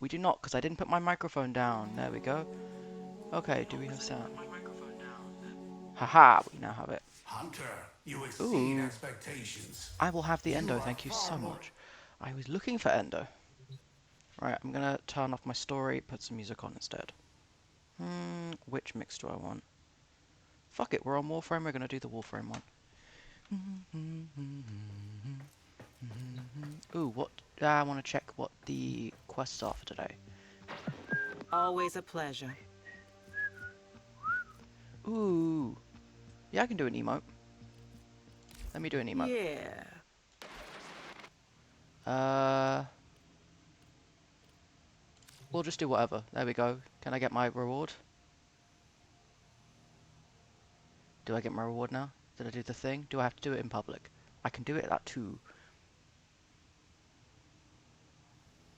We do not, because I didn't put my microphone down. There we go. Okay, do we have sound? Haha, we now have it. Hunter, you exceed Ooh, expectations. I will have the You endo, are thank you far so more. much. I was looking for endo. Right, I'm gonna turn off my story, put some music on instead. Which mix do I want? Fuck it, we're on Warframe, we're gonna do the Warframe one. Ooh, what? I want to check what the quests are for today. Always a pleasure. Ooh, yeah, I can do an emote. Let me do an emote. Yeah. Uh, we'll just do whatever. There we go. Can I get my reward? Do I get my reward now? Did I do the thing? Do I have to do it in public? I can do it at 2.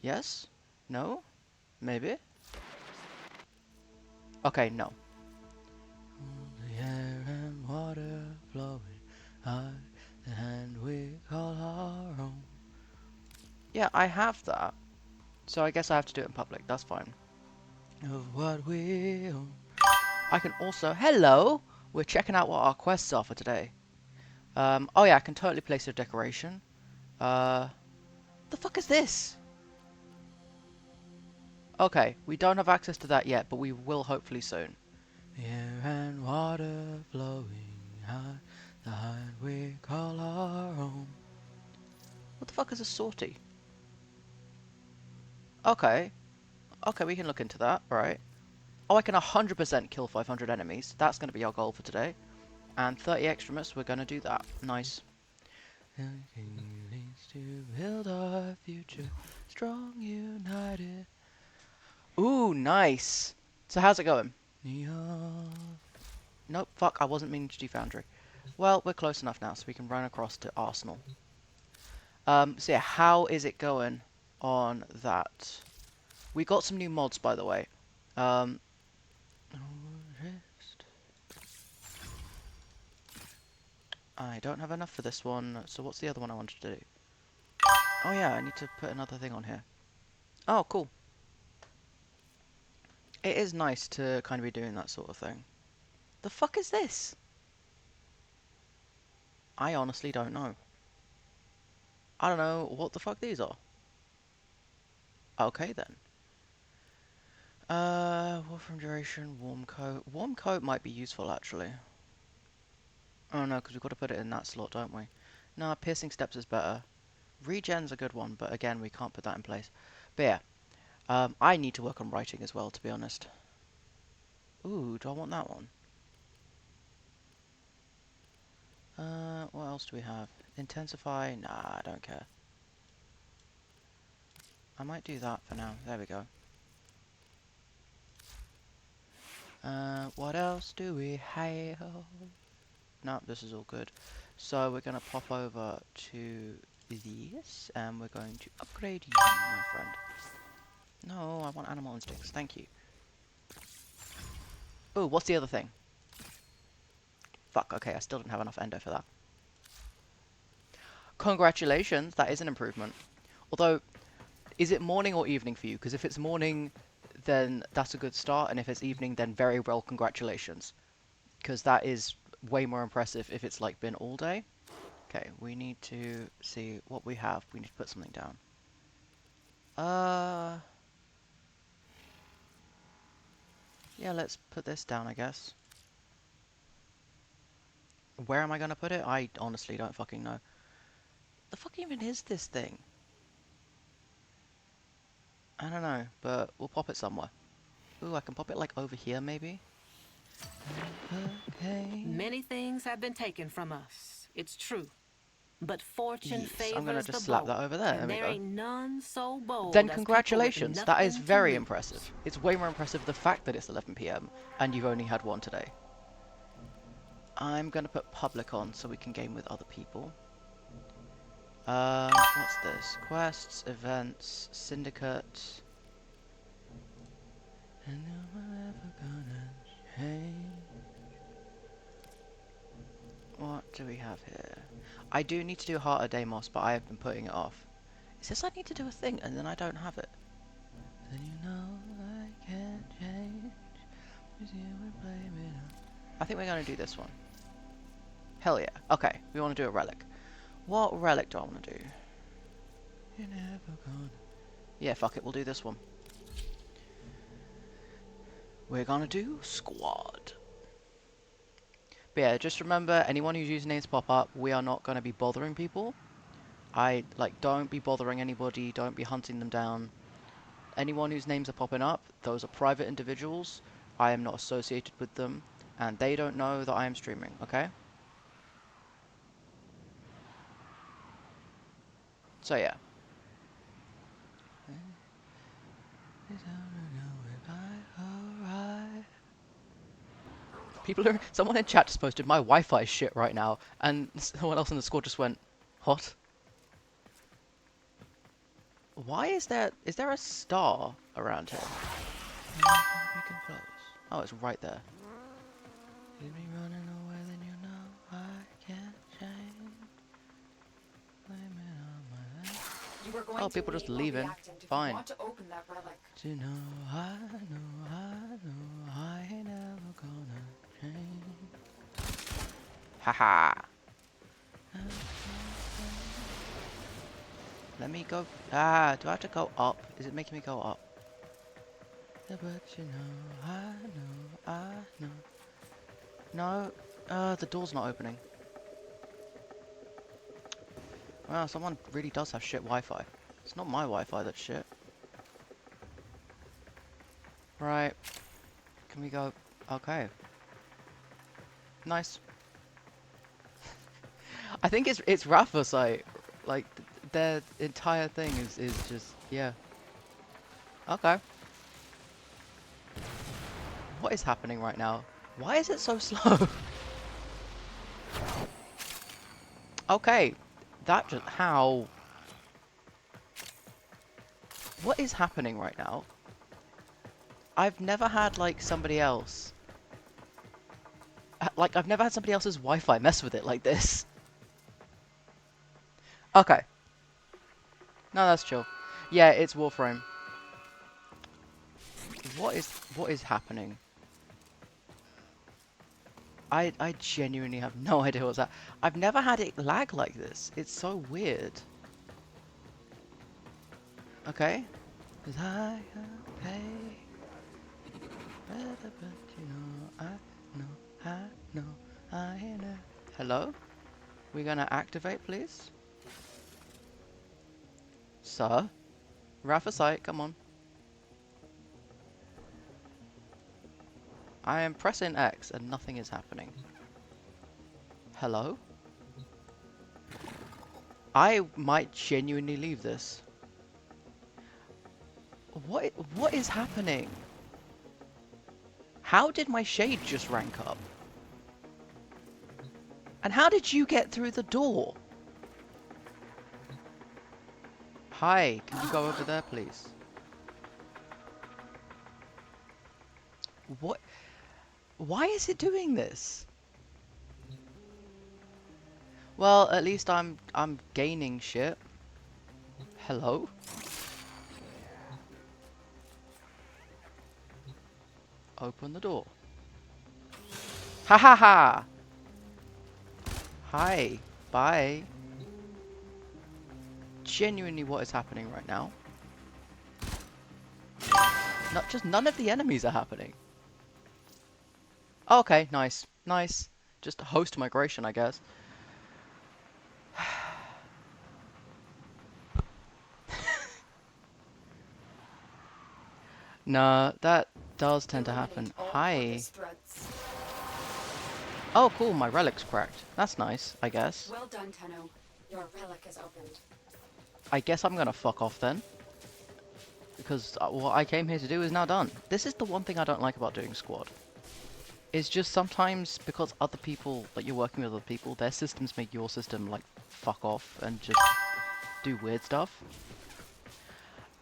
Yes? No? Maybe? Okay, no. The air and water flowing high, the hand we call our own. Yeah, I have that. So I guess I have to do it in public. That's fine. Of what we own. I can also... Hello! We're checking out what our quests are for today. Oh yeah, I can totally place a decoration. The fuck is this? Okay, we don't have access to that yet, but we will hopefully soon. Air and water flowing high, the height we call our own. What the fuck is a sortie? Okay, okay, we can look into that, right. Oh, I can 100% kill 500 enemies. That's going to be our goal for today. And 30 extremists, we're going to do that. Nice. To build our future, strong, united. Ooh, nice. So how's it going? Nope, fuck, I wasn't meaning to do Foundry. Well, we're close enough now, so we can run across to Arsenal. So yeah, how is it going on that? We got some new mods, by the way. Um, I don't have enough for this one, so what's the other one I wanted to do? Oh yeah, I need to put another thing on here. Oh, cool. It is nice to kind of be doing that sort of thing. The fuck is this? I honestly don't know. I don't know what the fuck these are. Okay then. Warframe duration, warm coat. Warm coat might be useful actually. Oh no, because we've got to put it in that slot, don't we? No, piercing steps is better. Regen's a good one, but again, we can't put that in place. But yeah, I need to work on writing as well, to be honest. Ooh, do I want that one? What else do we have? Intensify? Nah, I don't care. I might do that for now. There we go. What else do we have? No, this is all good. So we're going to pop over to this, and we're going to upgrade you, my friend. No, I want animal instincts. Thank you. Oh, what's the other thing? Fuck, okay, I still don't have enough endo for that. Congratulations, that is an improvement. Although, is it morning or evening for you? Because if it's morning, then that's a good start, and if it's evening, then very well congratulations. Because that is way more impressive if it's like been all day. Okay, we need to see what we have. We need to put something down. Yeah, let's put this down, I guess. Where am I gonna put it? I honestly don't fucking know. The fuck even is this thing? I don't know, but we'll pop it somewhere. Ooh, I can pop it like over here, maybe? Okay. Many things have been taken from us. It's true. But fortune Yes, I'm gonna favors the just slap bold. that over there. There And we there go. ain't none so Then bold as people with congratulations. That is nothing to very lose. impressive. It's way more impressive the fact that it's 11 p.m. and you've only had one today. I'm gonna put public on so we can game with other people. What's this? Quests, events, syndicate. And I'm never gonna change. What do we have here? I do need to do Heart of Deimos, but I have been putting it off. It says I need to do a thing, and then I don't have it. The I think we're going to do this one. Hell yeah. Okay, we want to do a relic. What relic do I want to do? You're never gonna... Yeah, fuck it, we'll do this one. We're gonna do squad. But yeah, just remember, anyone whose usernames pop up, we are not going to be bothering people. Don't be bothering anybody, don't be hunting them down. Anyone whose names are popping up, those are private individuals. I am not associated with them, and they don't know that I am streaming, okay? So yeah. Someone in chat just posted, my Wi-Fi is shit right now, and someone else in the squad just went, what? Why is there a star around here? Oh, it's right there. You'd be running away, then you know I can't change. Oh, people just leaving. Fine. Do you know I ain't never gonna change. Haha. Let me go. Ah, do I have to go up? Is it making me go up? Yeah, but you know, I know. No, the door's not opening. Wow, someone really does have shit Wi-Fi. It's not my Wi-Fi that's shit. Right. Can we go? Okay. Nice. I think it's Rafa site. Like, their entire thing is just, yeah. Okay. What is happening right now? Why is it so slow? Okay. That just, how? What is happening right now? I've never had, like, somebody else. Like, I've never had somebody else's Wi-Fi mess with it like this. Okay. No, that's chill. Yeah, it's warframe. What is happening? I genuinely have no idea what's that. I've never had it lag like this. It's so weird. Okay. 'Cause I pay. But you know, I know. Hello? We're gonna activate, please? Sir? Rafa site, come on. I am pressing X and nothing is happening. Hello? I might genuinely leave this. What is happening? How did my shade just rank up? And how did you get through the door? Hi, can you go over there, please? What? Why is it doing this? Well, at least I'm gaining shit. Hello? Open the door. Ha ha ha! Hi. Bye. Genuinely, what is happening right now? None of the enemies are happening. Okay, nice. Nice. Just host migration, I guess. Nah, that does tend to happen. Hi. Oh, cool, my relic's cracked. That's nice, I guess. Well done, Tenno. Your relic is opened. I guess I'm gonna fuck off then. Because what I came here to do is now done. This is the one thing I don't like about doing squad. It's just sometimes, because other people, like you're working with other people, their systems make your system, like, fuck off and just do weird stuff.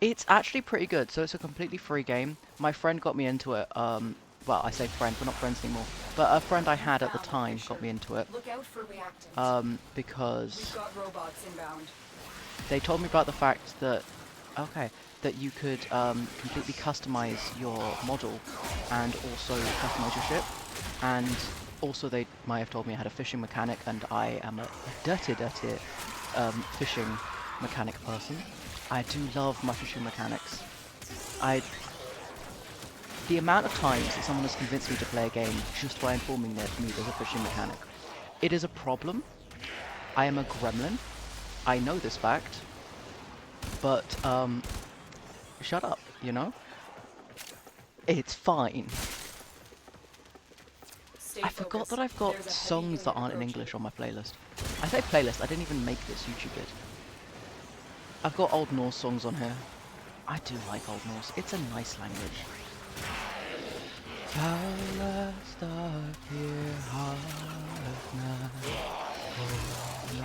It's actually pretty good, so it's a completely free game. My friend got me into it, well, I say friend, we're not friends anymore, but a friend I had at the time got me into it. Look out for reactants. Because We've got robots inbound. they told me about the fact that, okay, that you could completely customize your model and also customize your ship. And Also, they might have told me I had a fishing mechanic, and I am a dirty, dirty fishing mechanic person. I do love my fishing mechanics. The amount of times that someone has convinced me to play a game just by informing me there's a fishing mechanic. It is a problem. I am a gremlin. I know this fact. But, shut up, you know? It's fine. Stay I forgot that focused. I've got There's a heavy songs that unit aren't in approaching. English on my playlist. I say playlist, I didn't even make this YouTube vid. I've got Old Norse songs on here. I do like Old Norse. It's a nice language. The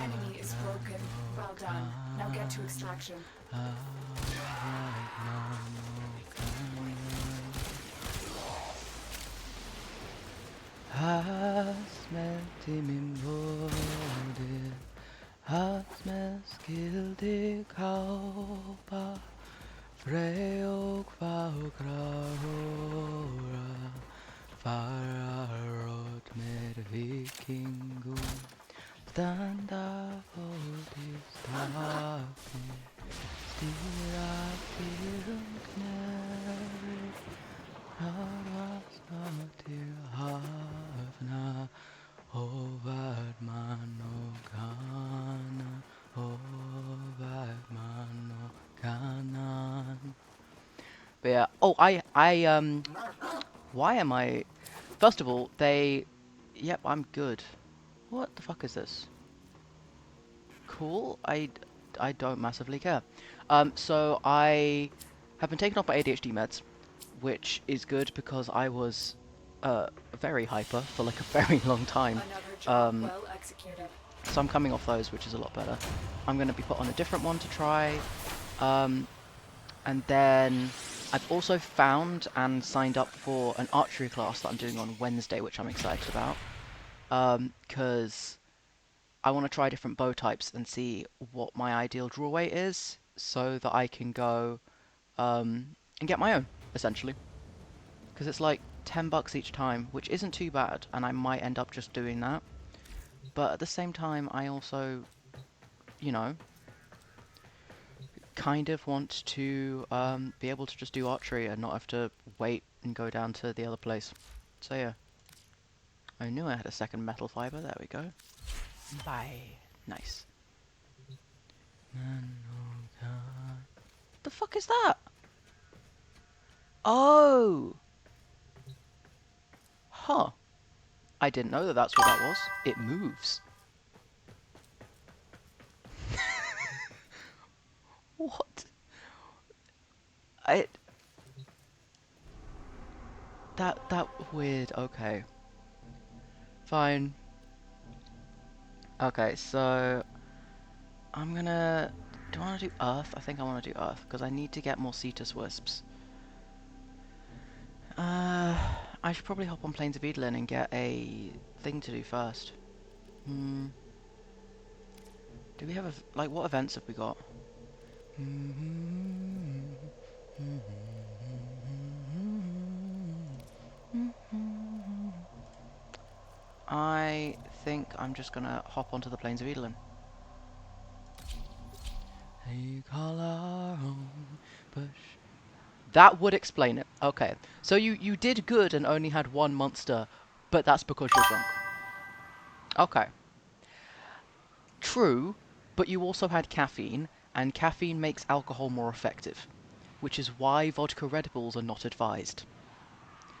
enemy is broken. Well done. Now get to extraction. Hasmet i min både, hasmet skildig kaupa, freo kvaukra fararot med vikingo, standa i staken, stira knäri, till havna, man och kana, man och kanan. But yeah, oh, why am I? First of all, yep, I'm good. What the fuck is this? Cool. I don't massively care. So I have been taken off my ADHD meds, which is good because I was very hyper for like a very long time. Another job well executed. So I'm coming off those, which is a lot better. I'm going to be put on a different one to try. And then I've also found and signed up for an archery class that I'm doing on Wednesday, which I'm excited about. Because I want to try different bow types and see what my ideal draw weight is, so that I can go and get my own, essentially. Because it's like $10 each time, which isn't too bad, and I might end up just doing that. But at the same time, I also, you know, kind of want to be able to just do archery and not have to wait and go down to the other place. So yeah. I knew I had a second metal fiber. There we go. Bye. Nice. The fuck is that? Oh! Huh. I didn't know that that's what that was. It moves. What? That weird. Okay. Fine. Okay, so I'm gonna. Do I want to do Earth? I think I want to do Earth because I need to get more Cetus Wisps. I should probably hop on Plains of Edelin and get a thing to do first. Do we have like what events have we got? I think I'm just gonna hop onto the Plains of Edelin. That would explain it. Okay. So you did good and only had one monster, but that's because you're drunk. Okay. True, but you also had caffeine, and caffeine makes alcohol more effective, which is why vodka Red Bulls are not advised.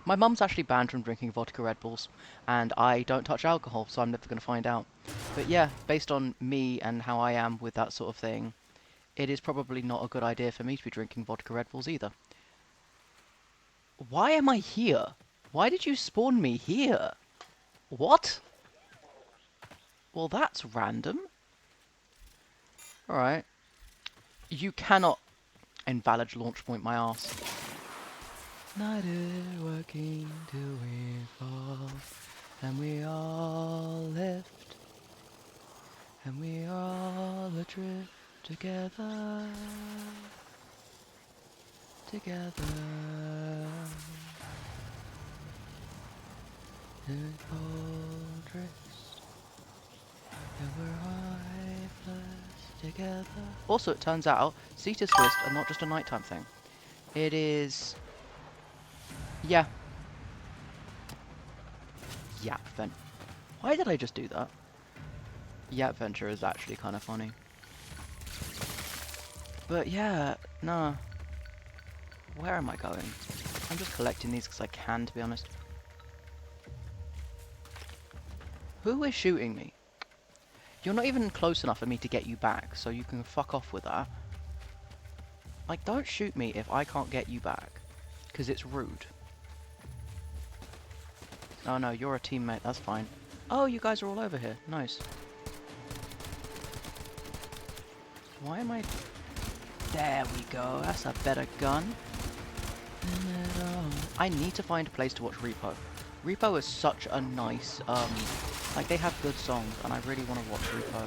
My mum's actually banned from drinking vodka Red Bulls, and I don't touch alcohol, so I'm never going to find out. But yeah, based on me and how I am with that sort of thing, it is probably not a good idea for me to be drinking vodka Red Bulls either. Why am I here? Why did you spawn me here? What? Well, that's random. Alright. You cannot invalid launch point my ass. Night is working till we fall, and we all lift, and we all adrift together, together. tryst. Yeah, we're lifeless together. Also, it turns out Cetus Twist are not just a nighttime thing. It is... Yeah. Yap Venture. Why did I just do that? Yap Venture is actually kind of funny. But yeah, nah. Where am I going? I'm just collecting these because I can, to be honest. Who is shooting me? You're not even close enough for me to get you back, so you can fuck off with that. Like, don't shoot me if I can't get you back, because it's rude. Oh no, you're a teammate, that's fine. Oh, you guys are all over here. Nice. Why am I... There we go, that's a better gun. I need to find a place to watch Repo. Repo is such a nice, like, they have good songs, and I really want to watch Repo.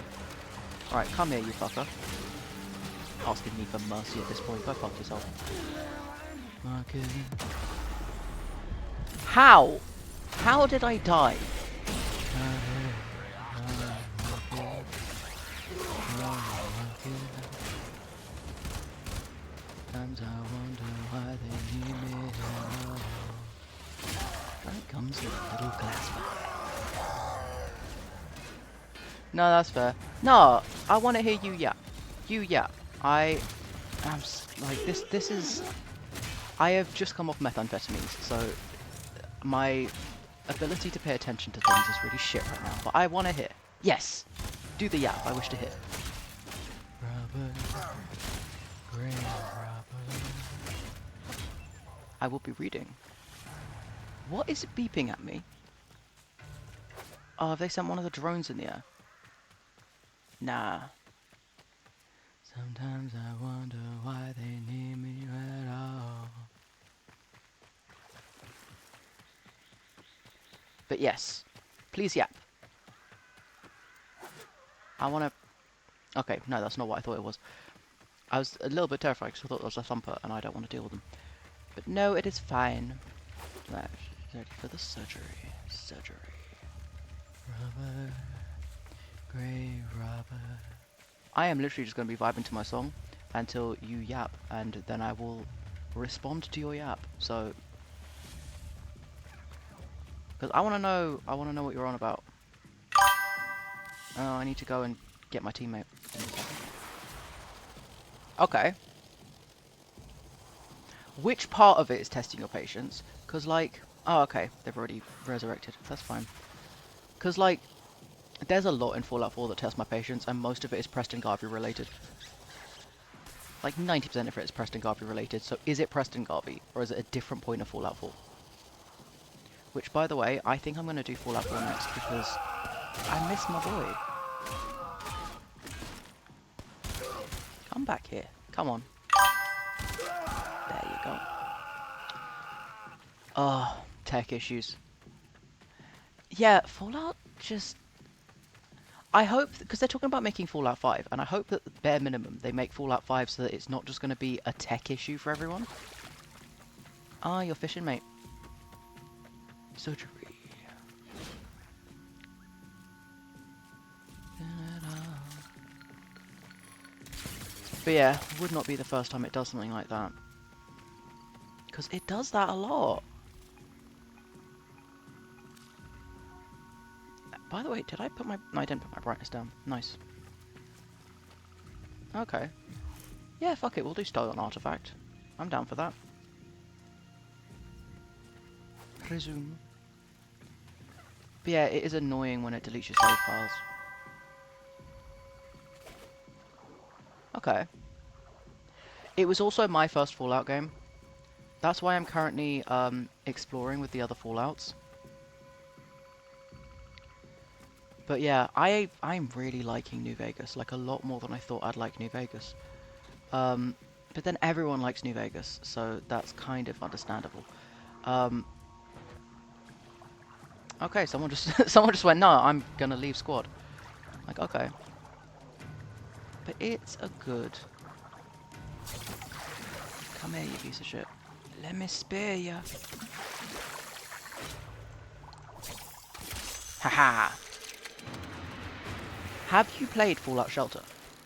Alright, come here, you fucker. Asking me for mercy at this point, go fuck yourself. How? How did I die? Sometimes I wonder why they need me at all. That comes with a little glass bottle. No, that's fair. No, I want to hear you yap. You yap. I am like this is... I have just come off methamphetamines, so my ability to pay attention to things is really shit right now. But I want to hear. Yes! Do the yap, I wish to hear. Rubber, grey rubber. I will be reading. What is it beeping at me? Oh, have they sent one of the drones in the air? Nah. Sometimes I wonder why they need me at all. But yes, please yap. I wanna... Okay, no, that's not what I thought it was. I was a little bit terrified because I thought it was a thumper and I don't want to deal with them. But no, it is fine. Right, ready for the surgery. Surgery. Rubber, grey rubber. I am literally just going to be vibing to my song until you yap, and then I will respond to your yap. So, because I want to know what you're on about. Oh, I need to go and get my teammate. Okay. Which part of it is testing your patience? Because, like... Oh, okay. They've already resurrected. That's fine. Because, like, there's a lot in Fallout 4 that tests my patience, and most of it is Preston Garvey related. Like, 90% of it is Preston Garvey related, so is it Preston Garvey, or is it a different point of Fallout 4? Which, by the way, I think I'm going to do Fallout 4 next, because I miss my boy. Come back here. Come on. There you go. Oh, tech issues. Yeah, Fallout just... I hope, because they're talking about making Fallout 5, and I hope that at bare minimum they make Fallout 5 so that it's not just going to be a tech issue for everyone. Ah, you're fishing, mate. Surgery. But yeah, would not be the first time it does something like that. Because it does that a lot. By the way, did I put my... No, I didn't put my brightness down. Nice. Okay. Yeah, fuck it, we'll do Stolen Artifact. I'm down for that. Resume. But yeah, it is annoying when it deletes your save files. Okay. It was also my first Fallout game. That's why I'm currently exploring with the other Fallouts. But yeah, I'm really liking New Vegas, like a lot more than I thought I'd like New Vegas. But then everyone likes New Vegas, so that's kind of understandable. Okay, someone just went, no, I'm gonna leave squad. Like, okay. But it's a good... Come here, you piece of shit. Let me spear ya. Haha. Have you played Fallout Shelter?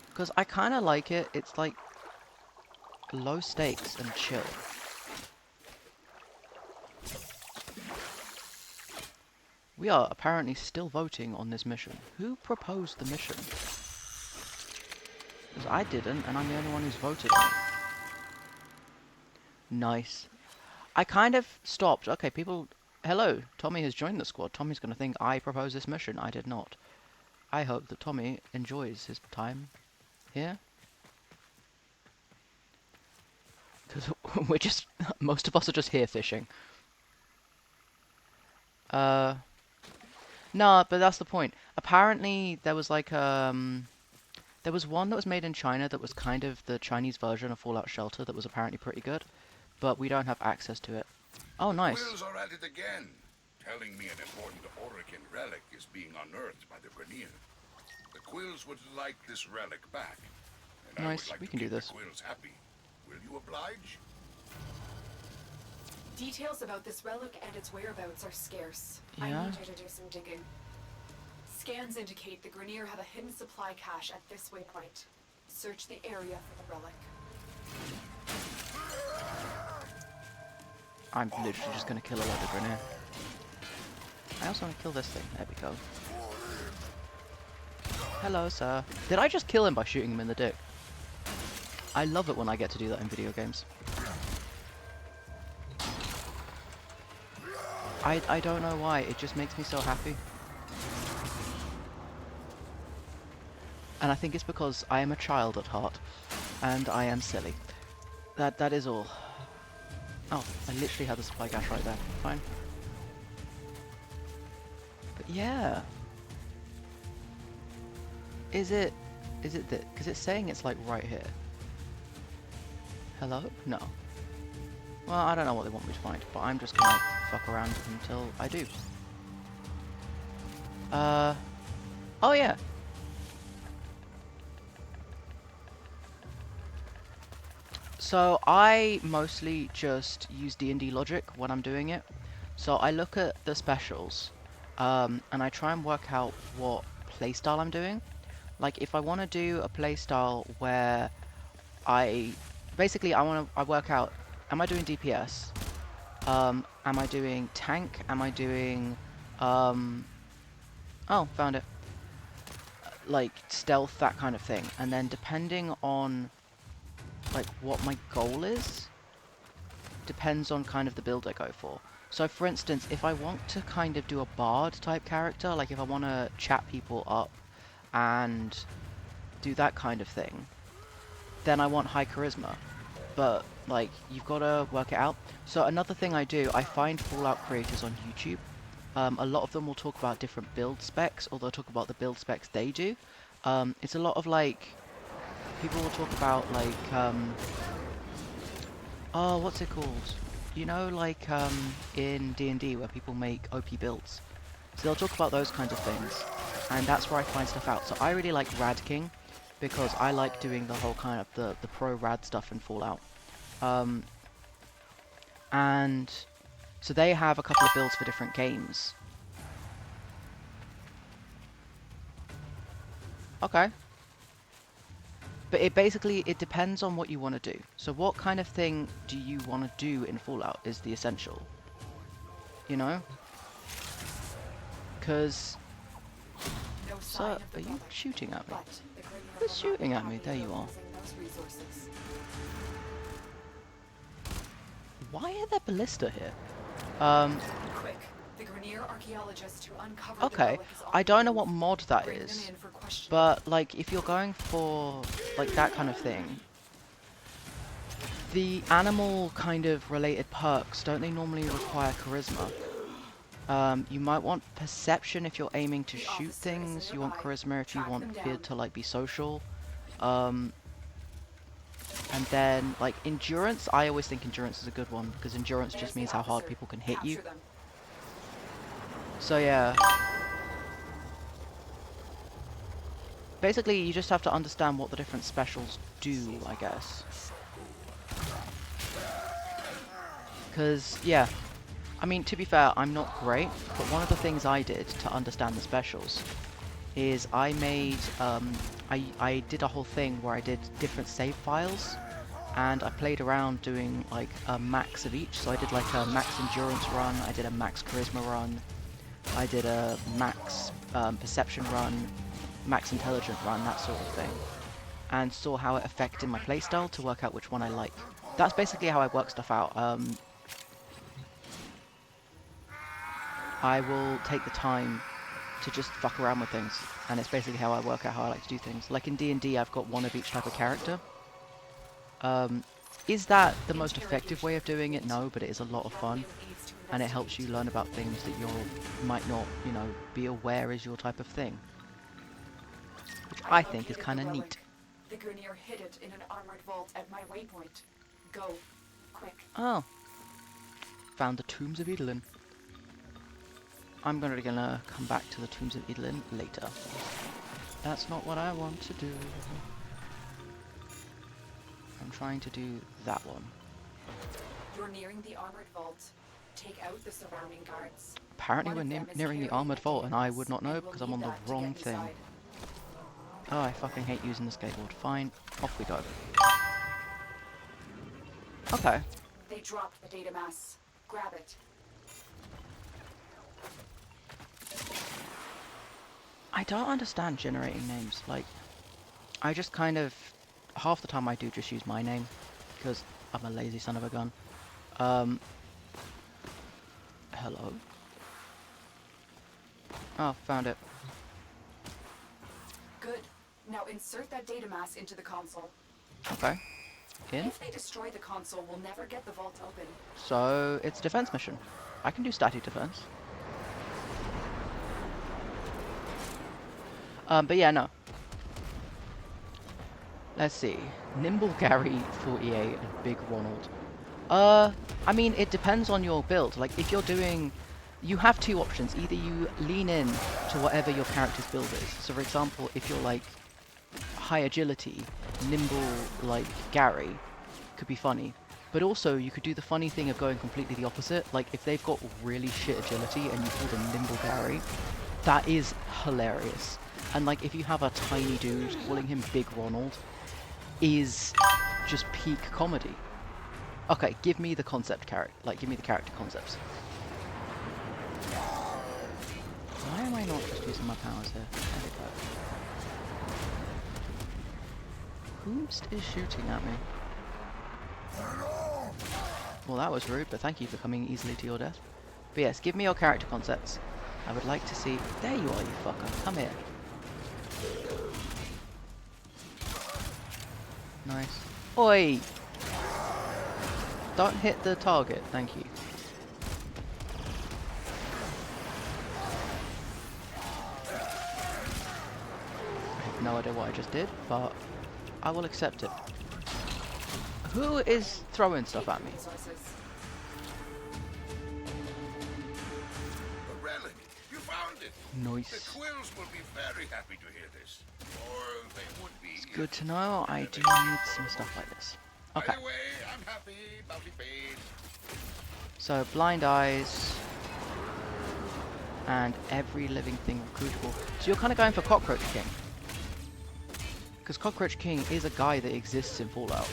Because I kind of like it. It's like low stakes and chill. We are apparently still voting on this mission. Who proposed the mission? Because I didn't, and I'm the only one who's voted on it. Nice. I kind of stopped. Okay, people... Hello, Tommy has joined the squad. Tommy's going to think I proposed this mission. I did not. I hope that Tommy enjoys his time here. Because we're just... most of us are just here fishing. No, but that's the point. Apparently, there was like, there was one that was made in China that was kind of the Chinese version of Fallout Shelter that was apparently pretty good. But we don't have access to it. Oh, nice. Quills are at it again, telling me an important Orican relic is being unearthed by the Grenier. The Quills would like this relic back, and I Nice, would like we to can do keep this. the Quills happy. Will you oblige? Details about this relic and its whereabouts are scarce. Yeah? I need you to do some digging. Scans indicate the Grenier have a hidden supply cache at this waypoint. Search the area for the relic. I'm literally just going to kill a lot of Grenier. I also want to kill this thing. There we go. Hello, sir. Did I just kill him by shooting him in the dick? I love it when I get to do that in video games. I don't know why, it just makes me so happy. And I think it's because I am a child at heart, and I am silly. That is all. Oh, I literally had the supply cache right there. Fine. But yeah. Is it this? Because it's saying it's like right here. Hello? No. Well, I don't know what they want me to find, but I'm just gonna fuck around until I do. Oh yeah. So I mostly just use D&D logic when I'm doing it. So I look at the specials, and I try and work out what playstyle I'm doing. Like if I want to do a playstyle where I work out, am I doing DPS? Am I doing tank? Am I doing oh, found it. Like stealth, that kind of thing. And then depending on like what my goal is, depends on kind of the build I go for. So for instance, if I want to kind of do a bard type character, like if I want to chat people up and do that kind of thing, then I want high charisma. But like you've got to work it out. So another thing I do, I find Fallout creators on YouTube. A lot of them will talk about different build specs, or they'll talk about the build specs they do. It's a lot of like, people will talk about like, oh, what's it called? You know, like in D&D where people make OP builds. So they'll talk about those kinds of things, and that's where I find stuff out. So I really like Rad King, because I like doing the whole kind of the pro rad stuff in Fallout. And so they have a couple of builds for different games. Okay. But it basically, it depends on what you want to do. So what kind of thing do you want to do in Fallout is the essential. You know? Because... No sign Sir, of the are you relic, shooting at me? but the Grenier Who's will not shooting be at me? happy There you are. losing those resources. Why are there ballista here? Quick, the Grenier archaeologist who uncovered the Okay, relic is on I don't know the what move. mod that Bring them is, in for questioning. but like if you're going for like that kind of thing, the animal kind of related perks, don't they normally require charisma? You might want perception if you're aiming to The shoot officer is things, you want nearby. charisma if you Track want them fear down. to like be social. And then like endurance, I always think endurance is a good one, because endurance There's just the means how hard officer. people can hit you. Capture them. So yeah. Basically, you just have to understand what the different specials do, I guess. Because, yeah, I mean, to be fair, I'm not great, but one of the things I did to understand the specials is I made, I did a whole thing where I did different save files, and I played around doing like a max of each. So I did like a max endurance run, I did a max charisma run, I did a max perception run, max intelligent run, that sort of thing, and saw how it affected my playstyle to work out which one I like. That's basically how I work stuff out. I will take the time to just fuck around with things, and it's basically how I work out how I like to do things. Like in D&D, I've got one of each type of character. Is that the most effective way of doing it? No, but it is a lot of fun, and it helps you learn about things that you might not, you know, be aware is your type of thing, which I think is kind of neat. The Grenier hid it in an armored vault at my waypoint. Go. Quick. Oh. Found the Tombs of Edelin. I'm gonna come back to the Tombs of Edelin later. That's not what I want to do. I'm trying to do that one. You're nearing the armored vault. Take out the surrounding guards. Apparently we're nearing the armored vault, and I would not know because I'm on the wrong thing. Oh, I fucking hate using the skateboard. Fine, off we go. Okay. They dropped the data mass. Grab it. I don't understand generating names. Like, I just kind of... Half the time I do just use my name, because I'm a lazy son of a gun. Hello? Oh, found it. Good. Now insert that data mass into the console. Okay. In. If they destroy the console, we'll never get the vault open. So, it's a defense mission. I can do static defense. But yeah, no. Let's see. Nimble Gary 48 and Big Ronald. I mean, it depends on your build. Like, if you're doing... You have two options. Either you lean in to whatever your character's build is. So, for example, if you're, like, high agility, nimble, like, Gary, could be funny. But also, you could do the funny thing of going completely the opposite. Like, if they've got really shit agility and you call them Nimble Gary, that is hilarious. And, like, if you have a tiny dude, calling him Big Ronald is just peak comedy. Okay, give me the concept character. Like, give me the character concepts. Why am I not just using my powers here? There we go. Who is shooting at me? Well, that was rude, but thank you for coming easily to your death. But yes, give me your character concepts. I would like to see... There you are, you fucker. Come here. Nice. Oi! Don't hit the target, thank you. I have no idea what I just did, but I will accept it. Who is throwing stuff at me? A relic. You found it. Nice. The Quills will be very happy to hear this. Or they would be. It's good to know. I do need some stuff like this. Okay. Either way, I'm happy, bounty paid. So, blind eyes. And every living thing recruitable. So you're kind of going for Cockroach King. Because Cockroach King is a guy that exists in Fallout.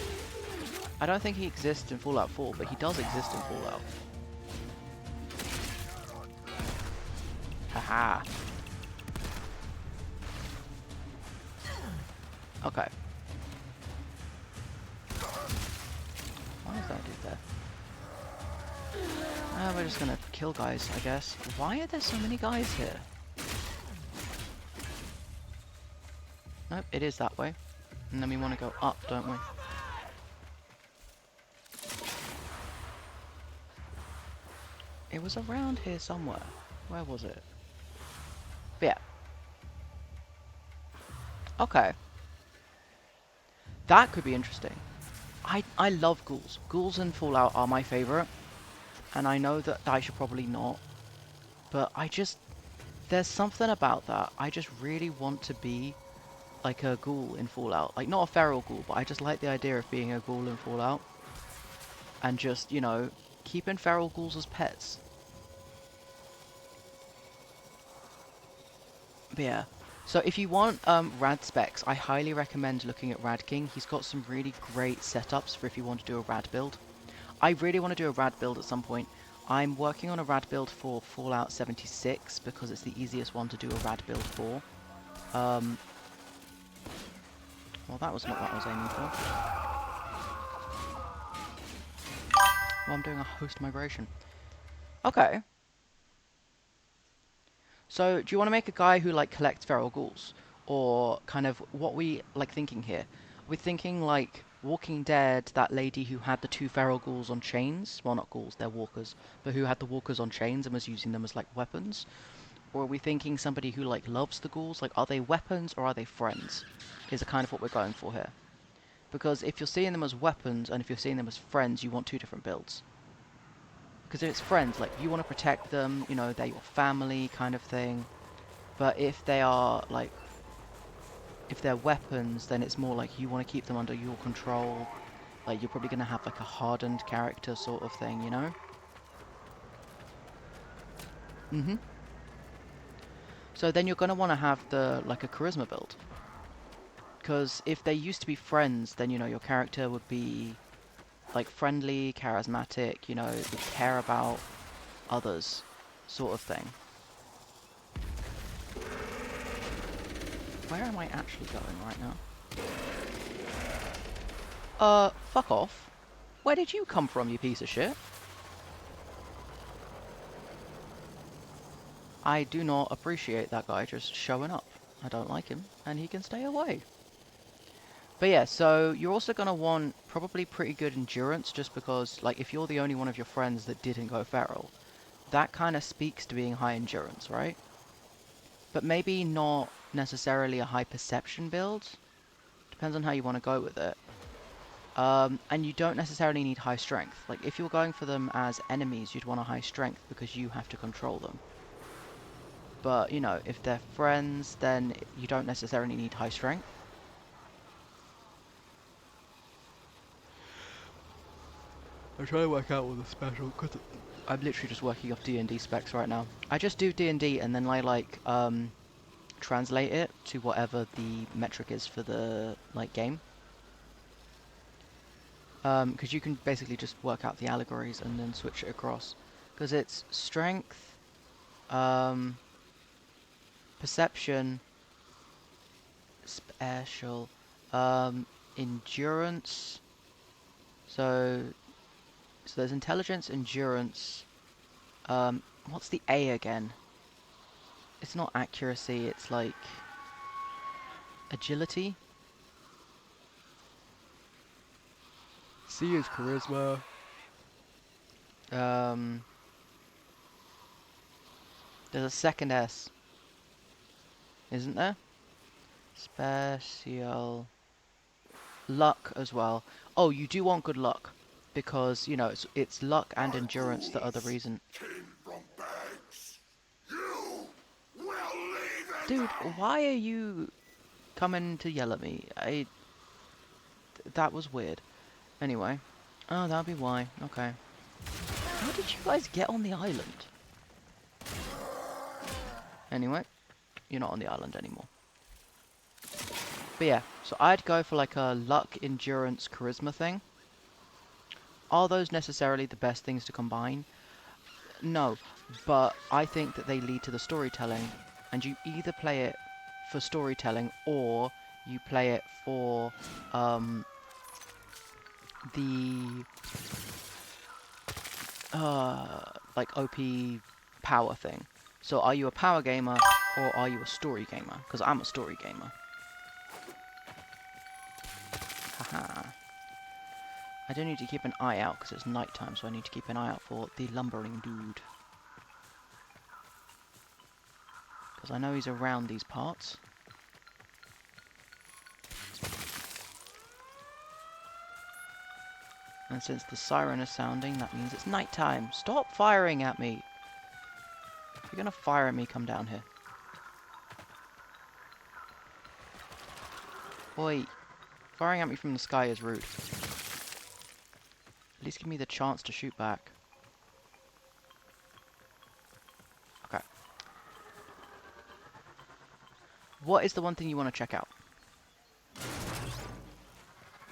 I don't think he exists in Fallout 4, but he does exist in Fallout. Haha. Okay. Why is that dude there? We're just gonna kill guys, I guess. Why are there so many guys here? Nope, it is that way. And then we want to go up, don't we? It was around here somewhere. Where was it? But yeah. Okay. That could be interesting. I love ghouls. Ghouls in Fallout are my favourite. And I know that I should probably not. But I just... There's something about that. I just really want to be like a ghoul in Fallout. Like, not a feral ghoul, but I just like the idea of being a ghoul in Fallout. And just, you know, keeping feral ghouls as pets. But yeah. So if you want Rad specs, I highly recommend looking at Rad King. He's got some really great setups for if you want to do a Rad build. I really want to do a Rad build at some point. I'm working on a Rad build for Fallout 76 because it's the easiest one to do a Rad build for. Well, that was not what I was aiming for. Well, I'm doing a host migration. Okay. So, do you want to make a guy who, like, collects feral ghouls? Or kind of what we, like, thinking here? We're thinking, like, Walking Dead, that lady who had the 2 feral ghouls on chains. Well, not ghouls, they're walkers. But who had the walkers on chains and was using them as, like, weapons? Or are we thinking somebody who, like, loves the ghouls? Like, are they weapons or are they friends? Is kind of what we're going for here. Because if you're seeing them as weapons and if you're seeing them as friends, you want 2 different builds. Because if it's friends, like, you want to protect them, you know, they're your family kind of thing. But if they are, like, if they're weapons, then it's more like you want to keep them under your control. Like, you're probably going to have, like, a hardened character sort of thing, you know? So then you're going to want to have the, like, a charisma build. Because if they used to be friends, then, you know, your character would be, like, friendly, charismatic, you know, would care about others, sort of thing. Where am I actually going right now? Fuck off. Where did you come from, you piece of shit? I do not appreciate that guy just showing up. I don't like him, and he can stay away. But yeah, so you're also going to want probably pretty good endurance, just because, like, if you're the only one of your friends that didn't go feral, that kind of speaks to being high endurance, right? But maybe not necessarily a high perception build. Depends on how you want to go with it. And you don't necessarily need high strength. Like, if you're going for them as enemies, you'd want a high strength because you have to control them. But, you know, if they're friends, then you don't necessarily need high strength. I'm trying to work out what the special, because I'm literally just working off D&D specs right now. I just do D&D and then I, like, translate it to whatever the metric is for the, like, game. Because you can basically just work out the allegories and then switch it across. Because it's strength, perception, special, endurance. So there's intelligence, endurance. What's the A again? It's not accuracy, it's like agility. C is charisma. There's a second S, isn't there? Special. Luck as well. Oh, you do want good luck. Because, you know, it's luck and endurance that are the reason. Came from bags. You will leave it. Dude, why are you coming to yell at me? That was weird. Anyway. Oh, that'll be why. Okay. How did you guys get on the island? Anyway, you're not on the island anymore. But yeah, so I'd go for like a luck, endurance, charisma thing. Are those necessarily the best things to combine? No, but I think that they lead to the storytelling, and you either play it for storytelling or you play it for the like OP power thing. So are you a power gamer or are you a story gamer? Because I'm a story gamer. Haha. I do need to keep an eye out because it's nighttime, so I need to keep an eye out for the lumbering dude. Because I know he's around these parts. And since the siren is sounding, that means it's nighttime. Stop firing at me! If you're gonna fire at me, come down here. Oi! Firing at me from the sky is rude. At least give me the chance to shoot back. Okay. what is the one thing you want to check out?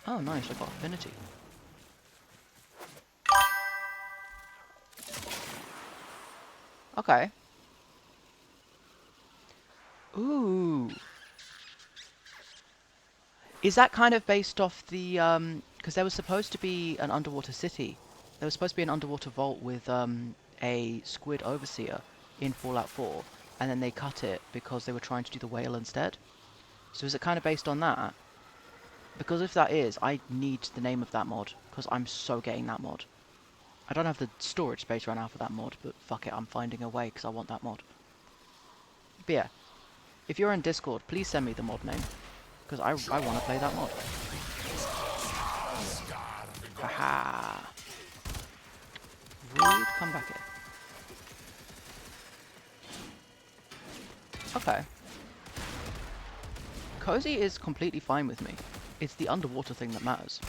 Oh, nice. I got affinity. Okay. Ooh. Is that kind of based off the, because there was supposed to be an underwater city. There was supposed to be an underwater vault with, a squid overseer in Fallout 4, and then they cut it because they were trying to do the whale instead. So is it kind of based on that? Because if that is, I need the name of that mod, because I'm so getting that mod. I don't have the storage space right now for that mod, but fuck it, I'm finding a way, because I want that mod. But yeah, if you're in Discord, please send me the mod name, because I want to play that mod. Haha. Rude, come back here. Okay. Cozy is completely fine with me. It's the underwater thing that matters.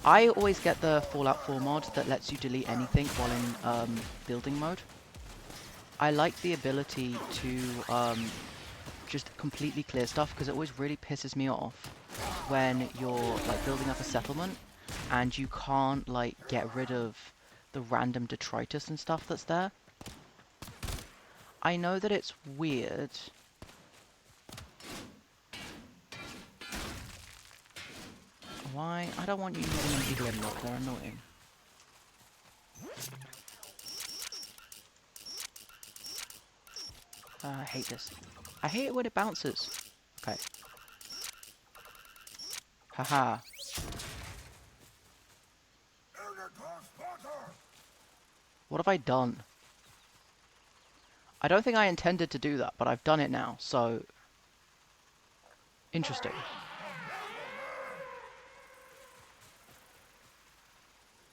I always get the Fallout 4 mod that lets you delete anything while in building mode. I like the ability to just completely clear stuff, because it always really pisses me off when you're like building up a settlement and you can't like get rid of the random detritus and stuff that's there. I know that it's weird. Why? I don't want you using an eagle anymore, they're annoying. I hate this. I hate it when it bounces. Okay. Haha. What have I done? I don't think I intended to do that, but I've done it now, so... Interesting.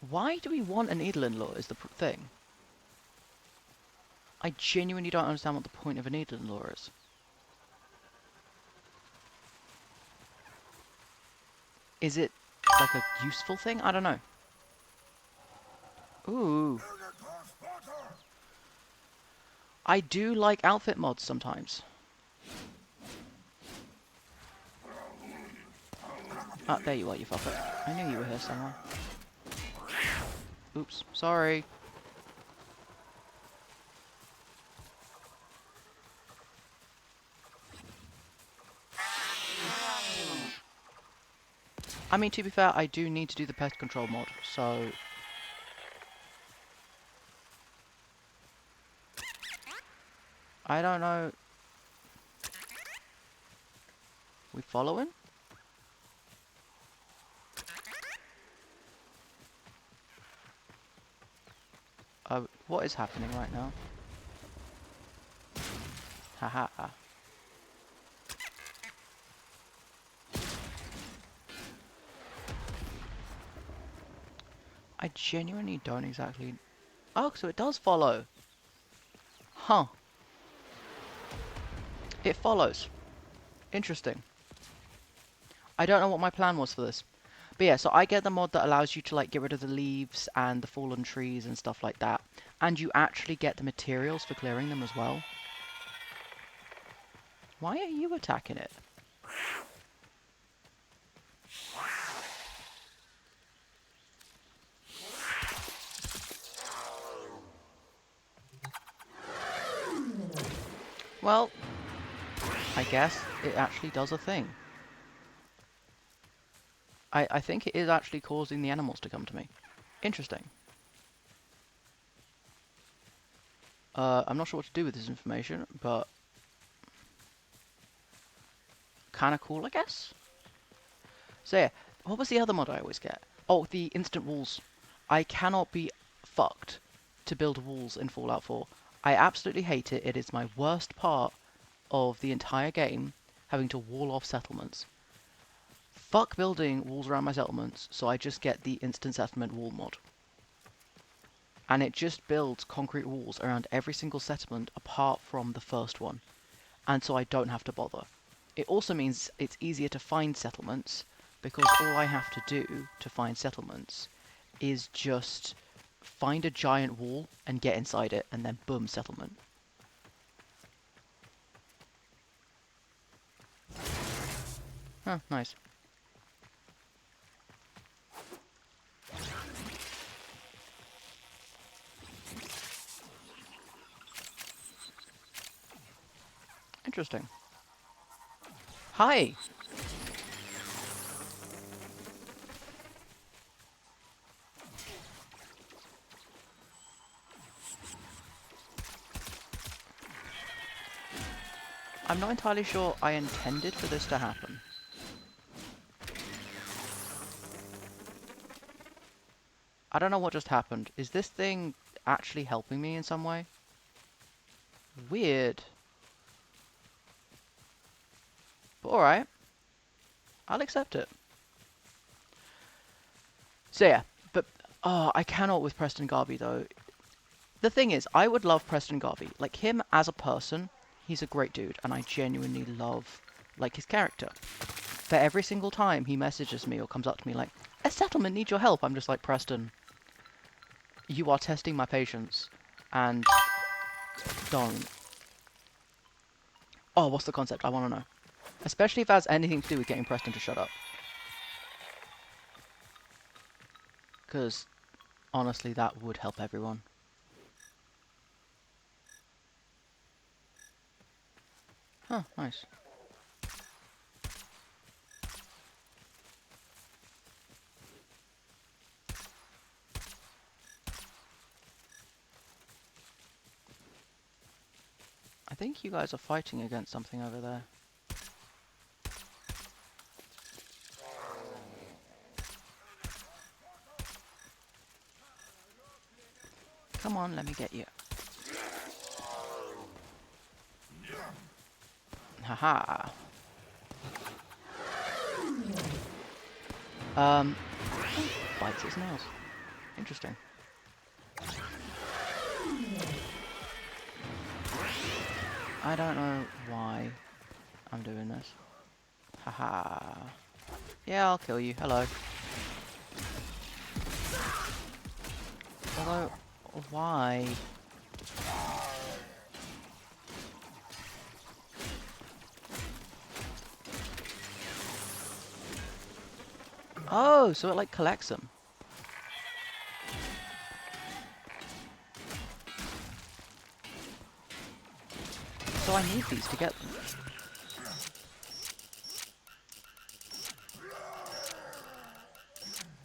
Why do we want an Needle-in-Law is the thing. I genuinely don't understand what the point of a Needle-in-Law is. Is it like a useful thing? I don't know. Ooh. I do like outfit mods sometimes. Ah, there you are, you fucker. I knew you were here somewhere. Oops, sorry. I mean, to be fair, I do need to do the pest control mod, so... I don't know... We following? What is happening right now? Haha. I genuinely don't exactly... Oh, so it does follow. Huh. It follows. Interesting. I don't know what my plan was for this. But yeah, so I get the mod that allows you to like get rid of the leaves and the fallen trees and stuff like that. And you actually get the materials for clearing them as well. Why are you attacking it? Well, I guess it actually does a thing. I think it is actually causing the animals to come to me. Interesting. I'm not sure what to do with this information, but... Kinda cool, I guess? So yeah, what was the other mod I always get? Oh, the instant walls. I cannot be fucked to build walls in Fallout 4. I absolutely hate it. It is my worst part of the entire game, having to wall off settlements. Fuck building walls around my settlements, so I just get the instant settlement wall mod. And it just builds concrete walls around every single settlement apart from the first one. And so I don't have to bother. It also means it's easier to find settlements, because all I have to do to find settlements is just find a giant wall and get inside it, and then boom, settlement. Oh, nice. Interesting. Hi! I'm not entirely sure I intended for this to happen. I don't know what just happened. Is this thing actually helping me in some way? Weird. But alright. I'll accept it. So yeah, but I cannot with Preston Garvey though. The thing is, I would love Preston Garvey. Like him as a person, he's a great dude, and I genuinely love like his character. But every single time he messages me or comes up to me like, a settlement needs your help, I'm just like, Preston, you are testing my patience, and don't. Oh, what's the concept? I want to know. Especially if it has anything to do with getting Preston to shut up. Because, honestly, that would help everyone. Huh, nice. I think you guys are fighting against something over there. Come on, let me get you. Haha. Oh, bites his nails. Interesting. I don't know why I'm doing this. Haha. Yeah, I'll kill you. Hello. Although, why? Oh, so it like collects them. So I need these to get them.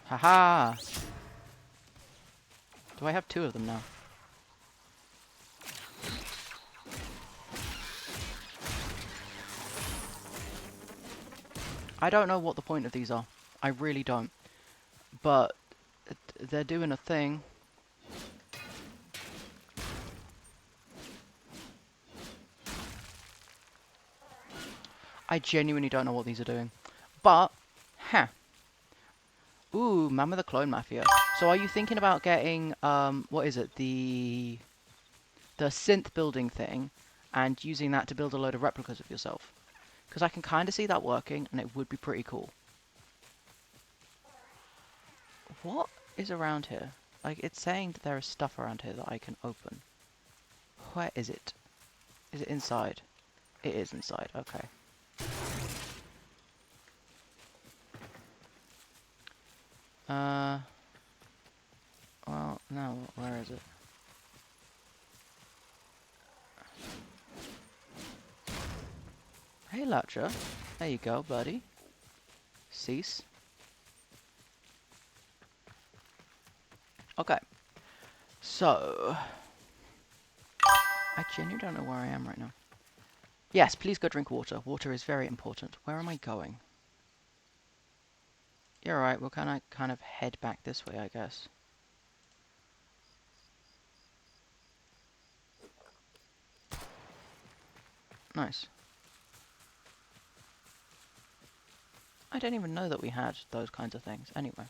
Haha! Do I have 2 of them now? I don't know what the point of these are. I really don't. But they're doing a thing. I genuinely don't know what these are doing. But, huh. Ooh, Man with the Clone Mafia. So are you thinking about getting, what is it? The synth building thing, and using that to build a load of replicas of yourself? Because I can kind of see that working, and it would be pretty cool. What is around here? Like, it's saying that there is stuff around here that I can open. Where is it? Is it inside? It is inside, okay. Well, no, where is it? Hey, Latcher. There you go, buddy. Cease. Okay. So... I genuinely don't know where I am right now. Yes, please go drink water. Water is very important. Where am I going? You're alright, we'll kind of head back this way, I guess. Nice. I didn't even know that we had those kinds of things. Anyway.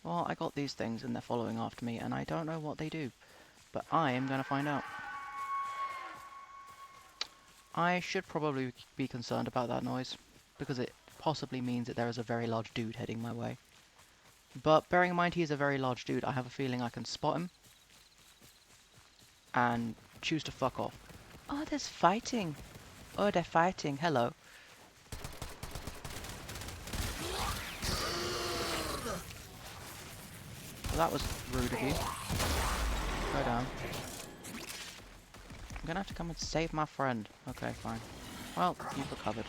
Well, I got these things and they're following after me, and I don't know what they do. But I am going to find out. I should probably be concerned about that noise, because it possibly means that there is a very large dude heading my way. But bearing in mind he is a very large dude, I have a feeling I can spot him and choose to fuck off. Oh, there's fighting. Oh, they're fighting. Hello. Well, that was rude of you. Go down. I'm gonna have to come and save my friend. Okay, fine. Well, you've recovered.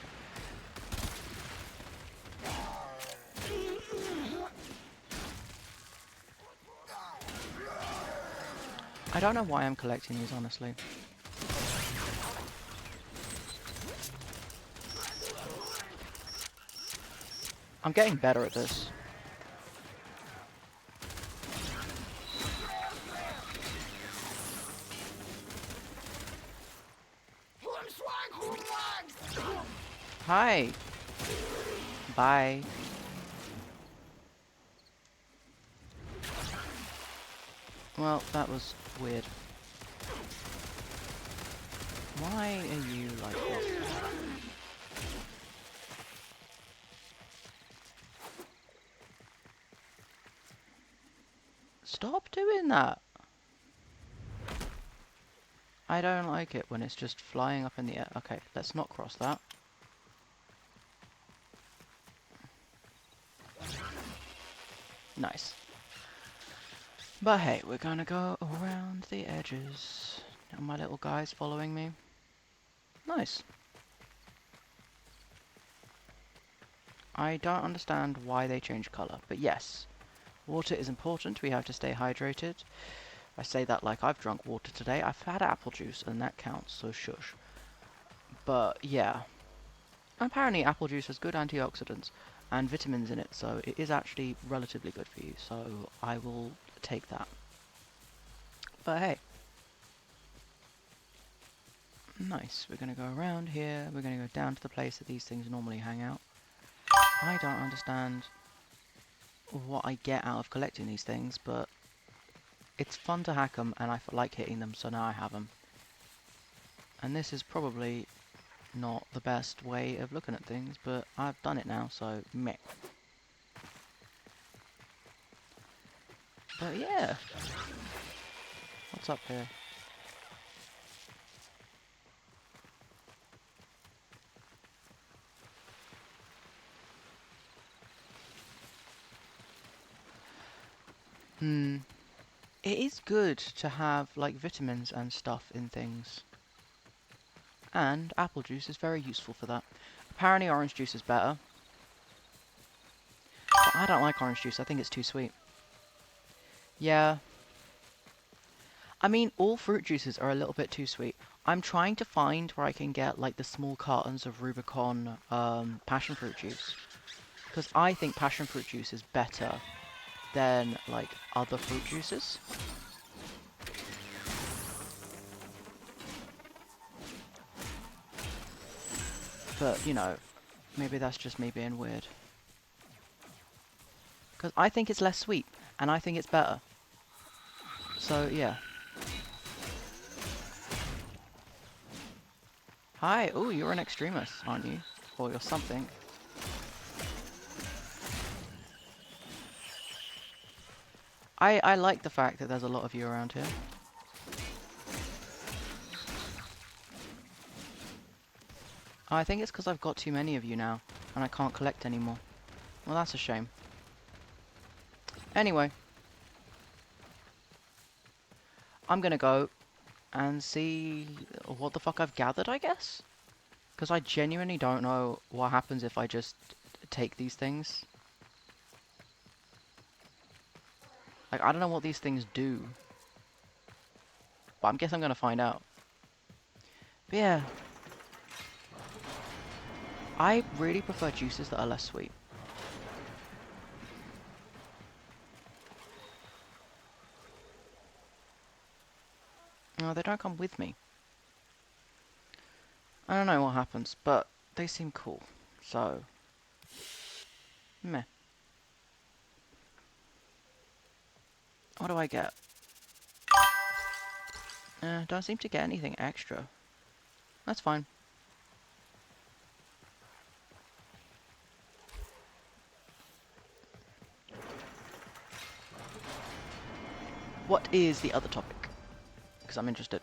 I don't know why I'm collecting these, honestly. I'm getting better at this. Hi! Bye. Well, that was weird. Why are you like this? Stop doing that! I don't like it when it's just flying up in the air. Okay, let's not cross that. Nice. But hey, we're gonna go around the edges. And my little guy's following me. Nice. I don't understand why they change colour, but yes. Water is important, we have to stay hydrated. I say that like I've drunk water today. I've had apple juice, and that counts, so shush. But yeah. Apparently apple juice has good antioxidants and vitamins in it, so it is actually relatively good for you, so I will take that. But hey. Nice. We're going to go around here. We're going to go down to the place that these things normally hang out. I don't understand what I get out of collecting these things, but it's fun to hack them, and I like hitting them, so now I have them. And this is probably not the best way of looking at things, but I've done it now, so meh. But yeah. What's up here? It is good to have, like, vitamins and stuff in things. And apple juice is very useful for that. Apparently orange juice is better. But I don't like orange juice, I think it's too sweet. Yeah. I mean, all fruit juices are a little bit too sweet. I'm trying to find where I can get, like, the small cartons of Rubicon passion fruit juice. Because I think passion fruit juice is better than, like, other fruit juices. But, you know, maybe that's just me being weird. Because I think it's less sweet, and I think it's better. So, yeah. Hi, oh, you're an extremist, aren't you? Or you're something. I like the fact that there's a lot of you around here. I think it's because I've got too many of you now, and I can't collect anymore. Well, that's a shame. Anyway. I'm gonna go and see what the fuck I've gathered, I guess? Because I genuinely don't know what happens if I just take these things. Like, I don't know what these things do. But I guess I'm gonna find out. But yeah. I really prefer juices that are less sweet. No, they don't come with me. I don't know what happens, but they seem cool. So, meh. What do I get? Don't seem to get anything extra. That's fine. What is the other topic? Because I'm interested.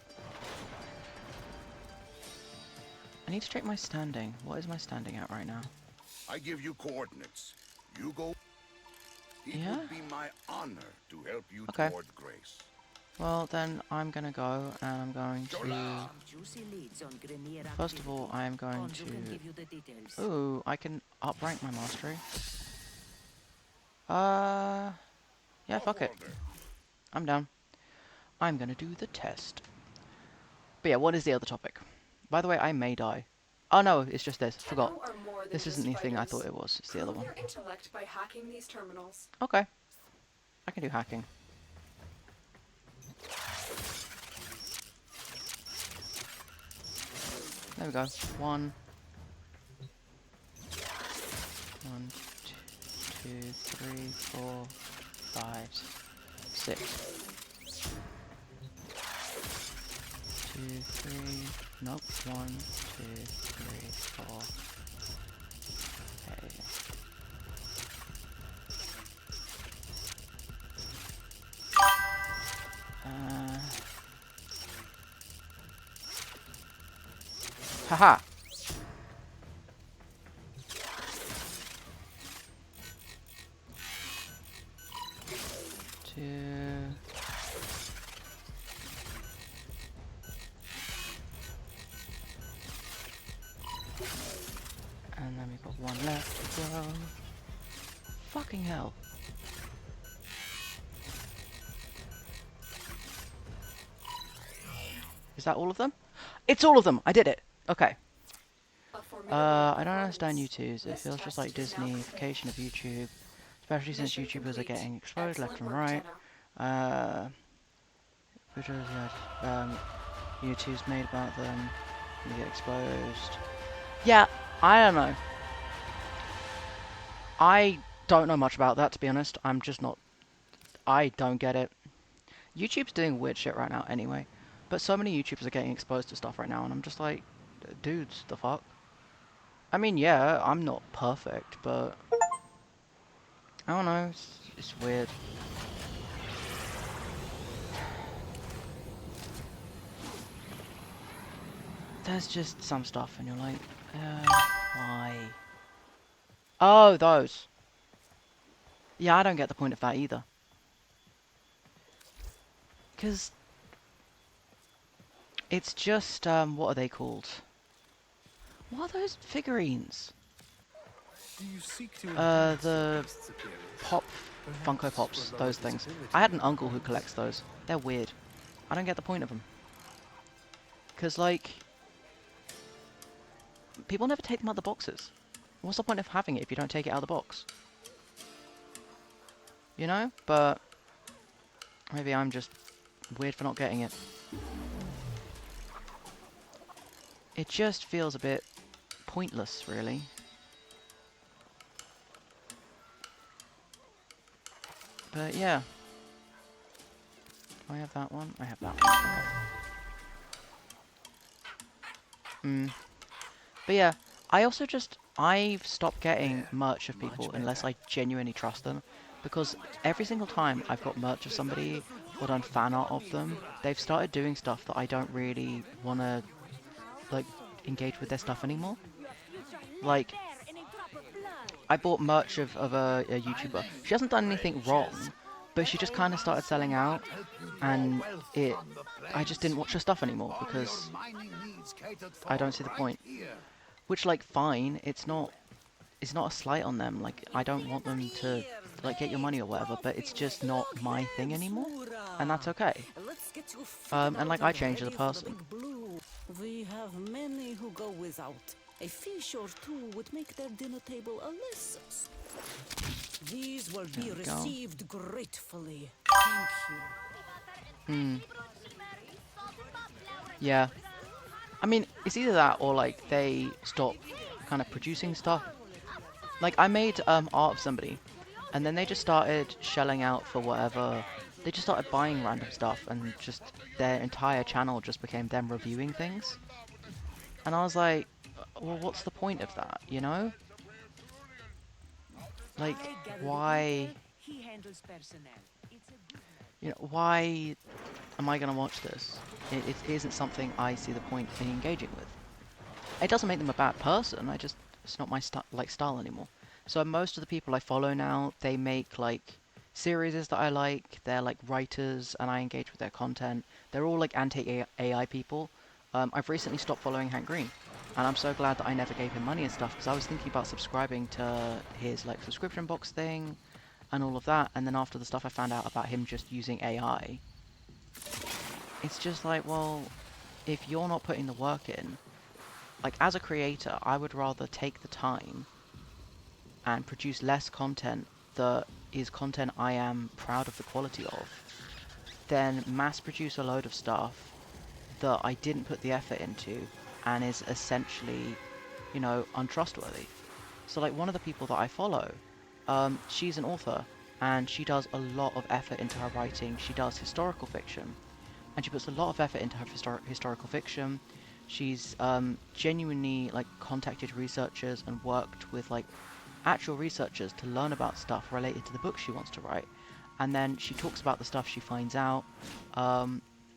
I need to check my standing. What is my standing at right now? I give you coordinates. You go It Yeah? would be my honor to help you Okay. toward grace. Well, then I'm gonna go and I'm going to... Jola! Juicy leads on Grenier First of all, activity. I am going Konju can give you the to... details. Ooh, I can uprank my mastery. Yeah, fuck it. Walder. I'm down. I'm gonna do the test. But yeah, what is the other topic? By the way, I may die. Oh no, it's just this. Forgot. Tenno are more than This isn't just the thing I thought fighters. it was. It's the other Prove one. your intellect by hacking these terminals. Okay. I can do hacking. There we go. One, two, three, 4, 5, 6. 2, 3. Nope. 1, 2, 3, 4. Okay. Haha. Two. And then we've got one left to go. Fucking hell. Is that all of them? It's all of them! I did it! Okay. A formidable I don't understand performance. YouTubes. It This feels just test like is now complete. Disneyfication of YouTube. Especially since Mission YouTubers are complete. getting exposed left Excellent and work, right. Tenno. Videos YouTube's made about them. They get exposed. Yeah, I don't know. I don't know much about that, to be honest. I'm just not... I don't get it. YouTube's doing weird shit right now anyway. But so many YouTubers are getting exposed to stuff right now, and I'm just like, dudes, the fuck? I mean, yeah, I'm not perfect, but... I don't know, it's weird. There's just some stuff, and you're like, why? Oh, those. Yeah, I don't get the point of that either. Because... it's just, what are they called? What are those figurines? Do you seek to The pop, Funko Pops, those things. I had an uncle who collects those. They're weird. I don't get the point of them. Because, like, people never take them out of the boxes. What's the point of having it if you don't take it out of the box? You know? But maybe I'm just weird for not getting it. It just feels a bit pointless, really. But yeah. Do I have that one? I have that one. But yeah, I also just... I've stopped getting merch of people unless I genuinely trust them. Because every single time I've got merch of somebody or done fan art of them, they've started doing stuff that I don't really want to, like, engage with their stuff anymore. Like, I bought merch of a YouTuber. She hasn't done anything wrong, but she just kind of started selling out, and I just didn't watch her stuff anymore because I don't see the point. Which, like, fine, it's not a slight on them. Like, I don't want them to, like, get your money or whatever, but it's just not my thing anymore, and that's okay. And like, I change as a person. We have many who go without. A fish or two would make their dinner table a less. These will be There we go. received gratefully. Thank you. Yeah. I mean, it's either that or, like, they stop kind of producing stuff. Like, I made art of somebody, and then they just started shelling out for whatever. They just started buying random stuff, and just their entire channel just became them reviewing things. And I was like, well, what's the point of that, you know? Like, why... He handles personnel. It's a good man. You know, why am I going to watch this? It isn't something I see the point in engaging with. It doesn't make them a bad person, it's not my style anymore. So most of the people I follow now, they make like series that I like. They're like writers, and I engage with their content. They're all like anti-AI people. I've recently stopped following Hank Green, and I'm so glad that I never gave him money and stuff, because I was thinking about subscribing to his like subscription box thing and all of that. And then after the stuff I found out about him just using AI, it's just like, well, if you're not putting the work in, like as a creator, I would rather take the time and produce less content that is content I am proud of the quality of, than mass produce a load of stuff that I didn't put the effort into and is essentially, you know, untrustworthy. So like one of the people that I follow, she's an author, and she does a lot of effort into her writing. She does historical fiction, and she puts a lot of effort into her historical fiction. She's genuinely like contacted researchers and worked with like actual researchers to learn about stuff related to the book she wants to write. And then she talks about the stuff she finds out.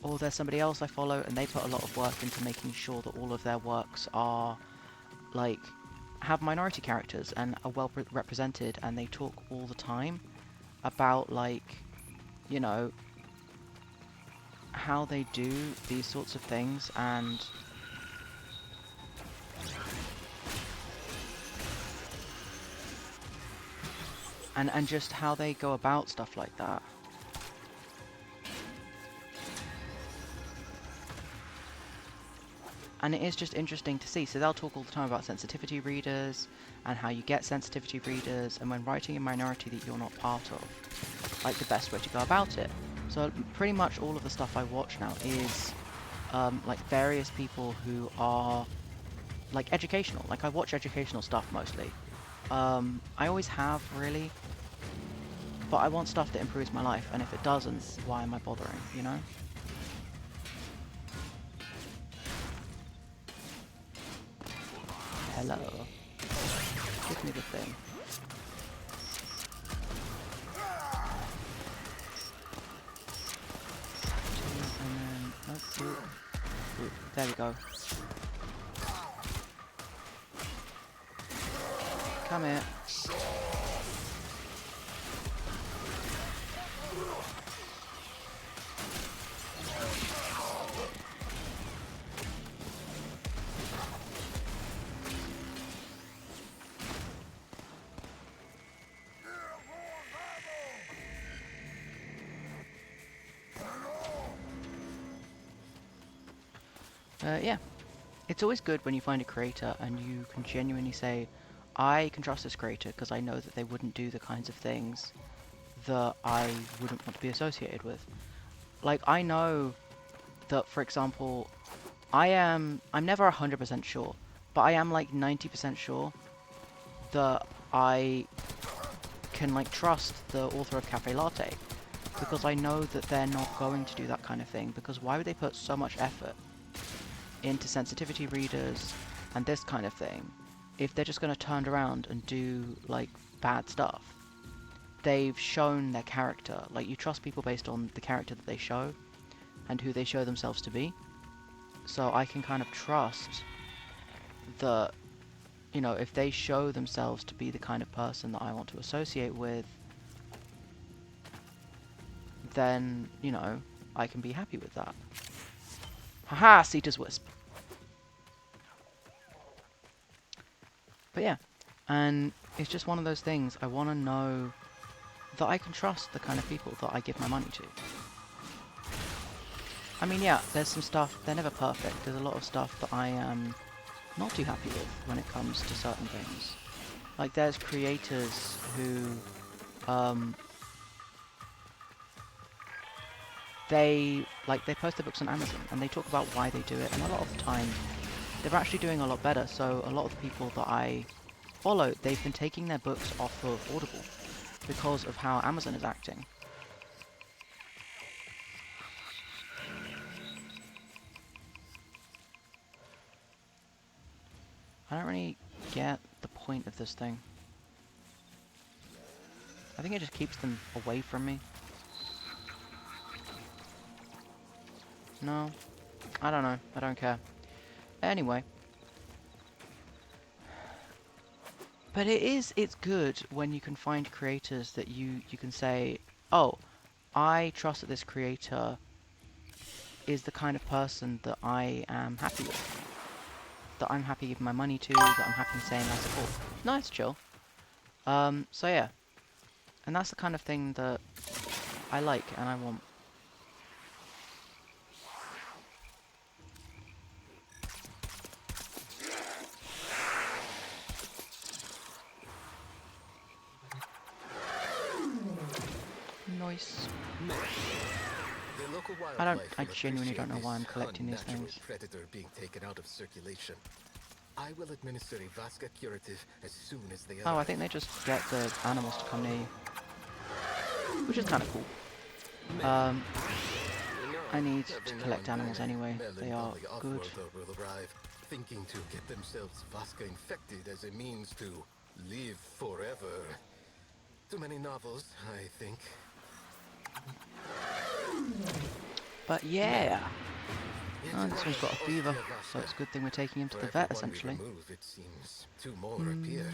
Or there's somebody else I follow, and they put a lot of work into making sure that all of their works are like have minority characters and are well represented, and they talk all the time about like, you know, how they do these sorts of things, and just how they go about stuff like that. And it is just interesting to see. So they'll talk all the time about sensitivity readers and how you get sensitivity readers, and when writing a minority that you're not part of, like the best way to go about it. So pretty much all of the stuff I watch now is like various people who are like educational. Like I watch educational stuff mostly. I always have, really. But I want stuff that improves my life, and if it doesn't, why am I bothering, you know? Hello. Give me the thing. And then, oh, ooh, there we go. Come here. Yeah. It's always good when you find a creator and you can genuinely say, I can trust this creator because I know that they wouldn't do the kinds of things that I wouldn't want to be associated with. Like, I know that, for example, I'm never 100% sure, but I am like 90% sure that I can like trust the author of Cafe Latte, because I know that they're not going to do that kind of thing, because why would they put so much effort into sensitivity readers and this kind of thing if they're just going to turn around and do like bad stuff? They've shown their character. Like, you trust people based on the character that they show and who they show themselves to be. So I can kind of trust that, you know, if they show themselves to be the kind of person that I want to associate with, then, you know, I can be happy with that. Haha, Cetus Wisp. But yeah, and it's just one of those things. I want to know that I can trust the kind of people that I give my money to. I mean, yeah, there's some stuff, they're never perfect. There's a lot of stuff that I am not too happy with when it comes to certain things. Like, there's creators who, they post their books on Amazon and they talk about why they do it, and a lot of the time they're actually doing a lot better. So a lot of the people that I follow, they've been taking their books off of Audible because of how Amazon is acting. I don't really get the point of this thing. I think it just keeps them away from me. No, I don't know. I don't care. Anyway. But it's good when you can find creators that you can say, oh, I trust that this creator is the kind of person that I am happy with, that I'm happy giving my money to, that I'm happy saying I support. Nice, chill. So yeah, and that's the kind of thing that I like and I want. Nice. The local wildlife I will genuinely don't appreciate know why I'm this collecting these unnatural things. predator being taken out of circulation. I will administer a Vasca curative as soon as they Oh, I arrive. think they just get the animals to come near you, which is kind of cool. You know, I need every to now collect and animals then a anyway. They are melancholy good. off-worlder will arrive, thinking to get themselves Vasca infected as a means to live forever. Too many novels, I think. But yeah, oh, this one's Engineer got a fever, Ostia so Vasca. it's a good thing we're taking him to For the every vet, one we essentially. remove, it seems two more appear,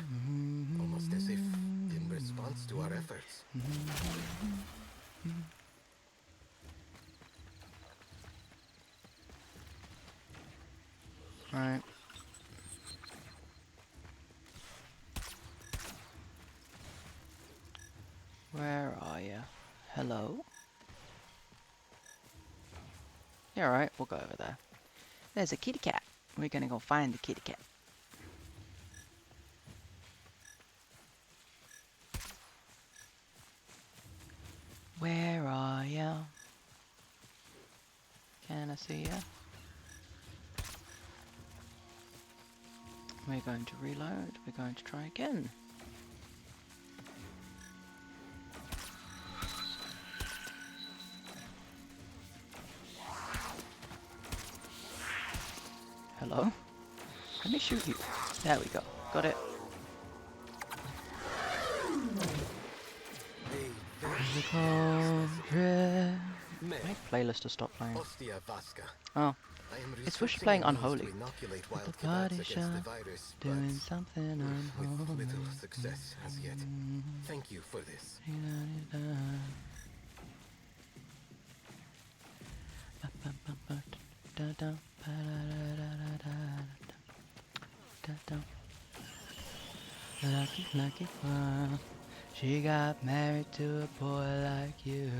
almost as if in response to our efforts. Right. Where are you? Hello? Yeah, alright, we'll go over there. There's a kitty cat. We're gonna go find the kitty cat. Where are you? Can I see ya? We're going to reload. We're going to try again. Hello? Let me shoot you. There we go. Got it. My playlist to stop playing. Ostia Vasca. Oh, I am it's wish researching playing a means Unholy. to inoculate At wild the kebabs party against the shop, virus, doing but something with unholy. little success as yet. Thank you for this. Lucky, lucky one. She got married to a boy like you.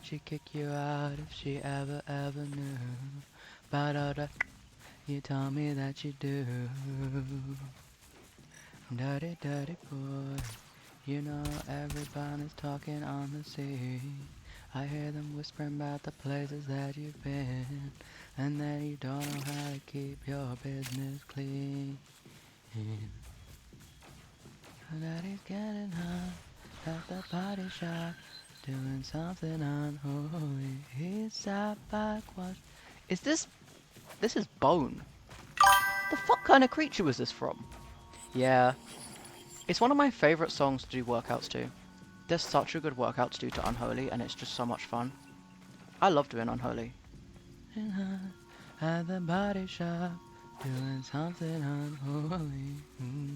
She'd kick you out if she ever knew. Ba-da-da, you told me that you do. Dirty, dirty boy. You know everybody's talking on the sea. I hear them whispering about the places that you've been, and that you don't know how to keep your business clean. Daddy's getting hot at the party shop, doing something unholy. He's sat back, watch. Is this is Bone? The fuck kind of creature was this from? Yeah, it's one of my favourite songs to do workouts to. There's such a good workout to do to Unholy, and it's just so much fun. I love doing Unholy. At the body shop, doing something unholy.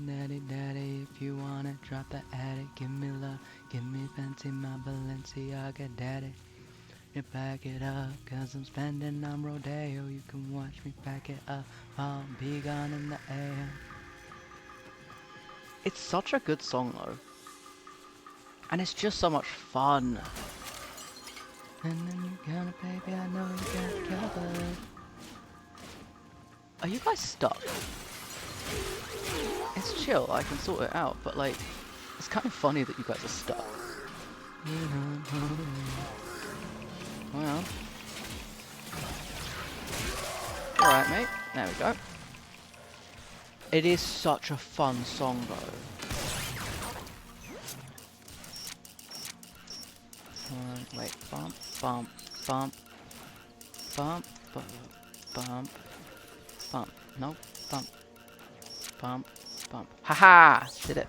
Daddy, daddy, if you wanna drop the attic, give me love, give me fancy, my Balenciaga, daddy. You back it up, cause I'm spending on Rodeo. You can watch me back it up, I'll be gone in the air. It's such a good song though. And it's just so much fun. And then you got it, baby, I know you got it covered. Are you guys stuck? It's chill, I can sort it out, but like, it's kind of funny that you guys are stuck. Well. Alright, mate. There we go. It is such a fun song, though. Wait, bump, bump, bump, bump, bump, bump, bump, no, bump, bump, bump. Haha! Did it.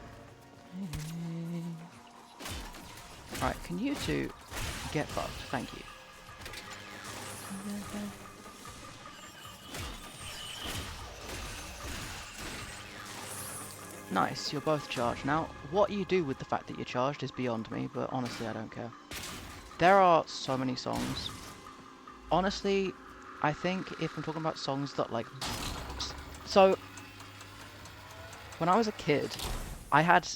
Right, can you two get fucked? Thank you. Nice, you're both charged. Now, what you do with the fact that you're charged is beyond me, but honestly, I don't care. There are so many songs. Honestly, I think if I'm talking about songs that, like... So, when I was a kid, I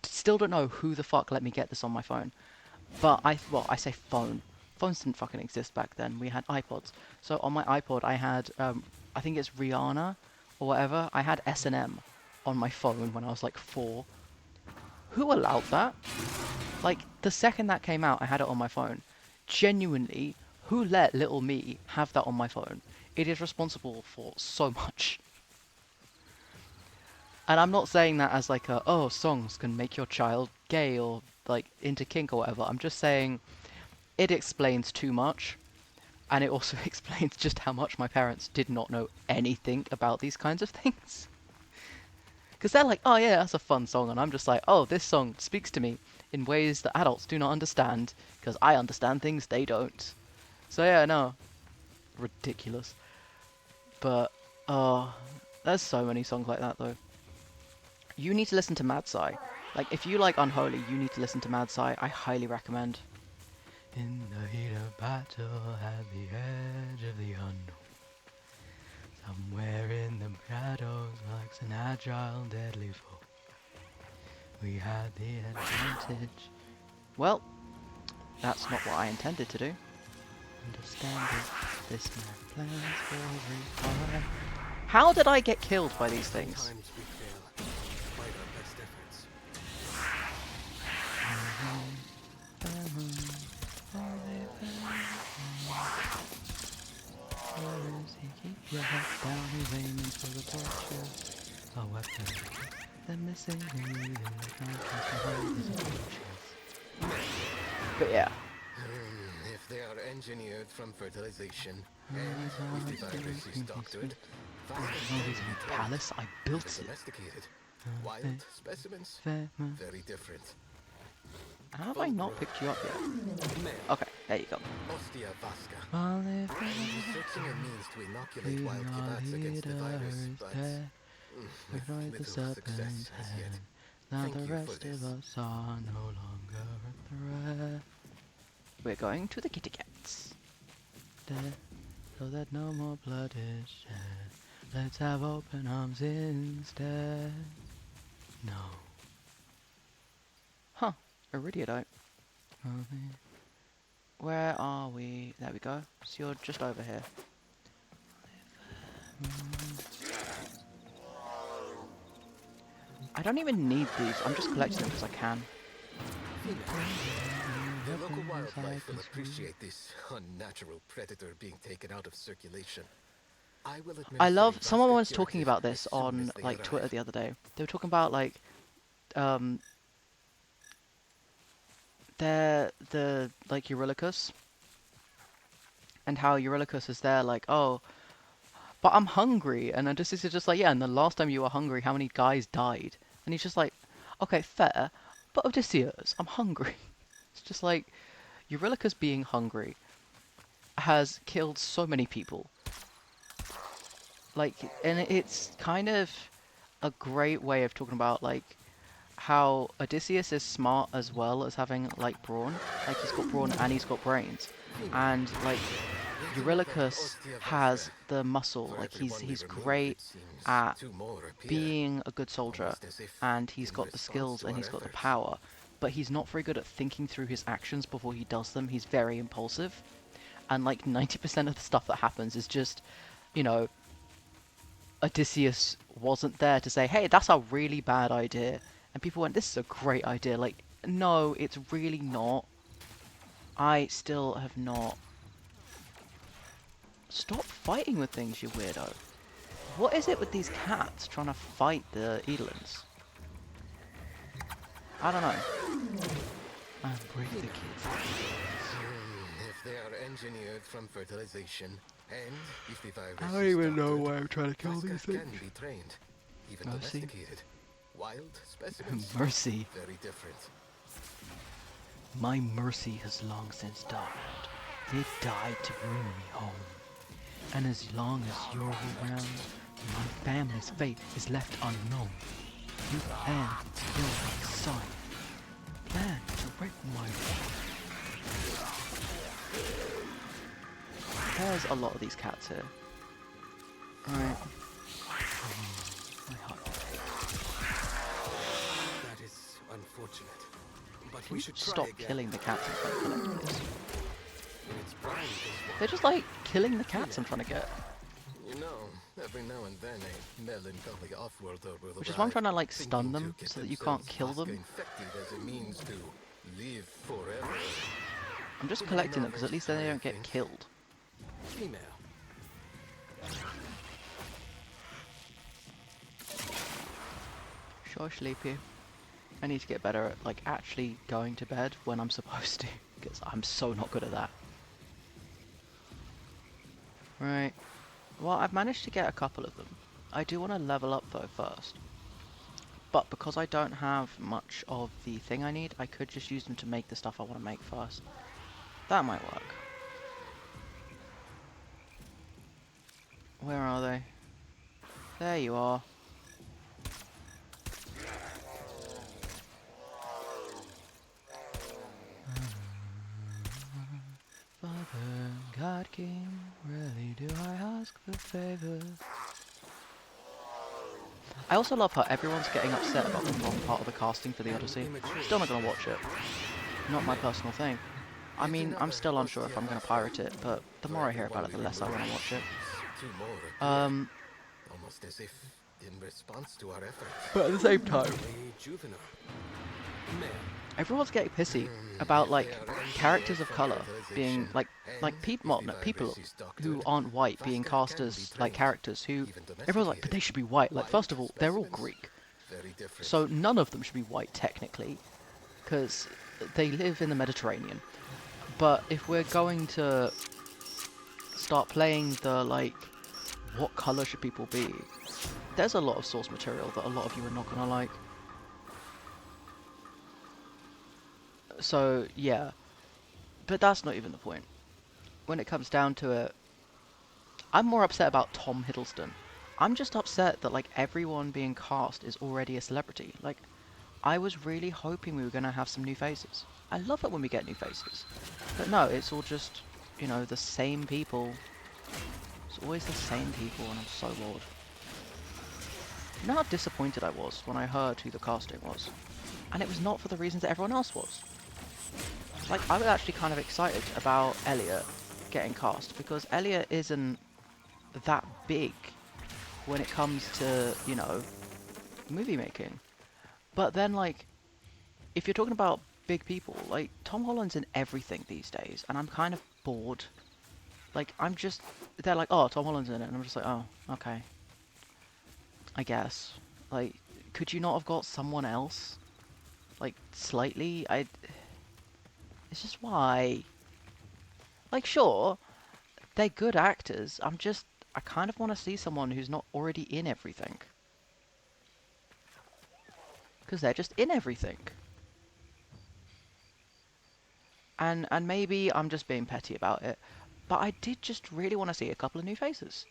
still don't know who the fuck let me get this on my phone. But well, I say phone. Phones didn't fucking exist back then. We had iPods. So on my iPod, I had, I think it's Rihanna or whatever. I had S&M on my phone when I was like 4. Who allowed that? Like, the second that came out, I had it on my phone. Genuinely, who let little me have that on my phone? It is responsible for so much. And I'm not saying that as like a, oh, songs can make your child gay or like into kink or whatever. I'm just saying it explains too much. And it also explains just how much my parents did not know anything about these kinds of things. Because they're like, oh yeah, that's a fun song. And I'm just like, oh, this song speaks to me in ways that adults do not understand. Because I understand things they don't. So yeah, no. Ridiculous. But, there's so many songs like that though. You need to listen to Mad Sci. Like, if you like Unholy, you need to listen to Mad Sci. I highly recommend. In the heat of battle, at the edge of the unknown, somewhere in the shadows lurks an agile, deadly foe. We had the advantage. Well, that's not what I intended to do. Understand it, this man plans for every. How did I get killed by these things? Sometimes we fail, despite our best efforts. Keep your head down, he's aiming for the torture. A weapon. The missing link in the contrast behind his approaches. But yeah. If they are engineered from fertilization, and if the virus is doctored, Palace, I built it. domesticated. Wild specimens, Fair. very different. How have I not picked you up yet? Male, Okay, there you go. Ostia vasca. Well, if Researching a means to inoculate wild cats against the virus, but with avoid the little serpent's success as yet. head. Now Thank the you for rest this. of us are no longer a threat. We're going to the kitty cats. There, so that no more blood is shed. Let's have open arms instead. No. Huh, Iridiodite. Where are we? There we go. So you're just over here. I don't even need these. I'm just collecting them because I can. The local wildlife will appreciate this unnatural predator being taken out of circulation. I will I love. administer Someone vascular was talking about this as soon on as they like Twitter arrive. the other day. They were talking about like, the like Eurylochus, and how Eurylochus is there like, oh, but I'm hungry, and Odysseus is just like, yeah, and the last time you were hungry, how many guys died? And he's just like, okay, fair, but Odysseus, I'm hungry. It's just like, Eurylochus being hungry has killed so many people. Like, and it's kind of a great way of talking about, like, how Odysseus is smart as well as having, like, brawn. Like, he's got brawn and he's got brains. And, like, Eurylochus has the muscle. Like, he's great at being a good soldier, and he's got the skills and he's got the power, but he's not very good at thinking through his actions before he does them. He's very impulsive, and like 90% of the stuff that happens is just, you know, Odysseus wasn't there to say, hey, that's a really bad idea, and people went, this is a great idea. Like, no, it's really not. I still have not. Stop fighting with things, you weirdo. What is it with these cats trying to fight the edelins? I don't know. And break the kids. If they are engineered from fertilization, and if the virus I don't is even know doctored, why I'm trying to kill vasca these can things. be trained, even Mercy. domesticated. Wild specimens, Mercy. very different. My mercy has long since died. It died to bring me home. And as long as you're around, my family's fate is left unknown. You plan to kill my son. Plan to rape my wife. There's a lot of these cats here. Right. My heart. That is unfortunate. But Can we you should try stop again. killing the cats I'm trying to collect, please? Its prime is They're just like killing the cats I'm trying to get. you know, every now and then a melancholy off-worlder will Which is why I'm arrive, trying to like thinking stun to them get so that you can't themselves kill them. infected as a means to live forever. I'm just Too many collecting them because at novels, least then they I don't get think. killed. Female. Sure, sleepy. I need to get better at like actually going to bed when I'm supposed to, because I'm so not good at that. Right. Well, I've managed to get a couple of them. I do want to level up though first. But because I don't have much of the thing I need, I could just use them to make the stuff I want to make first. That might work. Where are they? There you are. Father, God King, really do I ask for favors? I also love how everyone's getting upset about the wrong part of the casting for the Odyssey. Still not gonna watch it. Not my personal thing. I mean, I'm still unsure if I'm gonna pirate it, but the more I hear about it, the less I want to watch it. Two more appear, Um, almost as if in response to our efforts. but at the same time, A juvenile. Male. everyone's getting pissy about like characters of color being like people people who aren't white being cast as like characters who everyone's like, but they should be white. Like, first of all, they're all Greek, Very different. so none of them should be white technically, because they live in the Mediterranean. But if we're going to start playing the like, what color should people be? There's a lot of source material that a lot of you are not gonna like. So, yeah. But that's not even the point. When it comes down to it, I'm more upset about Tom Hiddleston. I'm just upset that, like, everyone being cast is already a celebrity. Like, I was really hoping we were going to have some new faces. I love it when we get new faces. But no, it's all just, you know, the same people. It's always the same people, and I'm so bored. You know how disappointed I was when I heard who the casting was? And it was not for the reasons that everyone else was. Like, I was actually kind of excited about Elliot getting cast, because Elliot isn't that big when it comes to, you know, movie making. But then, like, if you're talking about big people, like, Tom Holland's in everything these days, and I'm kind of bored. Like, they're like, oh, Tom Holland's in it, and I'm just like, oh, okay. I guess. Like, could you not have got someone else? Like, slightly? It's just why? Like, sure, they're good actors. I kind of want to see someone who's not already in everything. Because they're just in everything. And maybe I'm just being petty about it, but I did just really want to see a couple of new faces.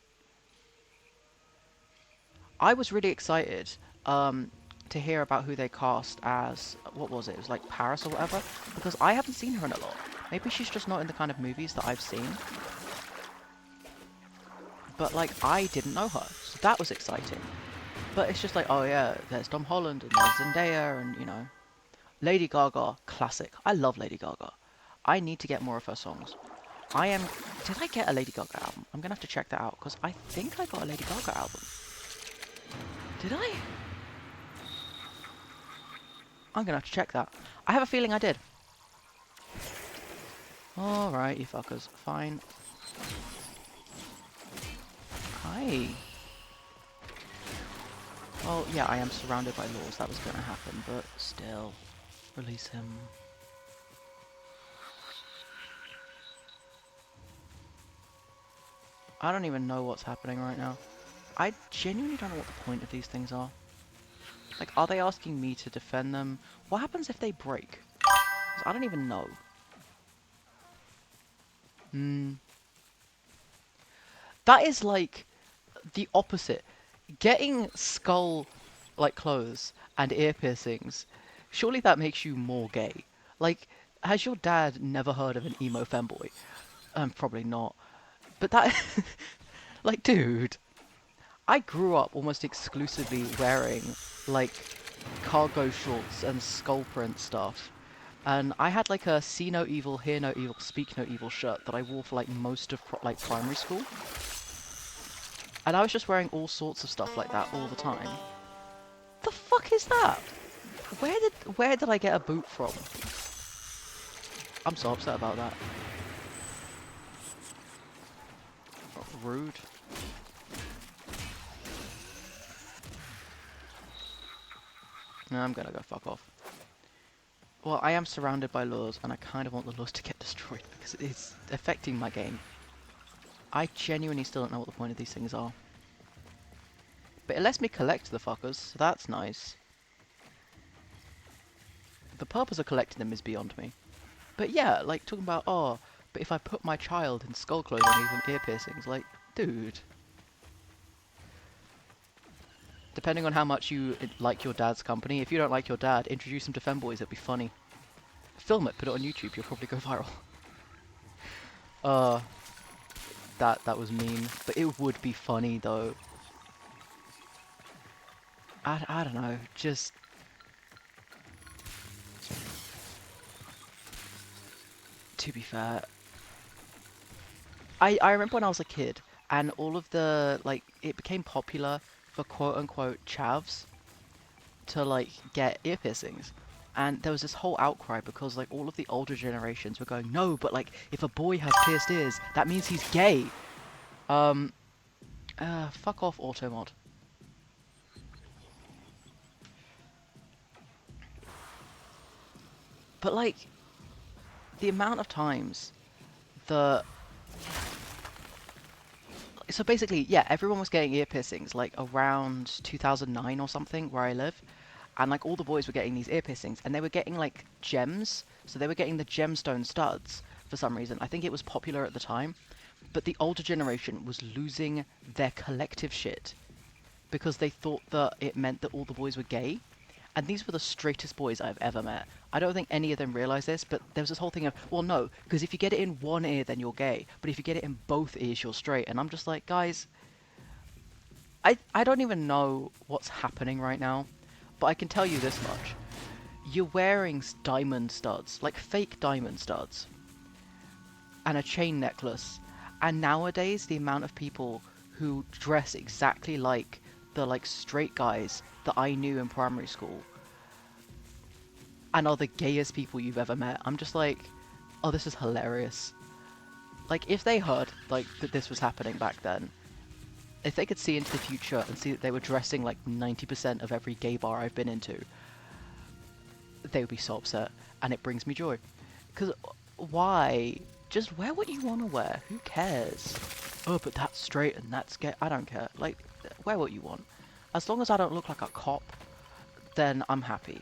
I was really excited to hear about who they cast as, what was it? It was like Paris or whatever, because I haven't seen her in a lot. Maybe she's just not in the kind of movies that I've seen. But like, I didn't know her, so that was exciting. But it's just like, oh yeah, there's Tom Holland and there's Zendaya and, you know. Lady Gaga, classic. I love Lady Gaga. I need to get more of her songs. Did I get a Lady Gaga album? I'm gonna have to check that out, because I think I got a Lady Gaga album. Did I? I'm gonna have to check that. I have a feeling I did. Alright, you fuckers. Fine. Hi. Well, yeah, I am surrounded by laws. That was gonna happen, but still. Release him. I don't even know what's happening right now. I genuinely don't know what the point of these things are. Like, are they asking me to defend them? What happens if they break? 'Cause I don't even know. That is like the opposite. Getting Skull like clothes and ear piercings, surely that makes you more gay. Like, has your dad never heard of an emo femboy? Probably not. But that, like, dude, I grew up almost exclusively wearing like cargo shorts and skull print stuff. And I had like a see no evil, hear no evil, speak no evil shirt that I wore for like most of like primary school. And I was just wearing all sorts of stuff like that all the time. The fuck is that? Where did I get a boot from? I'm so upset about that. Rude. No, I'm gonna go fuck off. Well, I am surrounded by lures, and I kind of want the lures to get destroyed because it's affecting my game. I genuinely still don't know what the point of these things are. But it lets me collect the fuckers, so that's nice. The purpose of collecting them is beyond me. But yeah, like, talking about, oh, but if I put my child in skull clothes and give them ear piercings, like, dude. Depending on how much you like your dad's company, if you don't like your dad, introduce him to femboys, it'd be funny. Film it, put it on YouTube, you'll probably go viral. That was mean, but it would be funny though. I don't know, just... To be fair, I remember when I was a kid, and all of the, like, it became popular for quote-unquote chavs to, like, get ear piercings. And there was this whole outcry because, like, all of the older generations were going, no, but, like, if a boy has pierced ears, that means he's gay. Fuck off, Automod. But, like, the amount of times the... So basically, yeah, everyone was getting ear piercings, like, around 2009 or something, where I live. And, like, all the boys were getting these ear piercings, and they were getting, like, gems. So they were getting the gemstone studs, for some reason. I think it was popular at the time. But the older generation was losing their collective shit because they thought that it meant that all the boys were gay. And these were the straightest boys I've ever met. I don't think any of them realised this, but there was this whole thing of, well, no, because if you get it in one ear, then you're gay. But if you get it in both ears, you're straight. And I'm just like, guys, I don't even know what's happening right now. But I can tell you this much. You're wearing diamond studs, like fake diamond studs, and a chain necklace. And nowadays, the amount of people who dress exactly like the, like, straight guys that I knew in primary school and are the gayest people you've ever met, I'm just like, oh, this is hilarious. Like, if they heard, like, that this was happening back then, if they could see into the future and see that they were dressing like 90% of every gay bar I've been into, they would be so upset, and it brings me joy. Because why? Just wear what you want to wear. Who cares? Oh, but that's straight and that's gay. I don't care. Like, wear what you want. As long as I don't look like a cop, then I'm happy.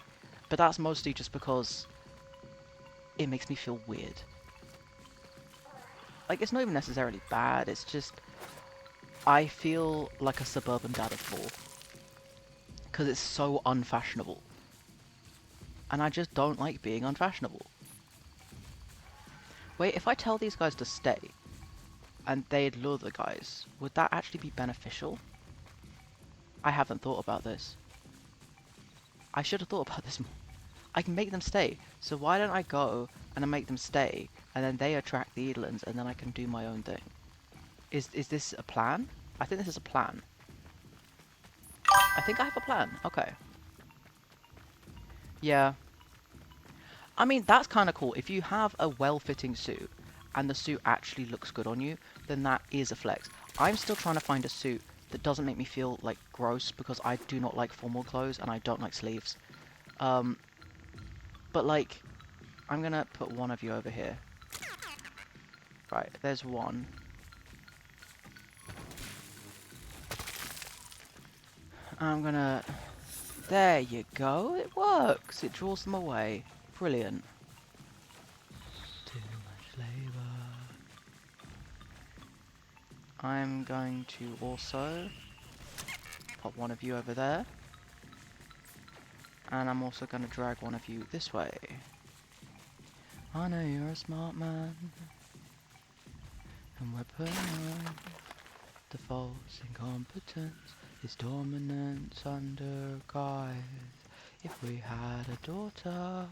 But that's mostly just because it makes me feel weird. Like, it's not even necessarily bad, it's just... I feel like a suburban dad of four. Because it's so unfashionable. And I just don't like being unfashionable. Wait, if I tell these guys to stay, and they'd lure the guys, would that actually be beneficial? I haven't thought about this. I should have thought about this more. I can make them stay, so why don't I go and I make them stay, and then they attract the Edelins, and then I can do my own thing. Is this a plan? I think this is a plan. I think I have a plan. Okay. Yeah. I mean, that's kind of cool. If you have a well-fitting suit, and the suit actually looks good on you, then that is a flex. I'm still trying to find a suit that doesn't make me feel, like, gross, because I do not like formal clothes, and I don't like sleeves. But, like, I'm gonna put one of you over here. Right, there's one. I'm gonna... There you go, it works! It draws them away. Brilliant. Too much labour. I'm going to also pop one of you over there. And I'm also gonna drag one of you this way. I know you're a smart man. And weaponize the false incompetence is dominance under guise. If we had a daughter,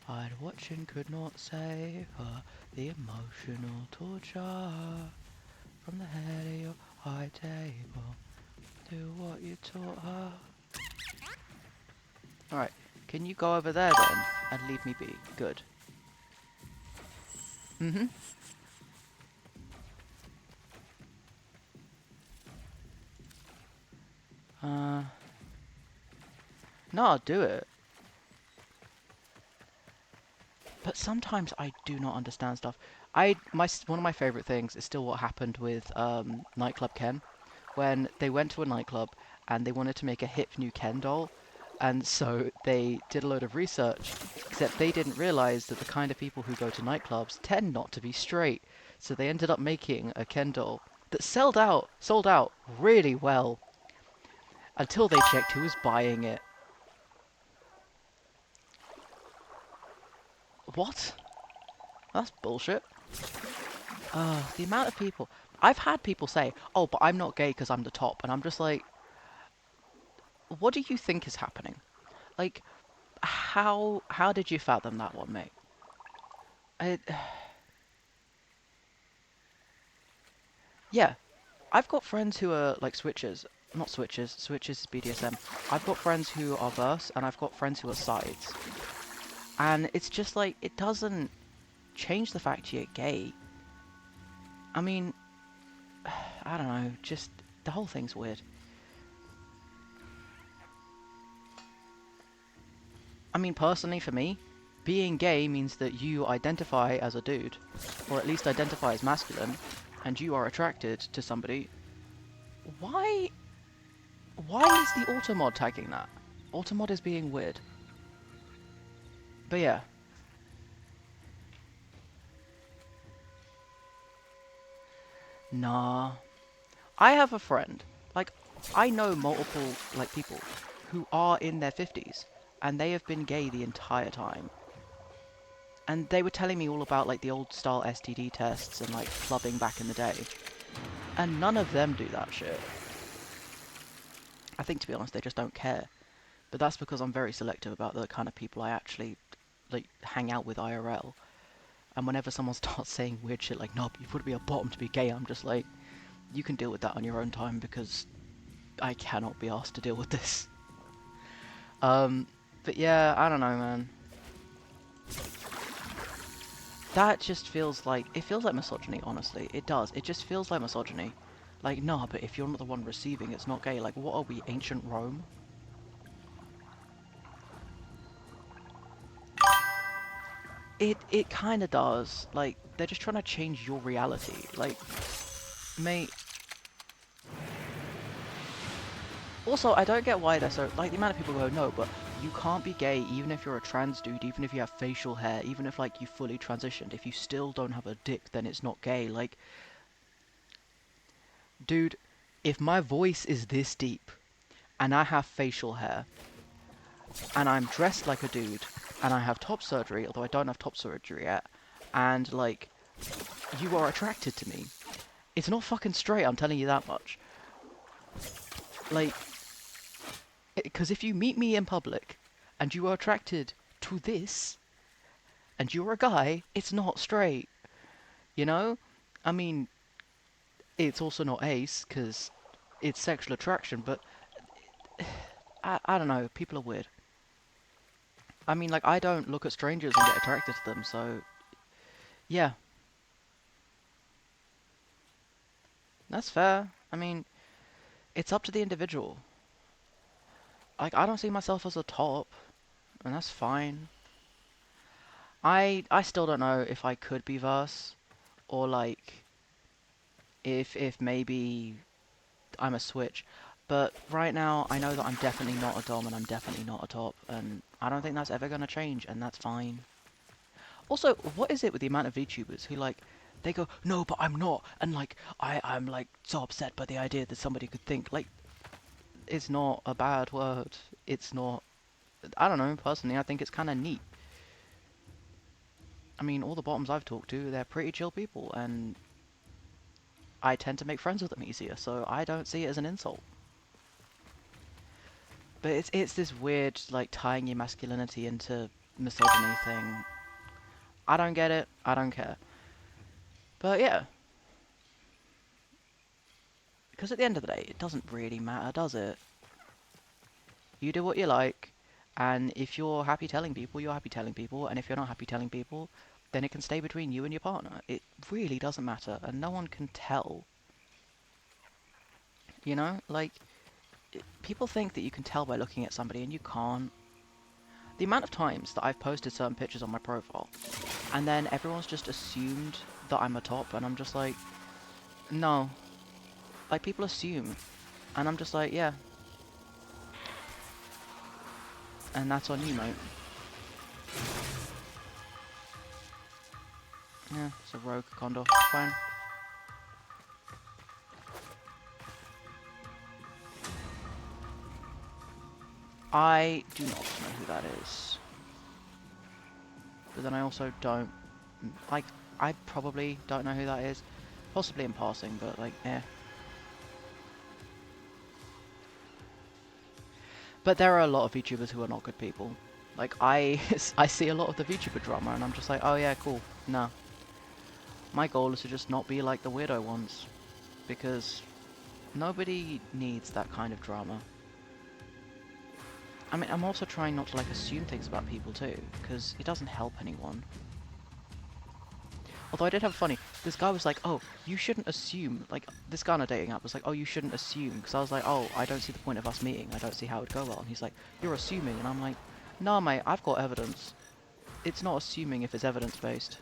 I'd watch and could not save her. The emotional torture from the head of your high table. Do what you taught her. Alright, can you go over there then and leave me be? Good. Mm-hmm. No, I'll do it. But sometimes I do not understand stuff. One of my favorite things is still what happened with Nightclub Ken, when they went to a nightclub and they wanted to make a hip new Ken doll, and so they did a load of research, except they didn't realize that the kind of people who go to nightclubs tend not to be straight. So they ended up making a Ken doll that sold out really well until they checked who was buying it. What? That's bullshit. The amount of people... I've had people say, oh, but I'm not gay because I'm the top. And I'm just like, what do you think is happening? Like, how did you fathom that one, mate? Yeah, I've got friends who are, like, switches. Not switches. Switches is BDSM. I've got friends who are verse, and I've got friends who are sides. And it's just like, it doesn't change the fact you're gay. I mean, I don't know, just the whole thing's weird. I mean, personally, for me, being gay means that you identify as a dude, or at least identify as masculine, and you are attracted to somebody. Why is the automod tagging that? Automod is being weird. But yeah. Nah. I have a friend, like, I know multiple, like, people who are in their 50s, and they have been gay the entire time. And they were telling me all about, like, the old style STD tests and, like, clubbing back in the day. And none of them do that shit. I think, to be honest, they just don't care. But that's because I'm very selective about the kind of people I actually, like, hang out with IRL. And whenever someone starts saying weird shit like, no, you've got to be a bottom to be gay, I'm just like, you can deal with that on your own time, because I cannot be asked to deal with this. But yeah, I don't know, man. That just feels like, it feels like misogyny, honestly. It does. It just feels like misogyny. Like, nah, but if you're not the one receiving, it's not gay. Like, what are we, ancient Rome? It kind of does. Like, they're just trying to change your reality. Like, mate. Also, I don't get why they're so... Like, the amount of people go, no, but you can't be gay even if you're a trans dude, even if you have facial hair, even if, like, you fully transitioned. If you still don't have a dick, then it's not gay. Like, dude, if my voice is this deep, and I have facial hair, and I'm dressed like a dude, and I have top surgery, although I don't have top surgery yet, and, like, you are attracted to me, it's not fucking straight, I'm telling you that much. Like, because if you meet me in public, and you are attracted to this, and you're a guy, it's not straight. You know? I mean, it's also not ace, because it's sexual attraction, but I don't know, people are weird. I mean, like, I don't look at strangers and get attracted to them, so... Yeah. That's fair. I mean, it's up to the individual. Like, I don't see myself as a top, and that's fine. I still don't know if I could be verse, or, like, if maybe I'm a switch. But right now, I know that I'm definitely not a dom and I'm definitely not a top, and I don't think that's ever going to change, and that's fine. Also, what is it with the amount of VTubers who, like, they go, no, but I'm not, and, like, I'm, like, so upset by the idea that somebody could think, like, it's not a bad word. It's not. I don't know, personally, I think it's kind of neat. I mean, all the bottoms I've talked to, they're pretty chill people, and I tend to make friends with them easier, so I don't see it as an insult. But it's this weird, like, tying your masculinity into misogyny thing. I don't get it. I don't care. But yeah. Because at the end of the day, it doesn't really matter, does it? You do what you like, and if you're happy telling people, you're happy telling people, and if you're not happy telling people, then it can stay between you and your partner. It really doesn't matter, and no one can tell. You know? Like, people think that you can tell by looking at somebody, and you can't. The amount of times that I've posted certain pictures on my profile, and then everyone's just assumed that I'm a top, and I'm just like, no. Like, people assume, and I'm just like, yeah. And that's on you, mate. Yeah, it's a rogue condor. Fine. I do not know who that is. But then I also don't... Like, I probably don't know who that is. Possibly in passing, but like, eh. But there are a lot of VTubers who are not good people. Like, I see a lot of the VTuber drama, and I'm just like, oh yeah, cool. Nah. My goal is to just not be like the weirdo ones. Because nobody needs that kind of drama. I mean, I'm also trying not to, like, assume things about people, too. Because it doesn't help anyone. Although I did have funny, this guy was like, oh, you shouldn't assume, like, this guy on a dating app was like, oh, you shouldn't assume, because I was like, oh, I don't see the point of us meeting, I don't see how it would go well, and he's like, you're assuming, and I'm like, nah, mate, I've got evidence. It's not assuming if it's evidence-based.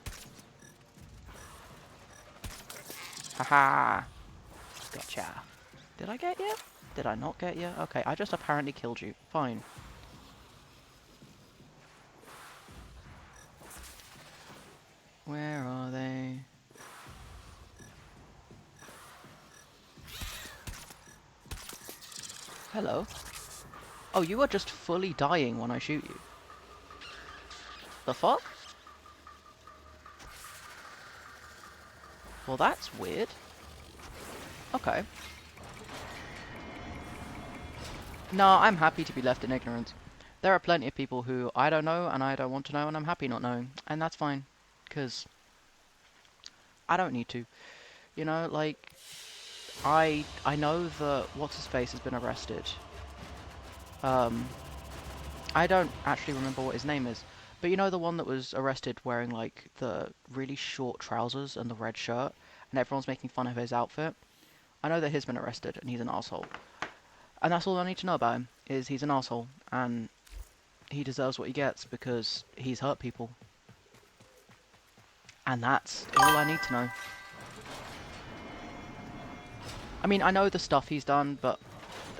Haha! Gotcha. Did I get you? Did I not get you? Okay, I just apparently killed you. Fine. Where are they? Hello. Oh, you are just fully dying when I shoot you. The fuck? Well, that's weird. Okay. No, I'm happy to be left in ignorance. There are plenty of people who I don't know and I don't want to know and I'm happy not knowing. And that's fine. Because I don't need to. You know, like, I know that What's-His-Face has been arrested. I don't actually remember what his name is. But you know the one that was arrested wearing, like, the really short trousers and the red shirt? And everyone's making fun of his outfit? I know that he's been arrested and he's an asshole. And that's all I need to know about him, is he's an asshole. And he deserves what he gets because he's hurt people. And that's all I need to know. I mean, I know the stuff he's done, but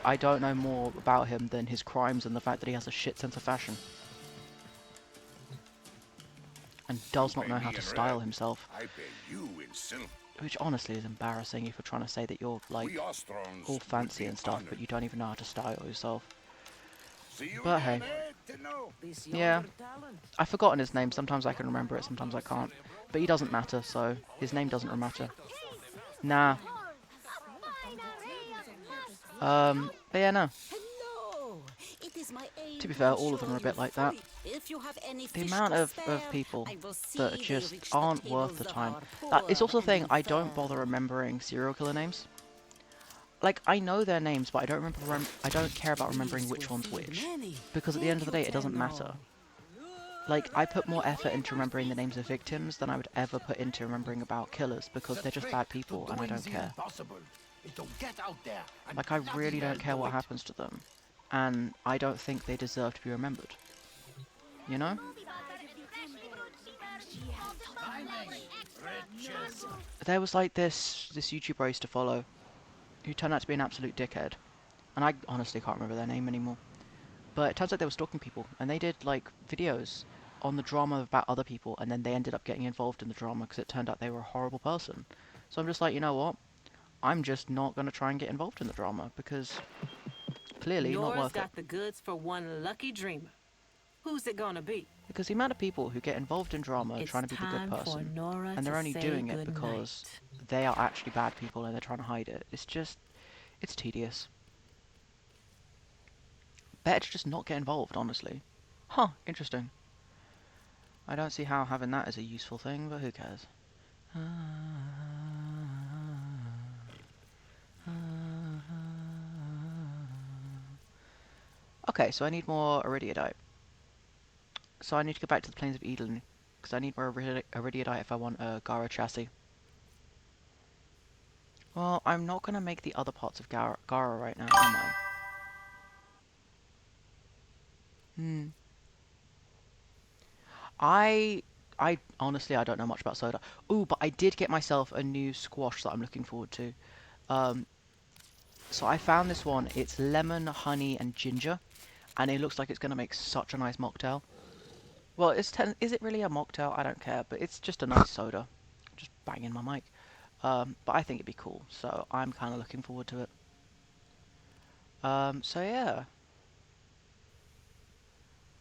I don't know more about him than his crimes and the fact that he has a shit sense of fashion. And does not know how to style himself. I pay you in silver. Which honestly is embarrassing if you're trying to say that you're, like, We Ostrons all would fancy be and stuff, honored. but you don't even know how to style yourself. See you But again, hey. Tenno. This Yeah. younger talent. I've forgotten his name, sometimes I can remember it, sometimes I can't. But he doesn't matter, so his name doesn't matter. Nah. But yeah, no. Hello. It is my To be fair, all of them are a bit like that. If you have any The fish amount to of spare, people I will see that they just reach the aren't worth the tables of time. our It's also the poor thing, I and don't bother fair. remembering serial killer names. Like, I know their names, but I don't remember. I don't care about remembering These which will one's feed which. many. Because at the end of the day, Thank it you, doesn't Tenno. matter. Like, I put more effort into remembering the names of victims than I would ever put into remembering about killers, because they're just bad people, and I don't care. Like, I really don't care what happens to them. And I don't think they deserve to be remembered. You know? There was, like, this YouTuber I used to follow, who turned out to be an absolute dickhead. And I honestly can't remember their name anymore. But it turns out they were stalking people, and they did, like, videos on the drama about other people, and then they ended up getting involved in the drama because it turned out they were a horrible person. So I'm just like, you know what? I'm just not going to try and get involved in the drama, because clearly not Yours worth it. got the goods for one lucky dreamer. Who's it gonna be? Because the amount of people who get involved in drama It's trying to be the good time for person, Nora and to they're only say doing it because goodnight. they are actually bad people and they're trying to hide it. It's tedious. Better to just not get involved, honestly. Huh, interesting. I don't see how having that is a useful thing, but who cares? Okay, so I need more iridiodite. So I need to go back to the plains of Eden, because I need more iridiodite if I want a Gara chassis. Well, I'm not going to make the other parts of Gara right now, am I? Hmm. I honestly I don't know much about soda. Ooh, but I did get myself a new squash that I'm looking forward to. Um, so I found this one. It's lemon, honey, and ginger, and it looks like it's going to make such a nice mocktail. Well, is it really a mocktail? I don't care, but it's just a nice soda. Just banging my mic. But I think it'd be cool, so I'm kind of looking forward to it. So yeah.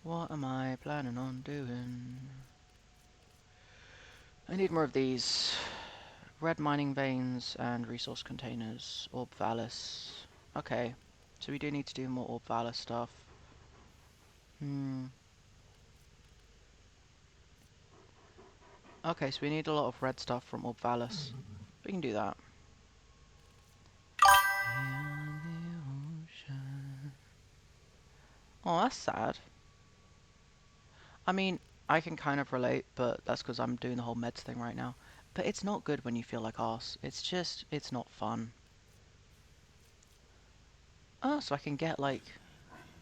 What am I planning on doing? I need more of these. Red mining veins and resource containers. Orb Valis. Okay. So we do need to do more Orb Valis stuff. Okay, so we need a lot of red stuff from Orb Valis. We can do that. Beyond the ocean. Oh, that's sad. I mean, I can kind of relate, but that's because I'm doing the whole meds thing right now. But it's not good when you feel like arse. It's not fun. Oh, so I can get, like,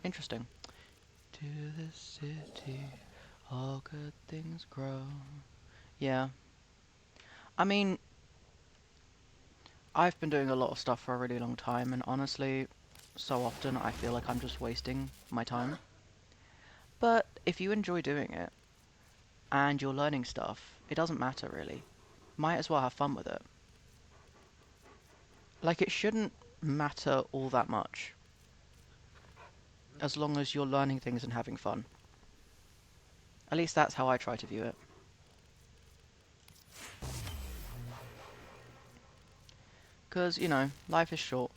interesting. To the city, all good things grow. Yeah. I mean, I've been doing a lot of stuff for a really long time, and honestly, so often I feel like I'm just wasting my time. But if you enjoy doing it, and you're learning stuff, it doesn't matter really. Might as well have fun with it. Like, it shouldn't matter all that much, as long as you're learning things and having fun. At least that's how I try to view it. Because, you know, life is short.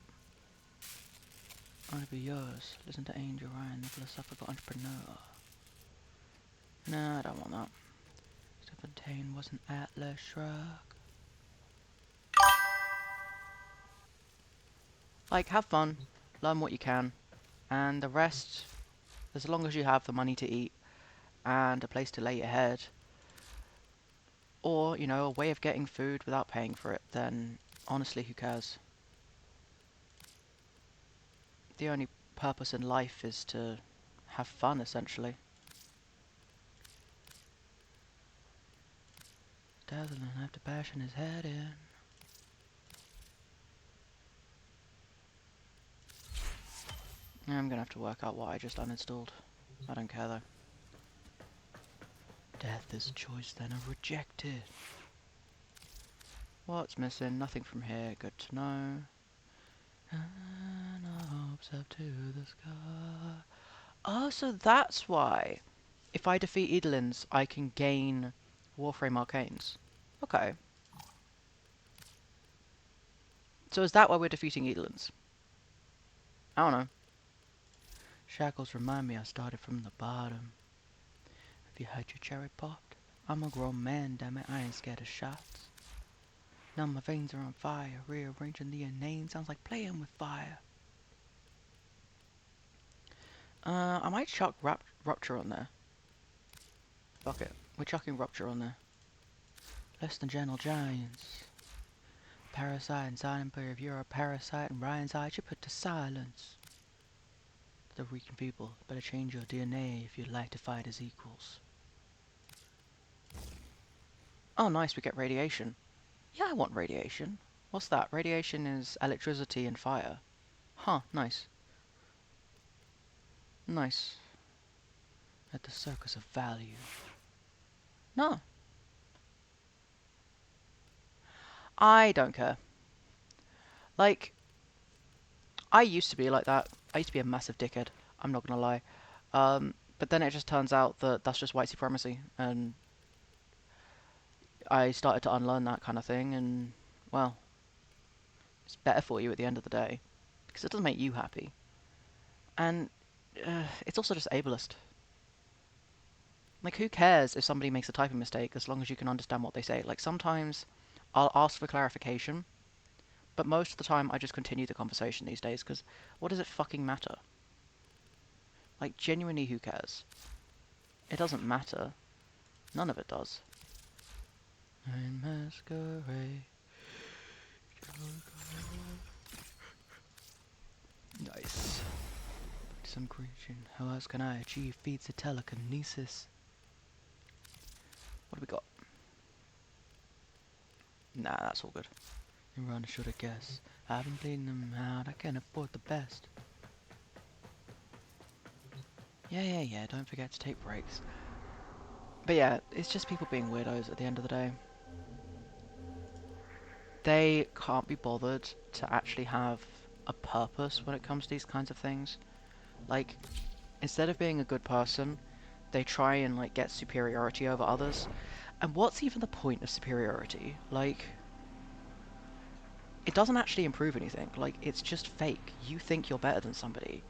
I want to be yours. Listen to Angel Ryan, the philosophical entrepreneur. No, I don't want that. Fontaine was an Atlas shrug. Like, have fun, learn what you can, and the rest, as long as you have the money to eat and a place to lay your head, or, you know, a way of getting food without paying for it, then honestly, who cares? The only purpose in life is to have fun, essentially. Dazzling after bashing his head in. I'm gonna have to work out what I just uninstalled. I don't care though. Death is a choice then are rejected. What's missing? Nothing from here. Good to know. And our hopes up to the sky. Oh, so that's why. If I defeat Edelins, I can gain Warframe Arcanes. Okay. So is that why we're defeating Edelins? I don't know. Shackles remind me I started from the bottom. If you had your cherry popped, I'm a grown man, damn it, I ain't scared of shots. Now my veins are on fire, rearranging the inane sounds like playing with fire. I might chuck Rupture on there. Fuck it, we're chucking Rupture on there. Less than gentle giants. Parasite and silent, but if you're a parasite in Ryan's eyes, you put to silence. The weak and people, better change your DNA if you'd like to fight as equals. Oh nice, we get radiation. Yeah, I want radiation. What's that? Radiation is electricity and fire. Huh, nice. Nice. At the circus of value. No. I don't care. Like, I used to be like that. I used to be a massive dickhead. I'm not gonna lie. But then it just turns out that that's just white supremacy, and I started to unlearn that kind of thing, and, well, it's better for you at the end of the day, because it doesn't make you happy. And it's also just ableist. Like, who cares if somebody makes a typing mistake as long as you can understand what they say? Like, sometimes I'll ask for clarification, but most of the time I just continue the conversation these days, because what does it fucking matter? Like, genuinely, who cares? It doesn't matter. None of it does. I masquerade. Nice. Some creation. How else can I achieve feats of telekinesis? What do we got? Nah, that's all good. You run, should I guess? I've been bleeding them out. I can't afford the best. Yeah. Don't forget to take breaks. But yeah, it's just people being weirdos at the end of the day. They can't be bothered to actually have a purpose when it comes to these kinds of things. Like, instead of being a good person, they try and, like, get superiority over others. And what's even the point of superiority? Like, it doesn't actually improve anything. Like, it's just fake. You think you're better than somebody,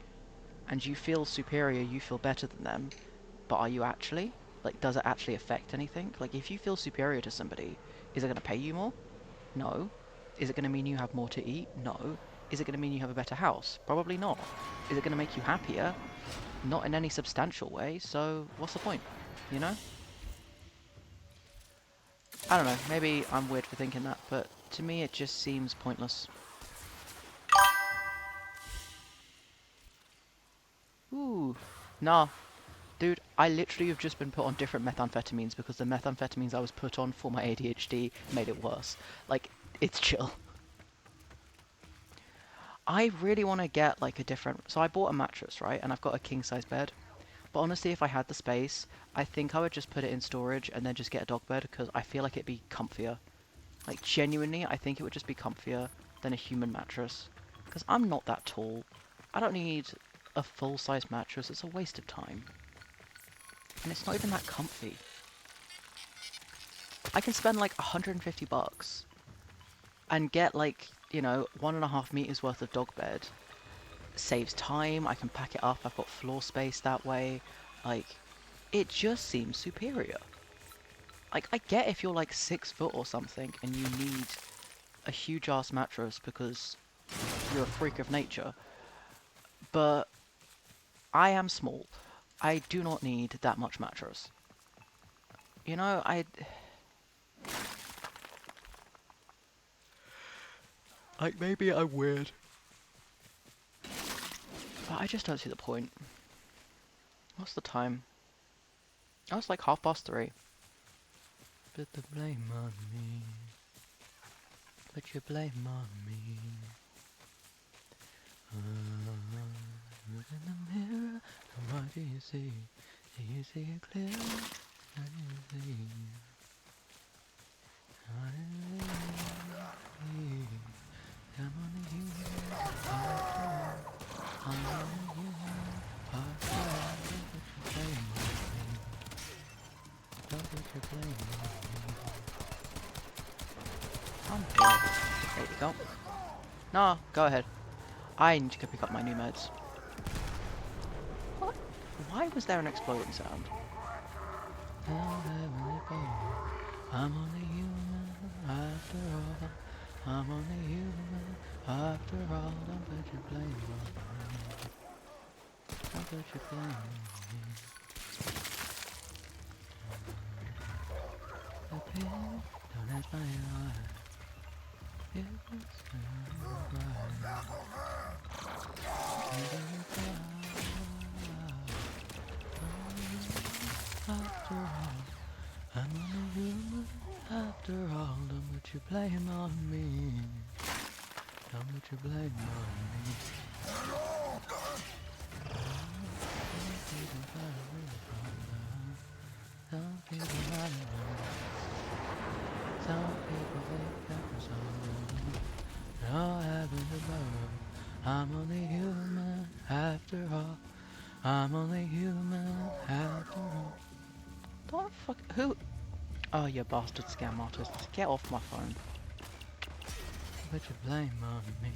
and you feel superior, you feel better than them, but are you actually? Like, does it actually affect anything? Like, if you feel superior to somebody, is it going to pay you more? No. Is it going to mean you have more to eat? No. Is it going to mean you have a better house? Probably not. Is it going to make you happier? Not in any substantial way, so what's the point? You know? I don't know, maybe I'm weird for thinking that, but to me it just seems pointless. Ooh. Nah. Dude, I literally have just been put on different methamphetamines because the methamphetamines I was put on for my ADHD made it worse. Like, it's chill. I really want to get, like, a different... So I bought a mattress, right? And I've got a king-size bed. But honestly, if I had the space, I think I would just put it in storage and then just get a dog bed because I feel like it'd be comfier. Like, genuinely, I think it would just be comfier than a human mattress. Because I'm not that tall. I don't need a full-size mattress. It's a waste of time. And it's not even that comfy. I can spend like $150 and get like, you know, 1.5 meters worth of dog bed. Saves time, I can pack it up, I've got floor space that way. Like, it just seems superior. Like, I get if you're like 6 foot or something and you need a huge ass mattress because you're a freak of nature. But I am small. I do not need that much mattress. You know, like, maybe I'm weird. But I just don't see the point. What's the time? Oh, it's like 3:30. Put the blame on me. Put your blame on me. Look in the mirror, and what do you see? Do you see it clear? What do you see? What do you see? Come on to you. I'm on you. Don't put your blame on me. I'm dead. There you go. No, go ahead. I need to go pick up my new meds. What? Why was there an exploding sound? I'm only human after all. I'm only human after all. Don't put your blame on me. Don't put your blame on me. The pain, don't ask my heart. It was right. After all, I'm only human. After all, don't put your blame on me. Don't put your blame on me. Some people run away. Some people think that was all. All happened tomorrow. I'm only human after all. I'm only human after all. Don't fuck. Who? Oh, you bastard scam artists. Get off my phone. Put your blame on me.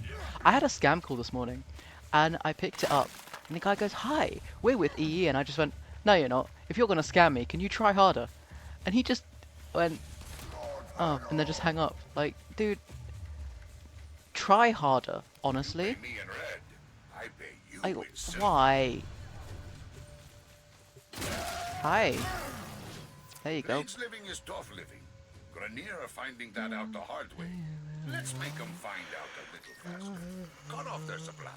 I had a scam call this morning, and I picked it up, and the guy goes, "Hi, we're with EE," and I just went, "No, you're not. If you're gonna scam me, can you try harder?" And he just went, "Oh," and then just hang up. Like, dude, try harder. Honestly, Pay me in red. I pay you like, in silver. why? Hi. There you go. Blade's living is tough living. Grenier are finding that out the hard way. Let's make them find out a little faster. Cut off their supplies.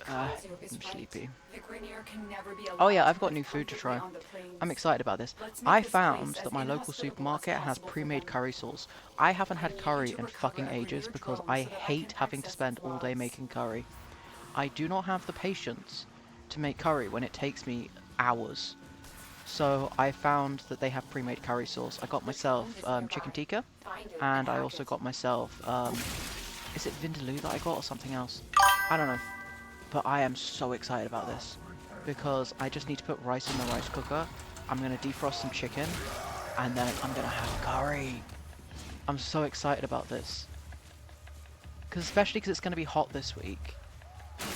Kalzu is I'm right. sleepy. The Grenier can never be Oh yeah, allowed I've got live new food to try. comfortably on the plains. I'm excited about this. Let's make I this found place that as my local inhospitable as supermarket has possible for pre-made them. curry sauce. I haven't I had need you curry to in recover fucking a ages Grenier because drone I so that I hate can having to access spend its all day logs. making curry. I do not have the patience to make curry when it takes me hours. So I found that they have pre-made curry sauce. I got The drone myself is nearby. chicken tikka, Find it and I hack also it. got myself, is it vindaloo that I got or something else? I don't know. But I am so excited about this because I just need to put rice in the rice cooker. I'm going to defrost some chicken and then I'm going to have curry. I'm so excited about this. Especially because it's going to be hot this week.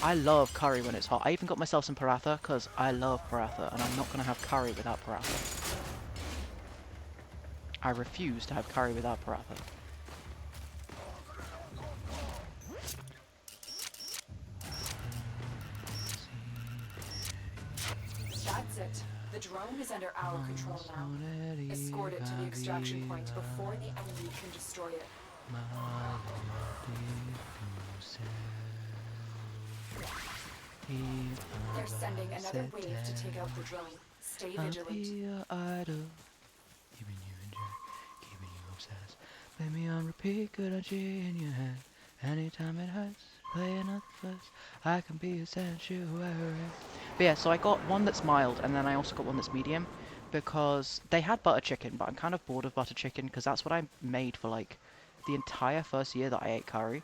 I love curry when it's hot. I even got myself some paratha because I love paratha and I'm not going to have curry without paratha. I refuse to have curry without paratha. That's it. The drone is under our control now. Escort it to the extraction point before the enemy can destroy it. They're sending another wave to take out the drone. Stay vigilant. Idol, keeping you in check, keeping you obsessed. Play me on repeat, good on in your head. Anytime it hurts, play another first. I can be a sanctuary. But yeah, so I got one that's mild, and then I also got one that's medium, because they had butter chicken, but I'm kind of bored of butter chicken, because that's what I made for like the entire first year that I ate curry.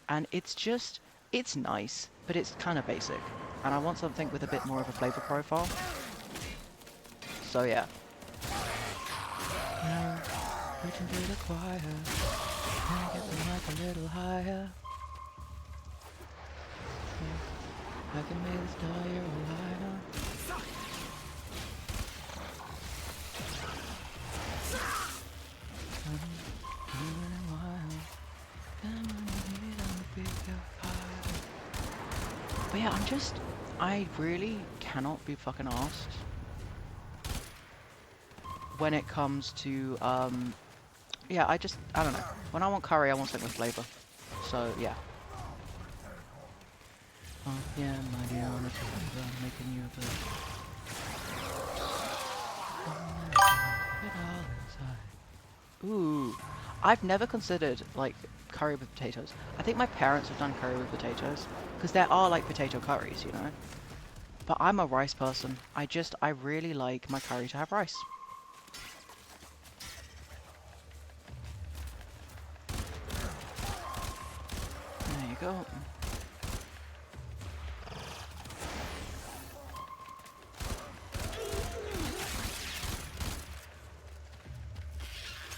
And it's just, it's nice, but it's kind of basic. And I want something with a bit more of a flavor profile. So yeah. Now, reaching to the choir. Can I get the mic a little higher? I can make the star you're a lighter. But yeah, I really cannot be fucking arsed when it comes to, yeah, I don't know. When I want curry, I want something with flavour. So, yeah. Oh, yeah, my dear, I'm making you a bird. Ooh. I've never considered, like, curry with potatoes. I think my parents have done curry with potatoes, because there are, like, potato curries, you know? But I'm a rice person. I really like my curry to have rice. There you go.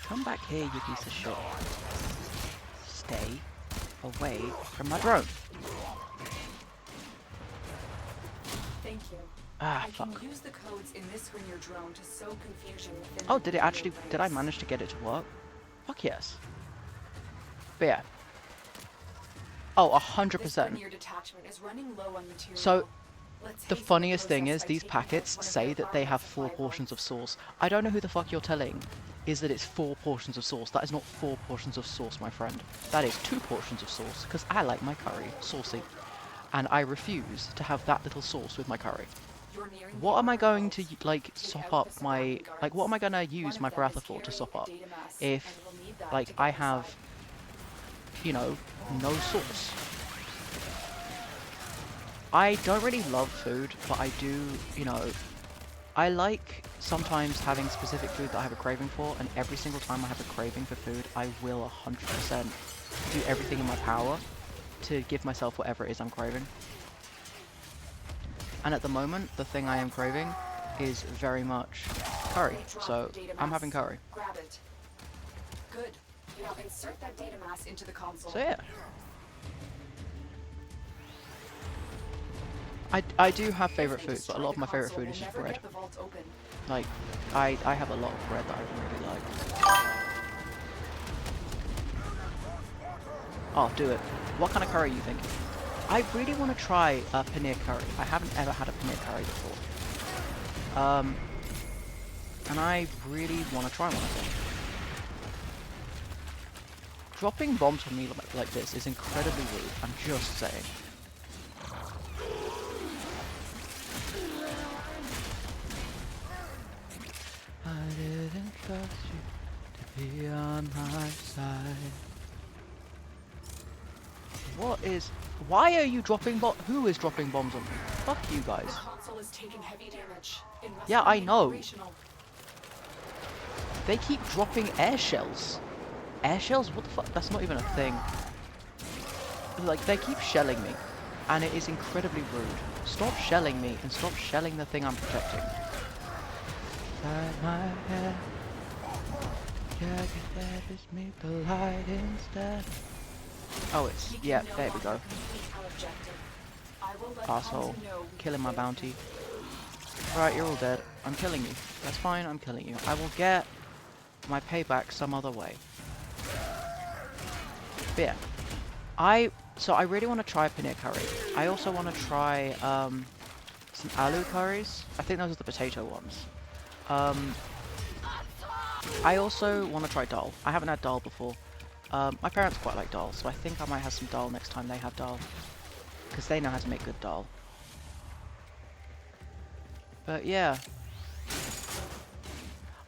Come back here, you piece of shit. Stay away from my drone. Thank you. Ah, I fuck. can use the codes in this Grenier drone to sow confusion within Oh, the did it Grenier actually, did I ranks. manage to get it to work? Fuck yes. But yeah. Oh, This 100%. Grenier detachment is running low on material. So, Let's the hasten funniest thing process is by these taking out packets one of say their that they have vital 4 supply portions of points. sauce. I don't know who the fuck you're telling is that it's 4 portions of sauce. That is not 4 portions of sauce, my friend. That is 2 portions of sauce, because I like my curry saucy. And I refuse to have that little sauce with my curry. You're nearing the What am I outer going walls. to, like, Take sop out up the my... surrounding Like, what am I guards. going to One use of my them is paratha for to carrying sop a up? data mass, If, and we'll need that like, to get I inside. have, you know, no sauce. I don't really love food, but I do, you know, I like sometimes having specific food that I have a craving for, and every single time I have a craving for food, I will 100% do everything in my power to give myself whatever it is I'm craving. And at the moment, the thing I am craving is very much curry. They dropped So the data I'm mass. having curry. Grab it. Good. Now insert that data mass into the console. So yeah. I do have favorite If they foods, but a destroy lot of the my favorite console, food is we'll just never bread. get the vault open. Like, I have a lot of bread that I really like. Oh, do it. What kind of curry are you thinking? I really want to try a paneer curry. I haven't ever had a paneer curry before. And I really want to try one, I think. Dropping bombs on me like this is incredibly rude, I'm just saying. I didn't trust you to be on my side. What is... Why are you dropping who is dropping bombs on me? Fuck you The guys. console is taking heavy damage. It must Yeah, I remain know. operational. They keep dropping air shells. Air shells? What the fuck? That's not even a thing. Like, they keep shelling me. And it is incredibly rude. Stop shelling me and stop shelling the thing I'm protecting. Inside my head. Jagged edges meet the light instead. Oh, it's... We can Yeah, no there we longer go. complete our objective. I will let Asshole. Hanzo know we Killing my failed bounty. him. Alright, you're all dead. I'm killing you. That's fine, I'm killing you. I will get my payback some other way. But yeah. So I really want to try paneer curry. I also want to try some aloo curries. I think those are the potato ones. I also want to try dal. I haven't had dal before. My parents quite like dal, so I think I might have some dal next time they have dal. Because they know how to make good dal. But yeah.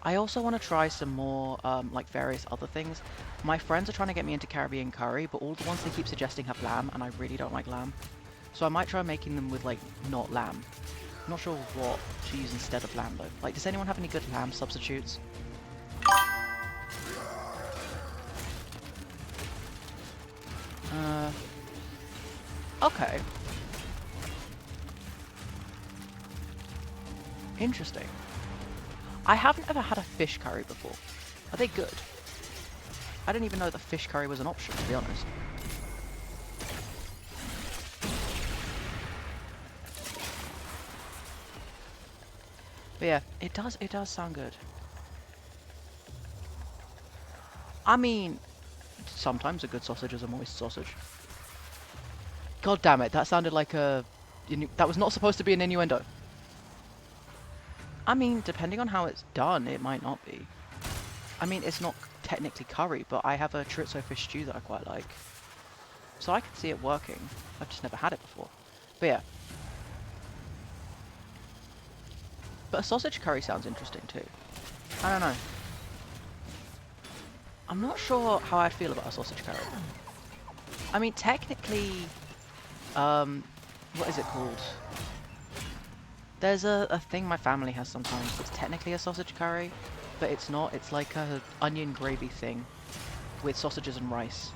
I also want to try some more, like, various other things. My friends are trying to get me into Caribbean curry, but all the ones they keep suggesting have lamb, and I really don't like lamb. So I might try making them with, like, not lamb. I'm not sure what to use instead of lamb, though. Like, does anyone have any good lamb substitutes? Okay. Interesting. I haven't ever had a fish curry before. Are they good? I didn't even know that fish curry was an option, to be honest. But yeah, it does sound good. I mean, sometimes a good sausage is a moist sausage. God damn it, that sounded like a... That was not supposed to be an innuendo. I mean, depending on how it's done, it might not be. I mean, it's not technically curry, but I have a chorizo fish stew that I quite like. So I can see it working. I've just never had it before. But yeah. But a sausage curry sounds interesting too. I don't know. I'm not sure how I'd feel about a sausage curry. I mean, technically... what is it called? There's a thing my family has sometimes. It's technically a sausage curry, but it's not. It's like a onion gravy thing with sausages and rice.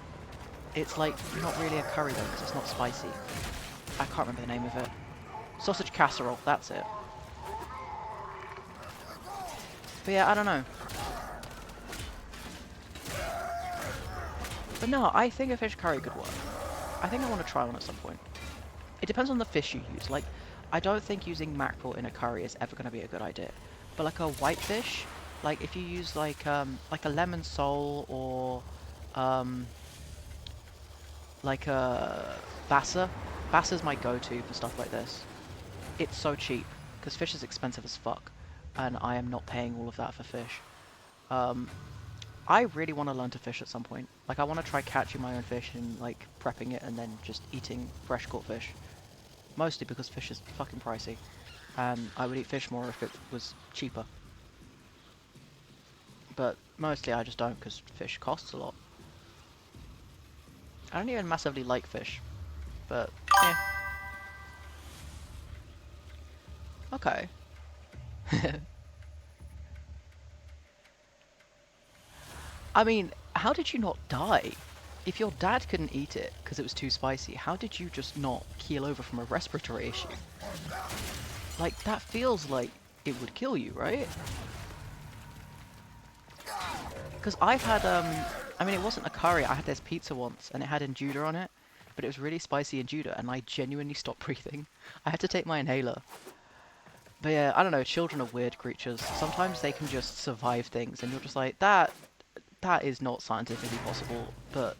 It's like not really a curry though, because it's not spicy. I can't remember the name of it. Sausage casserole, that's it. But yeah, I don't know. But no, I think a fish curry could work. I think I want to try one at some point. It depends on the fish you use. Like, I don't think using mackerel in a curry is ever going to be a good idea. But like a whitefish, like if you use like a lemon sole or like a bassa. Bassa's my go-to for stuff like this. It's so cheap because fish is expensive as fuck, and I am not paying all of that for fish. I really want to learn to fish at some point. Like, I want to try catching my own fish and like prepping it and then just eating fresh caught fish. Mostly because fish is fucking pricey, and I would eat fish more if it was cheaper. But mostly I just don't, because fish costs a lot. I don't even massively like fish, but yeah. Okay. I mean, how did you not die? if your dad couldn't eat it because it was too spicy, how did you just not keel over from a respiratory issue? Like, that feels like it would kill you, right? Because I've had, I mean, it wasn't a curry, I had this pizza once, and it had Induda on it, but it was really spicy Induda, and I genuinely stopped breathing. I had to take my inhaler. But yeah, I don't know, children are weird creatures. Sometimes they can just survive things, and you're just like, that is not scientifically possible, but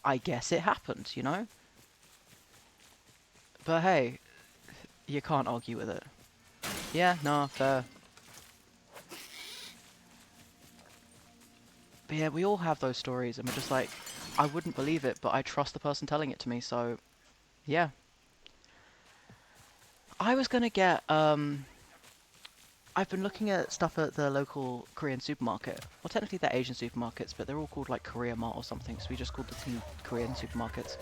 I guess it happened, you know? But hey, you can't argue with it. Yeah, nah, fair. But yeah, we all have those stories, and we're just like, I wouldn't believe it, but I trust the person telling it to me, so yeah. I was gonna get, I've been looking at stuff at the local Korean supermarket. Well, technically they're Asian supermarkets, but they're all called like Korea Mart or something, so we just called them Korean supermarkets.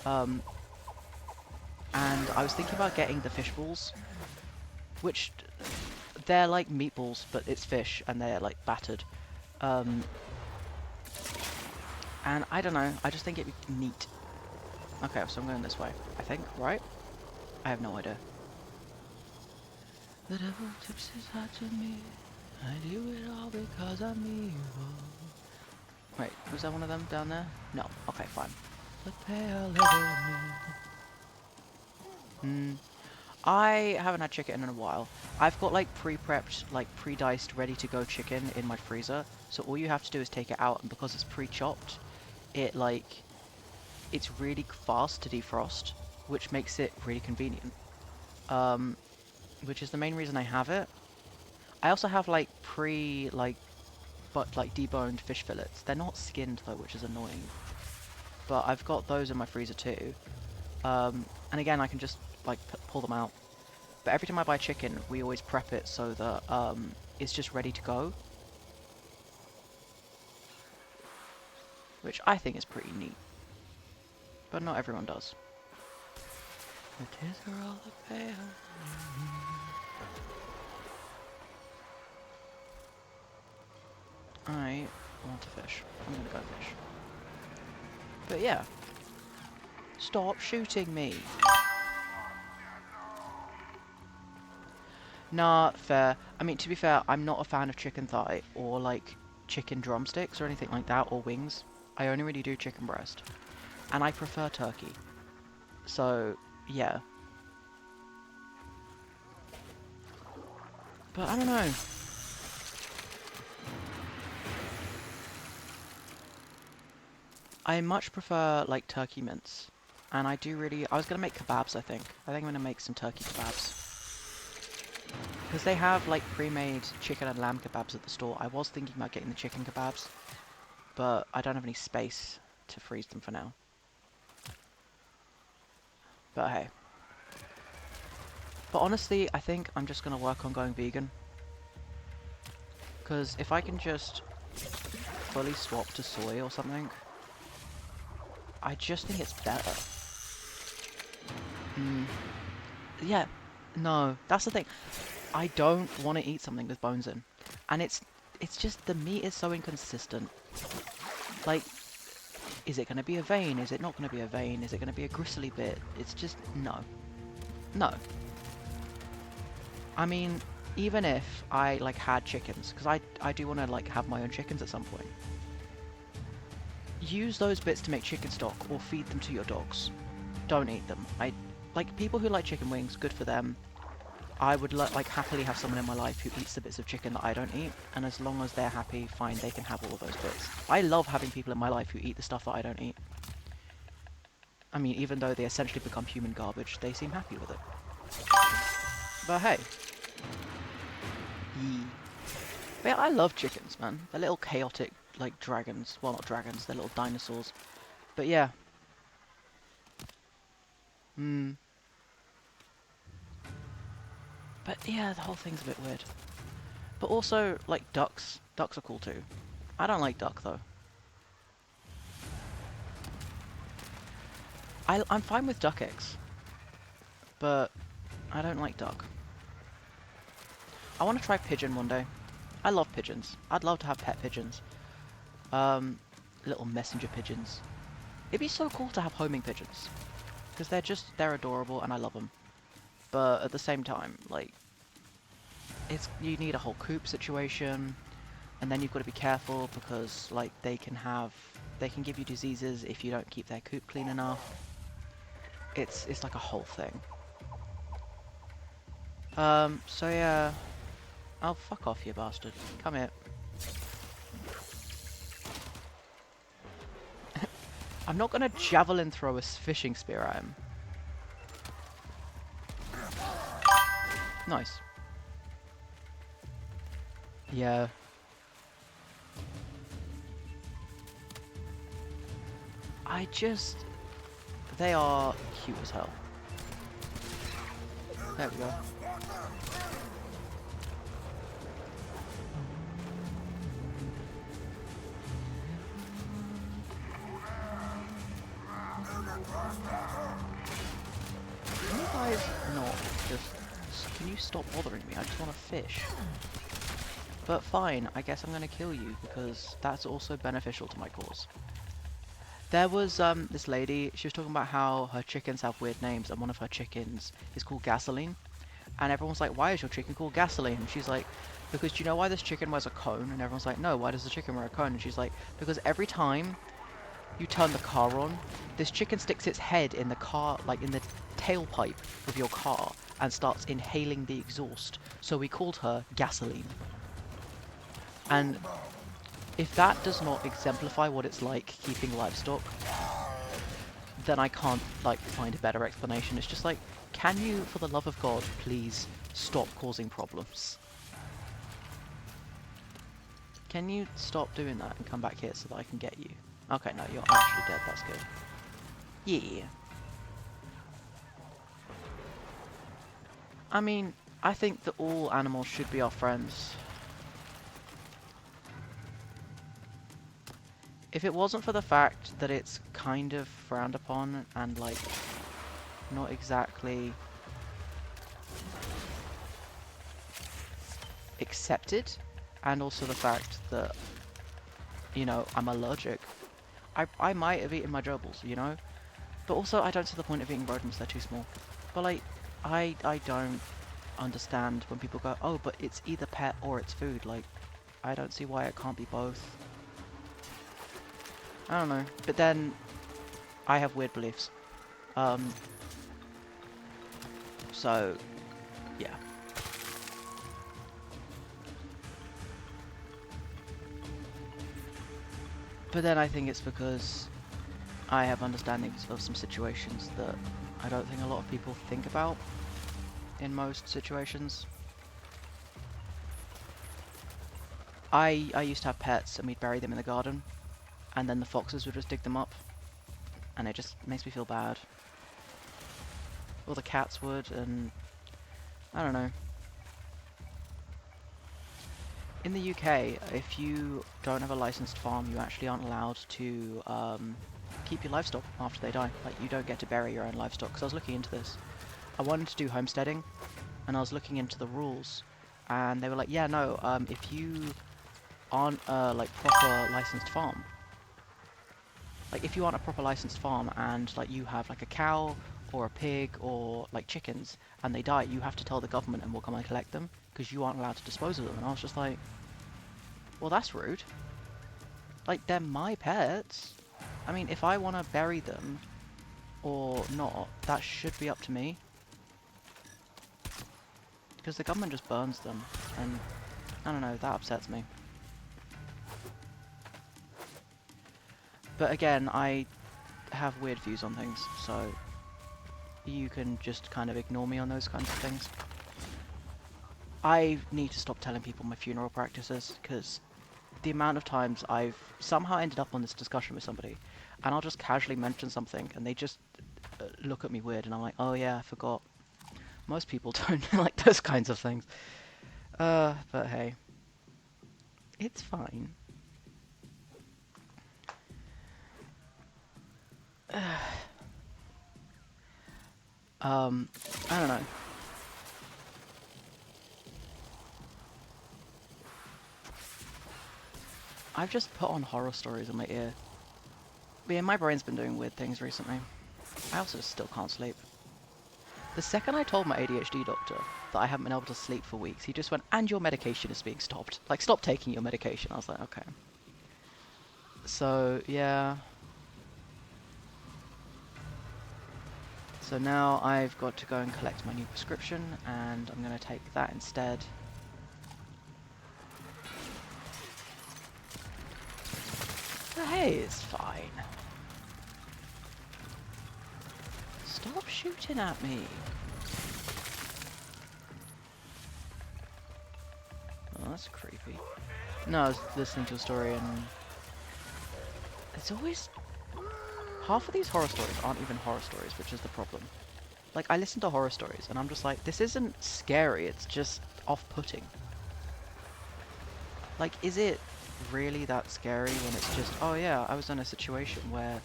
And I was thinking about getting the fish balls, which they're like meatballs, but it's fish, and they're like battered. And I don't know, I just think it'd be neat. Okay, so I'm going this way, I think, right? I have no idea. The devil tips his hat to me. I do it all because I'm evil. Wait, was that one of them down there? No. Okay, fine. The pale me. I haven't had chicken in a while. I've got like pre-prepped, like pre-diced, ready-to-go chicken in my freezer. So all you have to do is take it out, and because it's pre-chopped, it like, it's really fast to defrost, which makes it really convenient. Which is the main reason I have it. I also have like but like deboned fish fillets. They're not skinned though, which is annoying. But I've got those in my freezer too. And again, I can just like pull them out. But every time I buy chicken, we always prep it so that it's just ready to go. Which I think is pretty neat. But not everyone does. The tears are all the pale. I want to fish. I'm gonna go fish. But yeah. Stop shooting me. Nah, fair. I mean, to be fair, I'm not a fan of chicken thigh or like chicken drumsticks or anything like that, or wings. I only really do chicken breast. And I prefer turkey. So, yeah. But I don't know. I much prefer like turkey mince. And I do really, I was gonna make kebabs, I think. I think I'm gonna make some turkey kebabs. Because they have like pre-made chicken and lamb kebabs at the store. I was thinking about getting the chicken kebabs, but I don't have any space to freeze them for now. But hey. But honestly, I think I'm just gonna work on going vegan. Because if I can just fully swap to soy or something, I just think it's better. Yeah, no, that's the thing. I don't want to eat something with bones in. And it's just, the meat is so inconsistent. Like, is it going to be a vein? Is it not going to be a vein? Is it going to be a gristly bit? It's just, no. No. I mean, even if I, like, had chickens, because I do want to, like, have my own chickens at some point. Use those bits to make chicken stock, or feed them to your dogs. Don't eat them. Like, people who like chicken wings, good for them. I would like happily have someone in my life who eats the bits of chicken that I don't eat, and as long as they're happy, fine, they can have all of those bits. I love having people in my life who eat the stuff that I don't eat. I mean, even though they essentially become human garbage, they seem happy with it. But hey. Yee. But yeah, I love chickens, man. They're little chaotic, like, dragons. Well, not dragons, they're little dinosaurs. But yeah. But yeah, the whole thing's a bit weird. But also, like, ducks. Ducks are cool too. I don't like duck, though. I'm fine with duck eggs. But I don't like duck. I want to try pigeon one day. I love pigeons. I'd love to have pet pigeons. little messenger pigeons. It'd be so cool to have homing pigeons. Because they're adorable and I love them. But at the same time, like, you need a whole coop situation. And then you've got to be careful because, like, they can give you diseases if you don't keep their coop clean enough. It's like a whole thing. So yeah. Oh, fuck off, you bastard. Come here. I'm not gonna javelin throw a fishing spear at him. Nice. Yeah. They are cute as hell. There we go. Can you guys not can you stop bothering me? I just want to fish. But fine, I guess I'm gonna kill you because that's also beneficial to my cause. There was this lady, she was talking about how her chickens have weird names and one of her chickens is called Gasoline. And everyone's like, why is your chicken called Gasoline? And she's like, because do you know why this chicken wears a cone? And everyone's like, no, why does the chicken wear a cone? And she's like, because every time you turn the car on, this chicken sticks its head in the car, like in the tailpipe of your car, and starts inhaling the exhaust. So we called her Gasoline. And if that does not exemplify what it's like keeping livestock, then I can't, like, find a better explanation. It's just like, can you, for the love of God, please stop causing problems? Can you stop doing that and come back here so that I can get you? Okay, no, you're actually dead, that's good. Yeah. I mean, I think that all animals should be our friends. If it wasn't for the fact that it's kind of frowned upon and, like, not exactly accepted, and also the fact that, you know, I'm allergic, I might have eaten my gerbils, you know? But also, I don't see the point of eating rodents, they're too small. But, like, I don't understand when people go, oh, but it's either pet or it's food. Like, I don't see why it can't be both. I don't know. But then, I have weird beliefs. So, yeah. But then I think it's because I have understandings of some situations that I don't think a lot of people think about in most situations. I used to have pets and we'd bury them in the garden, and then the foxes would just dig them up, and it just makes me feel bad. Or the cats would, and I don't know. In the UK, if you don't have a licensed farm, you actually aren't allowed to keep your livestock after they die. Like, you don't get to bury your own livestock. Because I was looking into this. I wanted to do homesteading, and I was looking into the rules, and they were like, yeah, no, if you aren't a, like, proper licensed farm, like, if you aren't a proper licensed farm, and, like, you have, like, a cow, or a pig, or, like, chickens, and they die, you have to tell the government and we'll come and collect them, because you aren't allowed to dispose of them. And I was just like, well, that's rude. Like, they're my pets. I mean, if I want to bury them, or not, that should be up to me. Because the government just burns them, and I don't know, that upsets me. But again, I have weird views on things, so you can just kind of ignore me on those kinds of things. I need to stop telling people my funeral practices, because the amount of times I've somehow ended up on this discussion with somebody, and I'll just casually mention something, and they just look at me weird, and I'm like, oh yeah, I forgot. Most people don't like those kinds of things. But hey. It's fine. I don't know. I've just put on horror stories in my ear, But yeah, my brain's been doing weird things recently. I also still can't sleep. The second I told my ADHD doctor that I haven't been able to sleep for weeks, he just went, and your medication is being stopped. Like, stop taking your medication. I was like, okay. So, yeah. So now I've got to go and collect my new prescription, and I'm going to take that instead. But hey, it's fine. Stop shooting at me. Oh, that's creepy. No, I was listening to a story and it's always... half of these horror stories aren't even horror stories, which is the problem. Like, I listen to horror stories and I'm just like, this isn't scary, it's just off-putting. Like, is it really that scary when it's just, oh yeah, I was in a situation where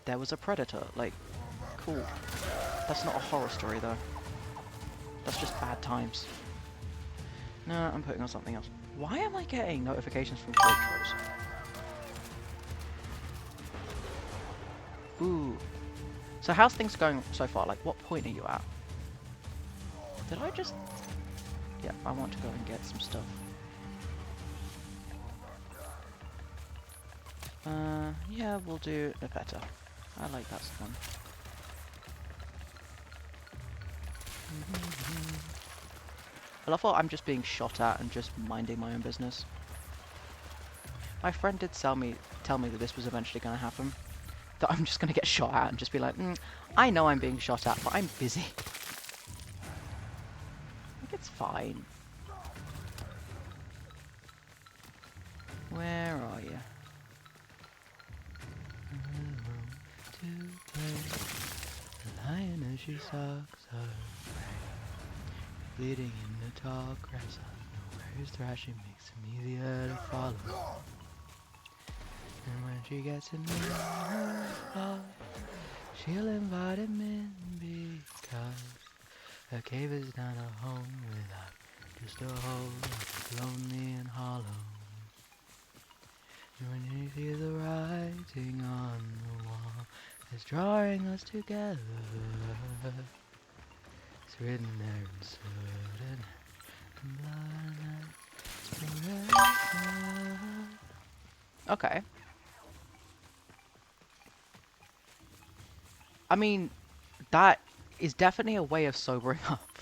there was a predator? Like, cool. That's not a horror story though. That's just bad times. No, I'm putting on something else. Why am I getting notifications from Waitrose? Ooh. So how's things going so far? Like, what point are you at? Did I just... yeah, I want to go and get some stuff. Yeah, we'll do a better. I like that one. I love how I'm just being shot at and just minding my own business. My friend did tell me that this was eventually going to happen. That I'm just going to get shot at and just be like, I know I'm being shot at, but I'm busy. I think it's fine. Where are you? The lion as she sucks her prey, bleeding in the tall grass. Nowhere is thrashing makes him easier to follow. And when she gets in her love, she'll invite him in because her cave is not a home without just a hole that's lonely and hollow. And when you see the writing on the wall, it's drawing us together. It's written there in soot and blood and forever. Okay. I mean, that is definitely a way of sobering up.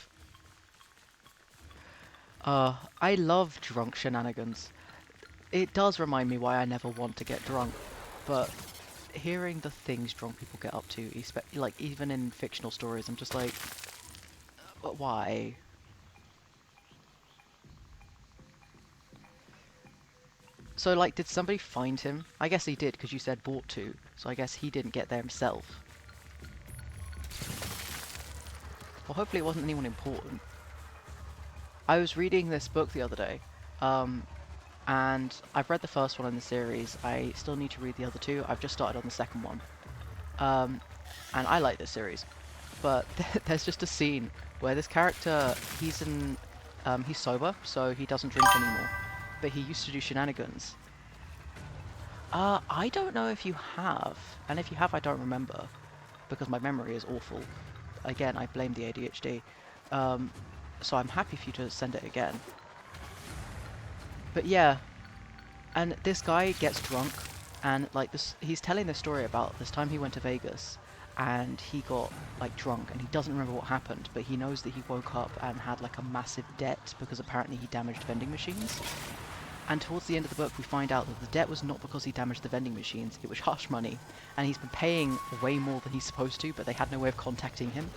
I love drunk shenanigans. It does remind me why I never want to get drunk, but hearing the things drunk people get up to, like even in fictional stories, I'm just like, but why? So like, did somebody find him? I guess he did, because you said bought to, so I guess he didn't get there himself. Well, hopefully it wasn't anyone important. I was reading this book the other day, and I've read the first one in the series. I still need to read the other two. I've just started on the second one. And I like this series. But there's just a scene where this character, he's sober, so he doesn't drink anymore. But he used to do shenanigans. I don't know if you have. And if you have, I don't remember. Because my memory is awful. Again, I blame the ADHD. So I'm happy for you to send it again. But yeah, and this guy gets drunk, and like this, he's telling this story about this time he went to Vegas, and he got like drunk, and he doesn't remember what happened, but he knows that he woke up and had like a massive debt because apparently he damaged vending machines. And towards the end of the book, we find out that the debt was not because he damaged the vending machines, it was hush money, and he's been paying way more than he's supposed to, but they had no way of contacting him.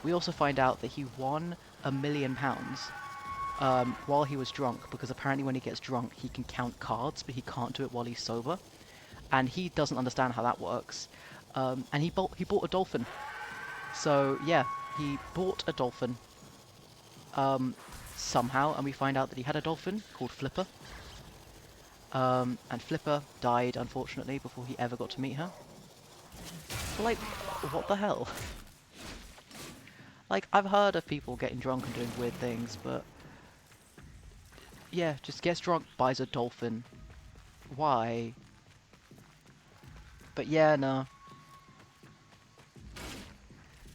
We also find out that he won £1 million while he was drunk, because apparently when he gets drunk, he can count cards, but he can't do it while he's sober. And he doesn't understand how that works. And he bought a dolphin. So yeah, he bought a dolphin somehow, and we find out that he had a dolphin called Flipper. And Flipper died, unfortunately, before he ever got to meet her. So, like, what the hell? Like, I've heard of people getting drunk and doing weird things, but... yeah, just gets drunk, buys a dolphin. Why? But yeah, no.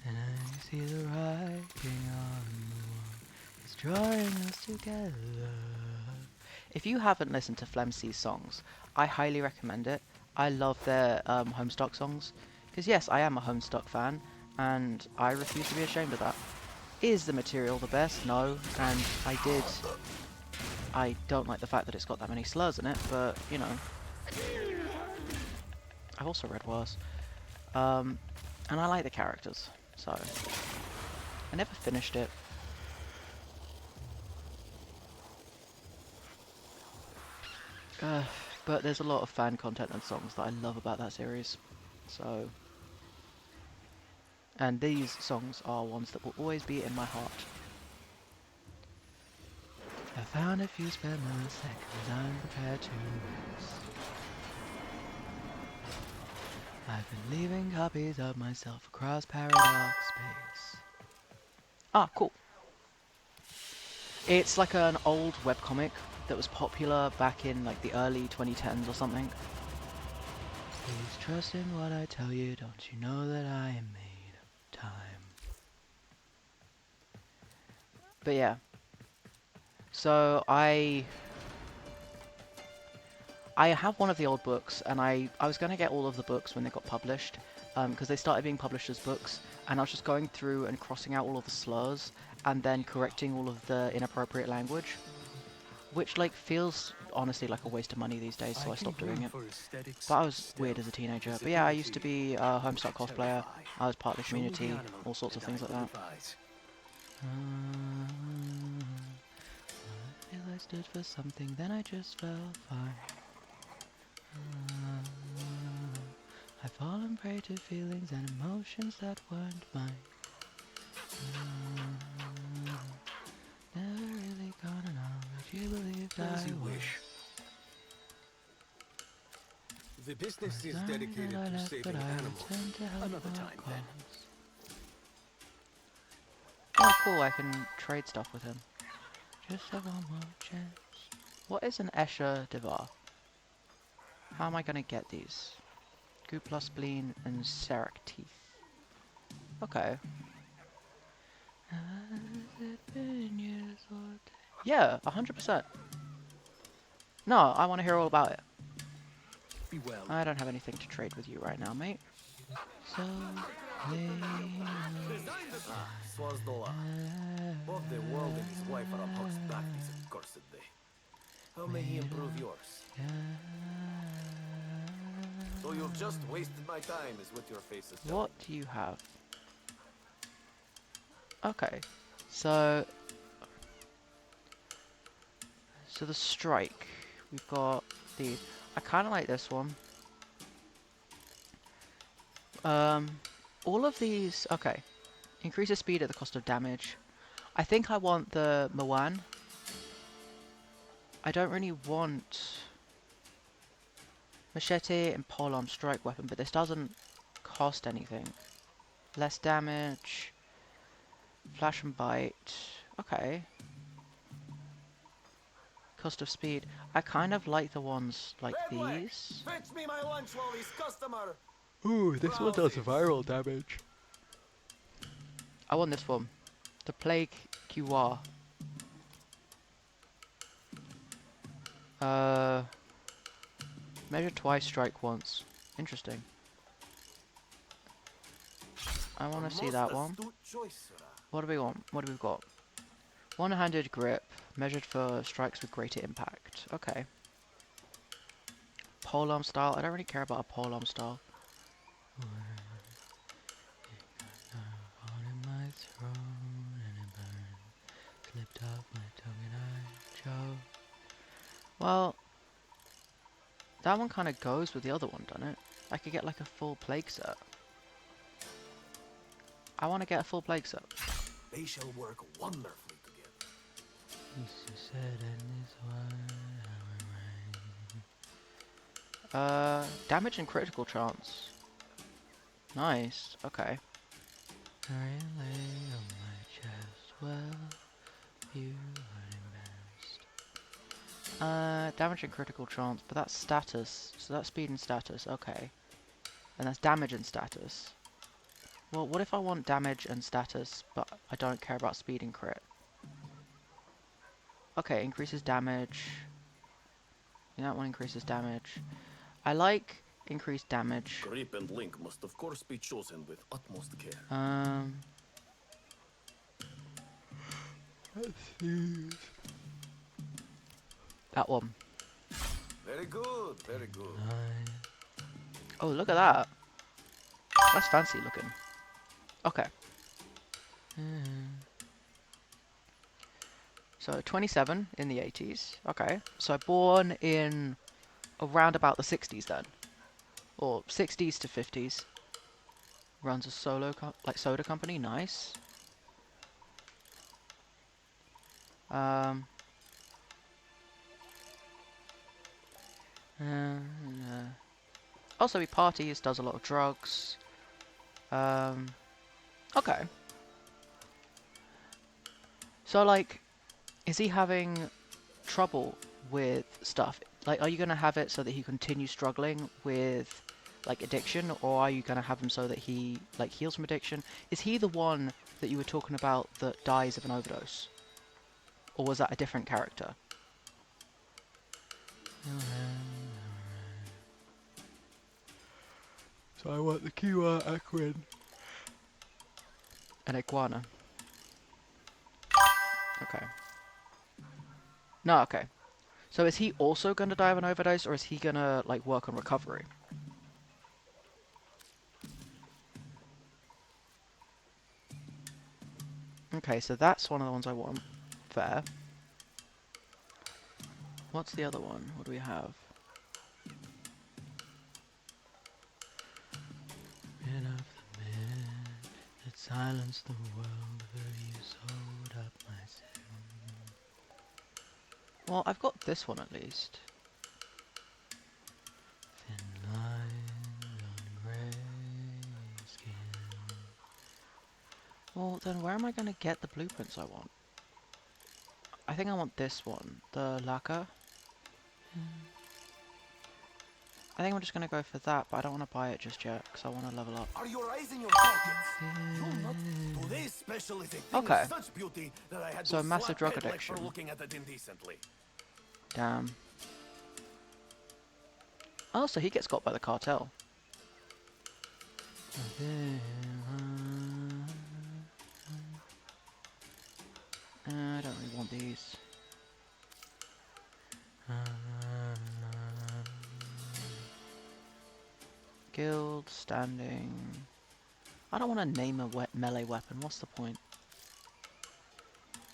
And I see the writing on the wall. It's drawing us together. If you haven't listened to Flemcy's songs, I highly recommend it. I love their Homestuck songs. Because yes, I am a Homestuck fan, and I refuse to be ashamed of that. Is the material the best? No. And I don't like the fact that it's got that many slurs in it, but, you know. I've also read worse. And I like the characters, so. I never finished it. But there's a lot of fan content and songs that I love about that series. So. And these songs are ones that will always be in my heart. I found a few spare milliseconds I'm prepared to miss. I've been leaving copies of myself across paradox space. Ah, cool. It's like an old webcomic that was popular back in like the early 2010s or something. Please trust in what I tell you, don't you know that I am made of time? But yeah. So I have one of the old books, and I was going to get all of the books when they got published, because they started being published as books, and I was just going through and crossing out all of the slurs, and then correcting all of the inappropriate language, which like feels honestly like a waste of money these days, so I stopped doing it. But I was weird as a teenager. But yeah, I used to be a Homestuck cosplayer, I was part of the community, all sorts of things like that. I feel I stood for something, then I just felt fine. I've fallen prey to feelings and emotions that weren't mine. Never really gonna know what you believed As I you was. wish. The business is Dying dedicated that I to left, saving but I animals. returned to help Another our time, then. cause. Oh cool, I can trade stuff with him. Just have one more chance. What is an Escher Devar? How am I gonna get these? Goo plus spleen and Serac teeth. Okay. Has it been years or days? Yeah, 100%. No, I want to hear all about it. Be well. I don't have anything to trade with you right now, mate. So, Swazdola. Both the world and his wife are on Hawk's back this accursed day. How may he improve yours? So you've just wasted my time, is what your face is telling What do you have? Okay, so the strike. We've got these. I kind of like this one. All of these. Okay, increases speed at the cost of damage. I think I want the Moan. I don't really want machete and polearm strike weapon, but this doesn't cost anything. Less damage. Flash and bite. Okay. Cost of speed. I kind of like the ones like Redway, these. fetch me my lunch while his customer. Ooh, this one does browses. viral damage. I want this one. The Plague QR. Measure twice, strike once. Interesting. I want to see that one. Astute choice, sir. What do we want? What do we got? One-handed grip, measured for strikes with greater impact. Okay. Polearm style. I don't really care about a polearm style. Well, that one kind of goes with the other one, doesn't it? I could get like a full plague set. I want to get a full plague set. They shall work wonderfully together. Damage and critical chance. Nice. Okay. I lay on my chest. Well, you are best. Damage and critical chance, but that's status. So that's speed and status. Okay. And that's damage and status. Well, what if I want damage and status, but I don't care about speed and crit? Okay, increases damage. That one increases damage. I like increased damage. Grip and link must of course be chosen with utmost care. Let's see. That one. Very good, very good. Oh, look at that. That's fancy looking. Okay. So 27 in the 80s. Okay. So born in around about the 60s then. Or 60s to 50s. Runs a solo soda company. Nice. Also he parties, does a lot of drugs. Okay. So like, is he having trouble with stuff? Like, are you gonna have it so that he continues struggling with like addiction, or are you gonna have him so that he like heals from addiction? Is he the one that you were talking about that dies of an overdose? Or was that a different character? So I want the Kiwa Aquin. An iguana. Okay. No, okay. So is he also going to die of an overdose, or is he going to, like, work on recovery? Okay, so that's one of the ones I want. Fair. What's the other one? What do we have? Enough the minute that silenced the world, but you sewed up my sin. Well, I've got this one at least. Thin lines on grey skin. Well, then where am I going to get the blueprints I want? I think I want this one, the lacquer. I think I'm just going to go for that, but I don't want to buy it just yet, because I want to level up. Are your eyes in your pockets? You'll not. Today's special is a thing Okay. of such beauty that I had So to massive slap drug head like addiction. for looking at it indecently. Damn. Oh, so he gets got by the cartel. I don't really want these. Guild, standing. I don't want to name a melee weapon. What's the point?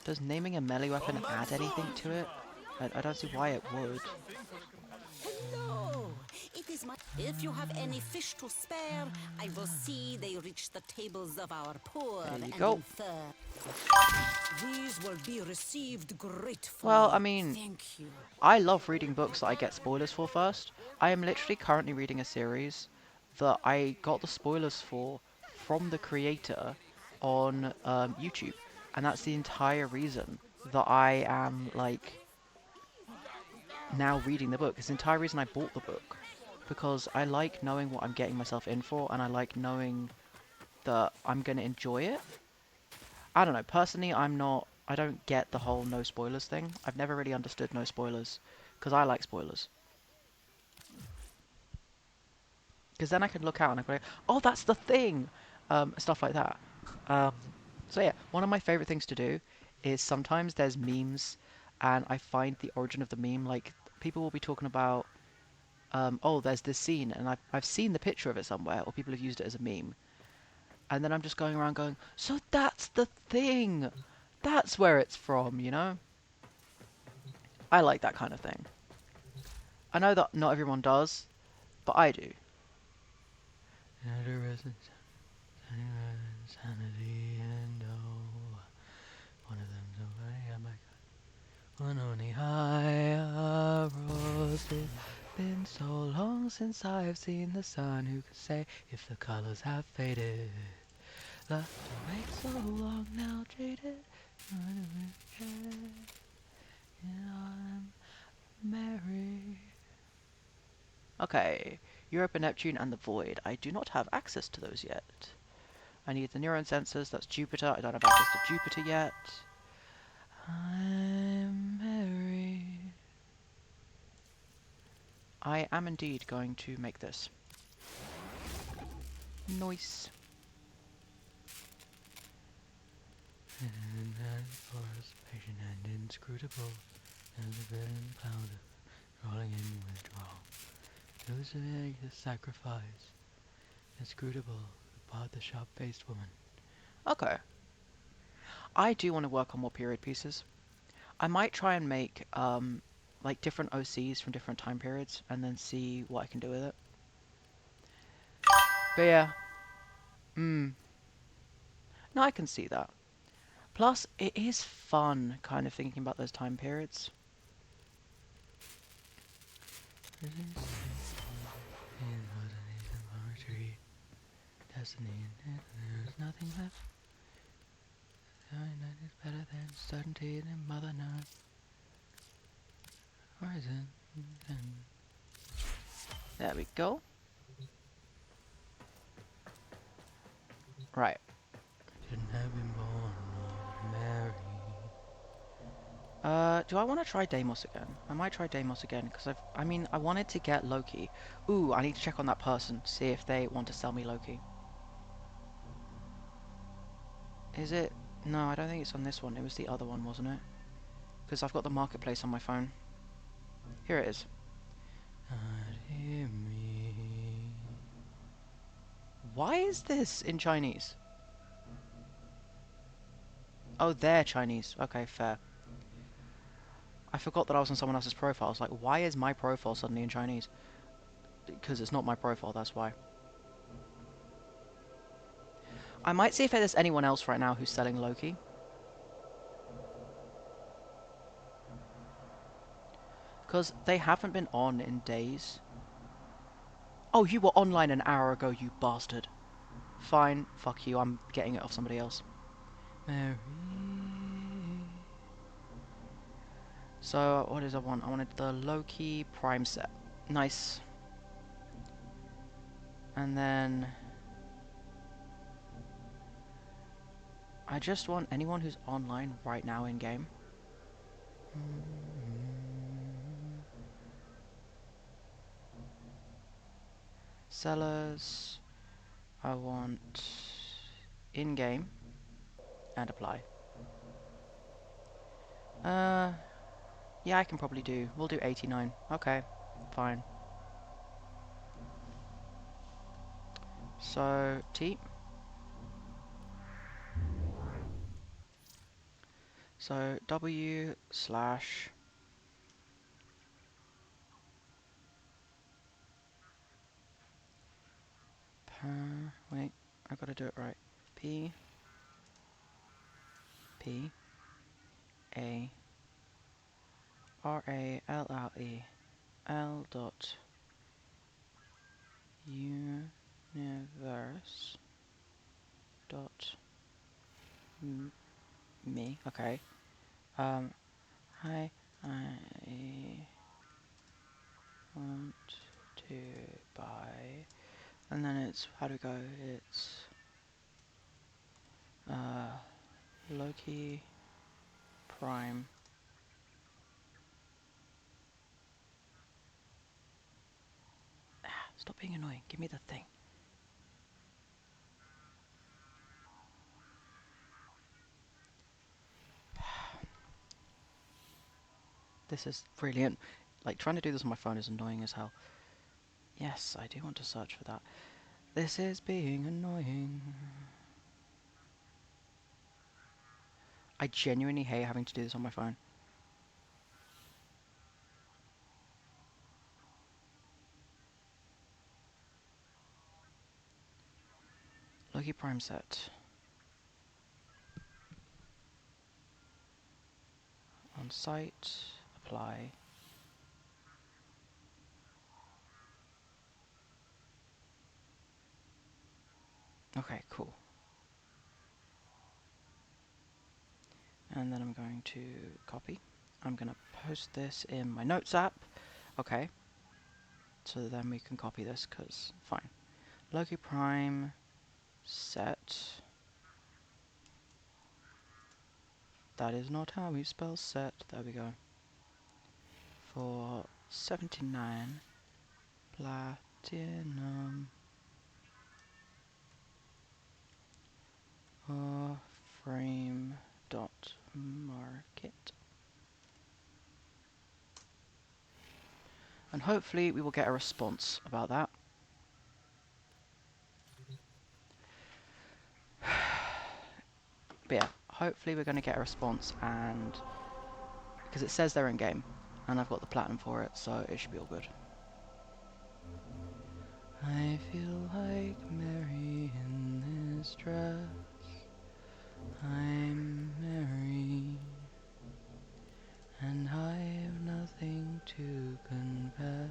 Does naming a melee weapon add anything to it? I don't see why it would. Hello! It is my. If you have any fish to spare, I will see they reach the tables of our poor There you and go. infirm. These will be received gratefully. Well, I mean, Thank you. I love reading books that I get spoilers for first. I am literally currently reading a series that I got the spoilers for from the creator on YouTube. And that's the entire reason that I am, like, now reading the book. It's the entire reason I bought the book. Because I like knowing what I'm getting myself in for, and I like knowing that I'm going to enjoy it. I don't know, personally I don't get the whole no spoilers thing. I've never really understood no spoilers, because I like spoilers. Because then I can look out and I go, oh, that's the thing! Stuff like that. So yeah, one of my favourite things to do is sometimes there's memes, and I find the origin of the meme, like, people will be talking about, oh, there's this scene, and I've seen the picture of it somewhere, or people have used it as a meme. And then I'm just going around going, so that's the thing! That's where it's from, you know? I like that kind of thing. I know that not everyone does, but I do. Sanity and oh, one of them's away, oh my god. One only high rose. It's been so long since I've seen the sun. Who could say if the colors have faded? Left awake so long now, jaded. Merry. Okay, Europa, Neptune, and the Void. I do not have access to those yet. I need the neuron sensors. That's Jupiter. I don't have access to Jupiter yet. I'm married. I am indeed going to make this. Nice. And forest, patient and inscrutable, and the bread and powder, rolling in withdrawal. Those who make the sacrifice, inscrutable, who bought the sharp-faced woman. Okay. I do want to work on more period pieces. I might try and make, like, different OCs from different time periods, and then see what I can do with it. But yeah. No, I can see that. Plus, it is fun kind of thinking about those time periods. Destiny, there's nothing left. Knowing that is better than certainty and mother none. Horizon. There we go. Right. Shouldn't have been born or married. Do I want to try Deimos again? I might try Deimos again, because I mean, I wanted to get Loki. Ooh, I need to check on that person, see if they want to sell me Loki. Is it? No, I don't think it's on this one. It was the other one, wasn't it? Because I've got the marketplace on my phone. Here it is. Why is this in Chinese? Oh, they're Chinese. Okay, fair. I forgot that I was on someone else's profile. I was like, why is my profile suddenly in Chinese? Because it's not my profile, that's why. I might see if there's anyone else right now who's selling Loki. Because they haven't been on in days. Oh, you were online an hour ago, you bastard. Fine, fuck you, I'm getting it off somebody else. Mary. So, what did I want? I wanted the Loki Prime set. Nice. And then... I just want anyone who's online right now in-game. Sellers... I want... in-game. And apply. Yeah, I can probably do... We'll do 89. Okay, fine. So, T. So, W slash... Wait, I gotta do it right. P... P... A... R-A-L-L-E... L dot... Universe... Dot... Me, okay. Hi, I want to buy, and then it's, how do we go, it's, Loki Prime, stop being annoying, give me the thing. This is brilliant. Like, trying to do this on my phone is annoying as hell. Yes, I do want to search for that. This is being annoying. I genuinely hate having to do this on my phone. Loki Prime set. On site. Apply. Okay, cool. And then I'm going to copy. I'm going to post this in my notes app. Okay. So then we can copy this, because, fine. Loki Prime, set. That is not how we spell set. There we go. For 79 platinum. Frame dot market. And hopefully we will get a response about that. But yeah, hopefully we're going to get a response, and because it says they're in game and I've got the platinum for it, so it should be all good. I feel like Mary in this dress. I'm Mary, and I have nothing to confess.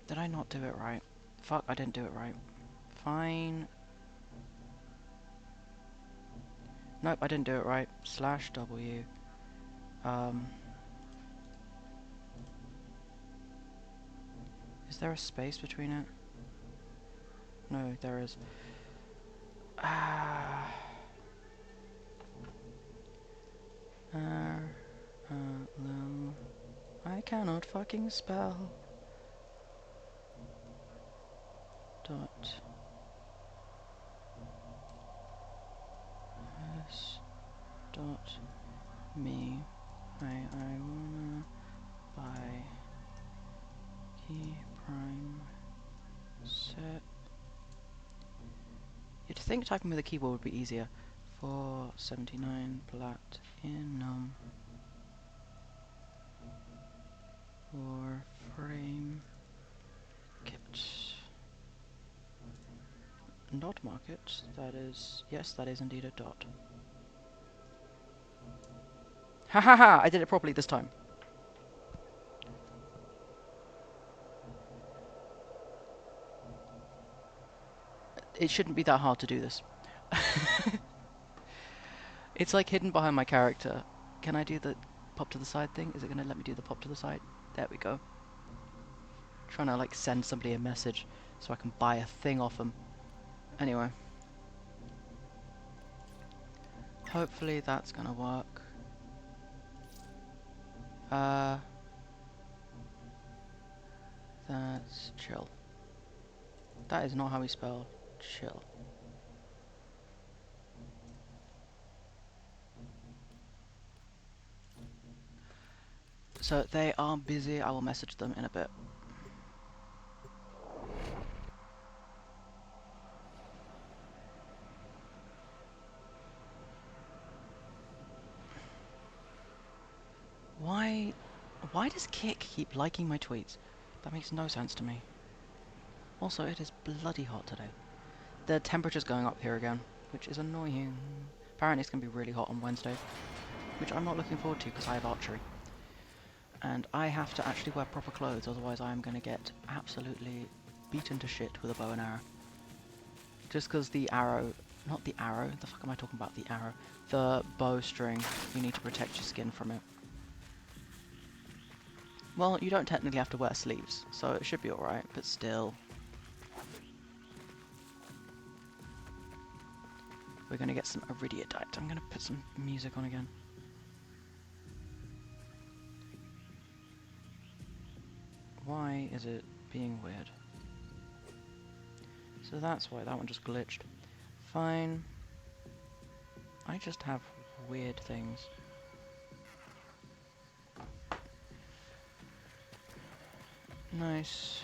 Did I not do it right? Fuck, I didn't do it right. Fine. Nope, I didn't do it right. /W. Is there a space between it? No, there is. No. I cannot fucking spell. Dot. S. Dot. Me. I wanna buy key prime set. You'd think typing with a keyboard would be easier. 479 platinum. Warframe kit. Dot market. That is, yes, that is indeed a dot. Ha ha ha! I did it properly this time. It shouldn't be that hard to do this. It's like hidden behind my character. Can I do the pop to the side thing? Is it going to let me do the pop to the side? There we go. Trying to like send somebody a message so I can buy a thing off them. Anyway. Hopefully that's going to work. That's chill. That is not how we spell chill. So they are busy. I will message them in a bit. Why does Kick keep liking my tweets? That makes no sense to me. Also, it is bloody hot today. The temperature's going up here again, which is annoying. Apparently it's going to be really hot on Wednesday, which I'm not looking forward to because I have archery. And I have to actually wear proper clothes, otherwise I'm going to get absolutely beaten to shit with a bow and arrow. Just because the arrow, not the arrow, the fuck am I talking about, the arrow? The bowstring, you need to protect your skin from it. Well, you don't technically have to wear sleeves, so it should be alright, but still. We're going to get some iridiodite. I'm going to put some music on again. Why is it being weird? So that's why that one just glitched. Fine. I just have weird things. Nice.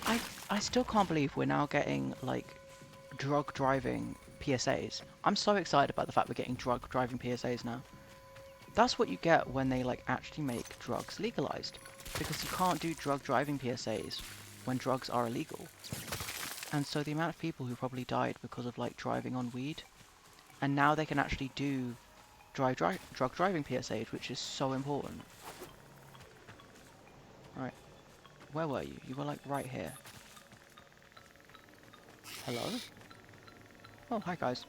I still can't believe we're now getting, like, drug driving PSAs. I'm so excited about the fact we're getting drug driving PSAs now. That's what you get when they, like, actually make drugs legalized. Because you can't do drug driving PSAs when drugs are illegal. And so the amount of people who probably died because of, like, driving on weed, and now they can actually do drug driving PSAs, which is so important. Right. Where were you? You were, like, right here. Hello? Oh, hi guys.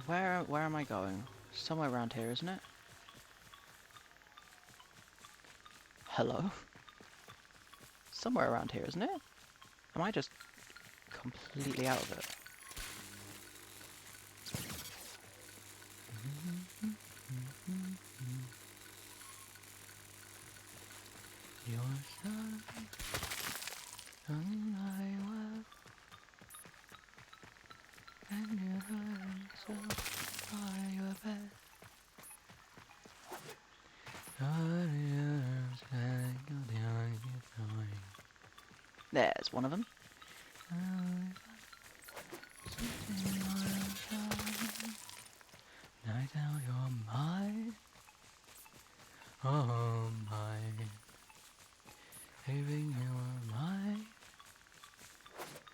Where am I going? Somewhere around here, isn't it? Hello? Somewhere around here, isn't it? Am I just completely out of it? Your sun, and I will, and your eyes by your bed. There's one of them. Now tell you're mine. Oh my, having you are mine.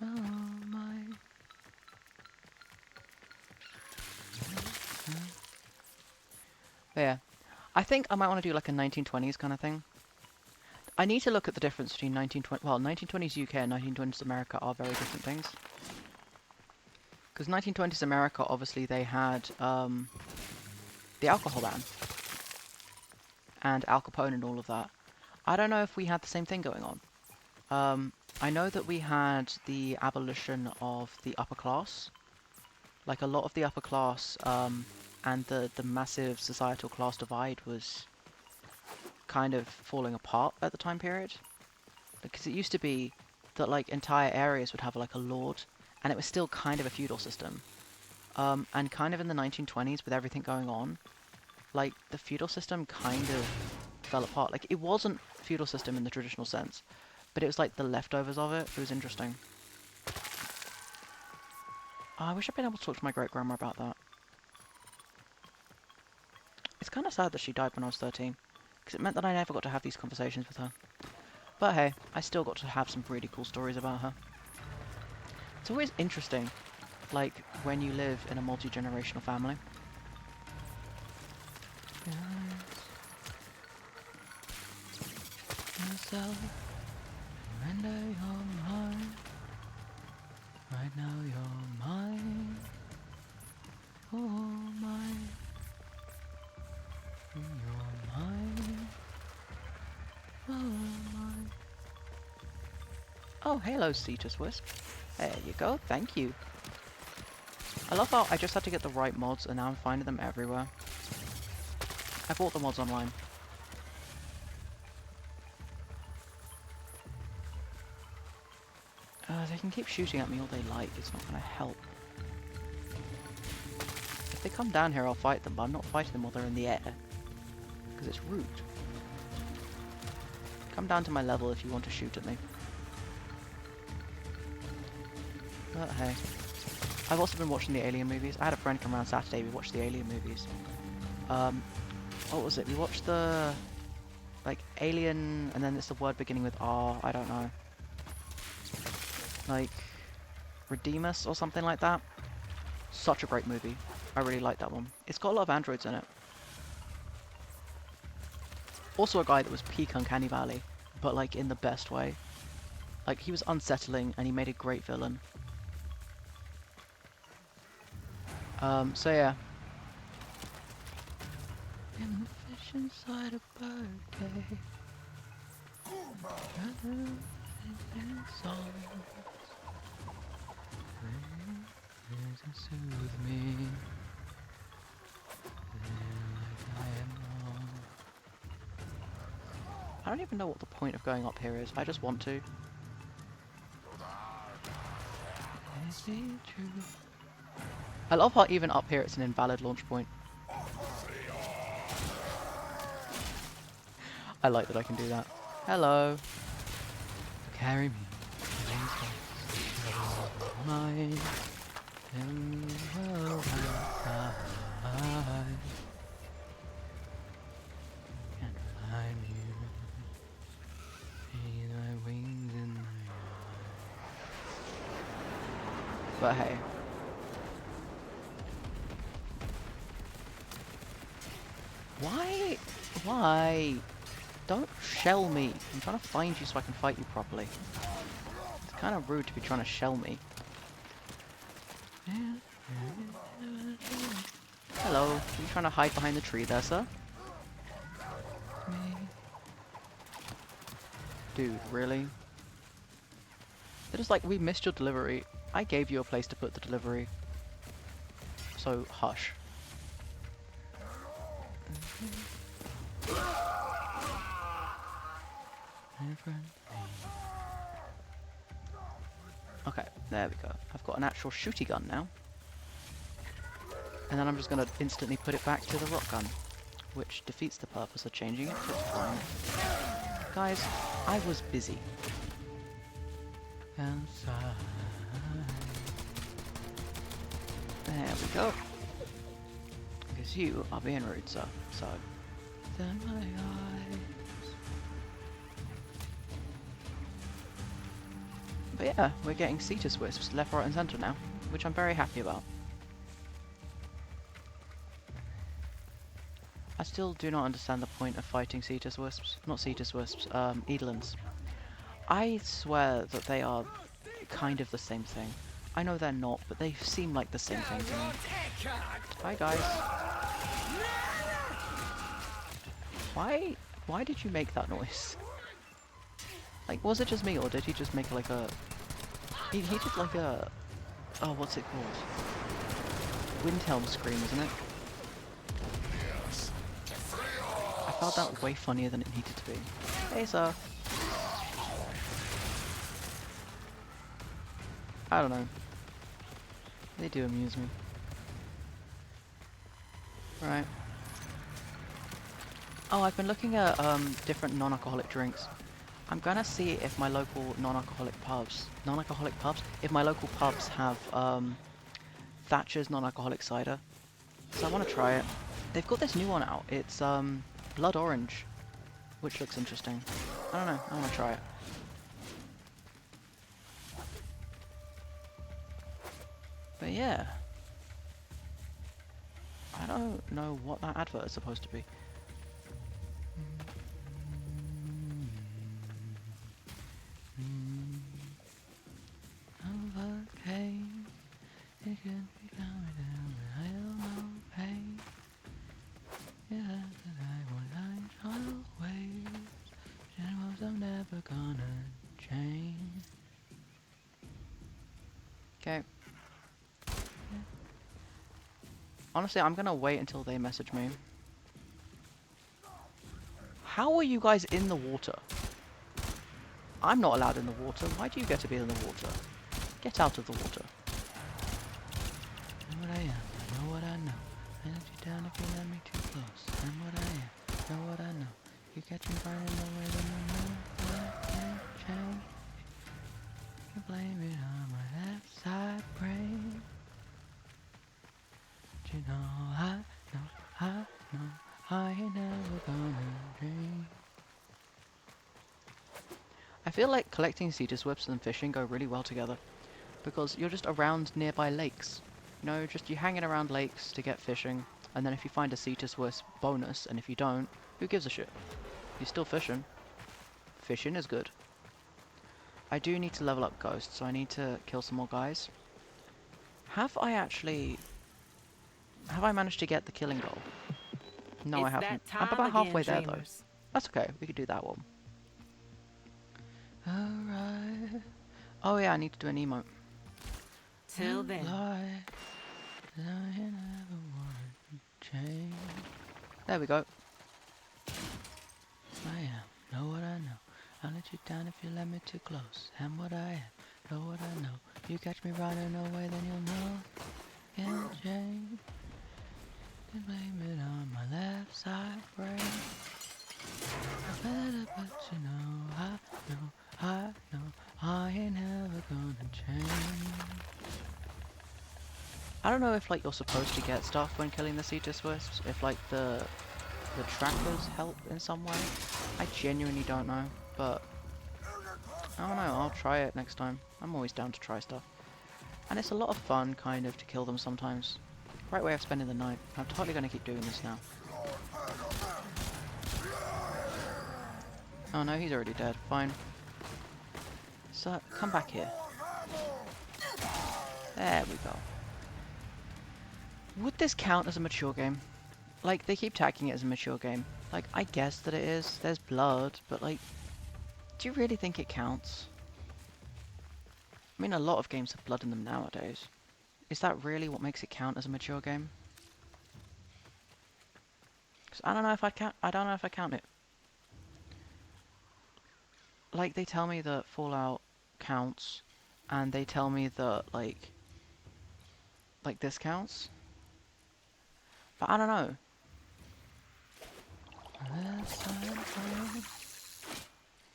Oh my. But yeah, I think I might want to do like a 1920s kind of thing. I need to look at the difference between 1920. Well, 1920s UK and 1920s America are very different things. Because 1920s America, obviously, they had the alcohol ban and Al Capone and all of that. I don't know if we had the same thing going on. I know that we had the abolition of the upper class. Like, a lot of the upper class and the massive societal class divide was kind of falling apart at the time period. Because it used to be that, like, entire areas would have, like, a lord, and it was still kind of a feudal system. And kind of in the 1920s, with everything going on, like, the feudal system kind of fell apart. Like, it wasn't feudal system in the traditional sense, but it was like the leftovers of it. It was interesting. I wish I'd been able to talk to my great-grandma about that. It's kind of sad that she died when I was 13, because it meant that I never got to have these conversations with her. But hey, I still got to have some really cool stories about her. It's always interesting, like, when you live in a multi-generational family. Yourself, surrender your mind. Right now you're mine. Oh, mine. You're mine. Oh, mine. Oh, hello, Cetus Wisp. There you go, thank you. I love how I just had to get the right mods and now I'm finding them everywhere. I bought the mods online. They can keep shooting at me all they like, it's not going to help. If they come down here, I'll fight them, but I'm not fighting them while they're in the air. Because it's rude. Come down to my level if you want to shoot at me. But hey. I've also been watching the Alien movies. I had a friend come around Saturday, we watched the Alien movies. What was it? We watched the... like, Alien, and then it's the word beginning with R, I don't know. Like, Redeemus or something like that. Such a great movie. I really like that one. It's got a lot of androids in it. Also a guy that was peak Uncanny Valley, but like in the best way. Like, he was unsettling and he made a great villain. So yeah. In the fish inside a birthday. Soothe me. I don't even know what the point of going up here is. I just want to. I love how even up here it's an invalid launch point. I like that I can do that. Hello. Carry me. Mine. Can't find you. Need my wings in my eyes. But hey. Why? Why? Don't shell me. I'm trying to find you so I can fight you properly. It's kind of rude to be trying to shell me. Hello. Are you trying to hide behind the tree there, sir? Dude, really? They're just like, we missed your delivery. I gave you a place to put the delivery. So, hush. Okay, there we go. I've got an actual shooty gun now. And then I'm just going to instantly put it back to the rock gun, which defeats the purpose of changing it, so it's fine. Guys, I was busy. Outside. There we go. Because you are being rude, sir. So, then my eyes. But yeah, we're getting Cetus Wisps left, right and centre now, which I'm very happy about. I still do not understand the point of fighting Cetus Wisps. Not Cetus Wisps, Edelins. I swear that they are kind of the same thing. I know they're not, but they seem like the same thing to me. Hi guys. Why did you make that noise? Like, was it just me, or did he just make like a... He did like a... Oh, what's it called? Windhelm scream, isn't it? I found that way funnier than it needed to be. Hey, sir. I don't know. They do amuse me. Right. Oh, I've been looking at different non-alcoholic drinks. I'm gonna see if my local non-alcoholic pubs, if my local pubs have Thatcher's non-alcoholic cider. So I want to try it. They've got this new one out. It's blood orange, which looks interesting. I don't know. I want to try it. But yeah, I don't know what that advert is supposed to be. Overcame, it can be coming down, I don't know pain. Yeah, that I will always, generals I'm never gonna change. Okay. Honestly, I'm gonna wait until they message me. How are you guys in the water? I'm not allowed in the water. Why do you get to be in the water? Get out of the water. I know what I am. I know what I know. I let you down if you let me too close. I'm what I am. Know what I know. You catch me running away, then you know I can't change. You blame it on my left side brain. But you know, I ain't never gonna dream. I feel like collecting Cetus Whips and fishing go really well together, because you're just around nearby lakes. You know, just you hanging around lakes to get fishing, and then if you find a Cetus Wisp, bonus, and if you don't, who gives a shit? You're still fishing. Fishing is good. I do need to level up Ghost, so I need to kill some more guys. Have I managed to get the killing goal? No, I haven't. I'm about halfway there, though. That's okay, we could do that one. Alright. Oh yeah, I need to do an emote. Till then. There we go. I am, know what I know. I'll let you down if you let me too close. Am what I am, know what I know. You catch me running away, then you'll know. Can't change. You blame it on my left side brain. I better, but you know, I ain't never gonna change. I don't know if like you're supposed to get stuff when killing the Cetus Wisps, if like the trackers help in some way. I genuinely don't know, but I don't know, I'll try it next time. I'm always down to try stuff. And it's a lot of fun kind of to kill them sometimes. Right way of spending the night. I'm totally gonna keep doing this now. Oh no, he's already dead. Fine. So, come back here. There we go. Would this count as a mature game? Like, they keep tagging it as a mature game. Like, I guess that it is. There's blood, but like, do you really think it counts? I mean, a lot of games have blood in them nowadays. Is that really what makes it count as a mature game? 'Cause I don't know if I'd count. I don't know if I count it. Like, they tell me that Fallout counts, and they tell me that like this counts, but I don't know.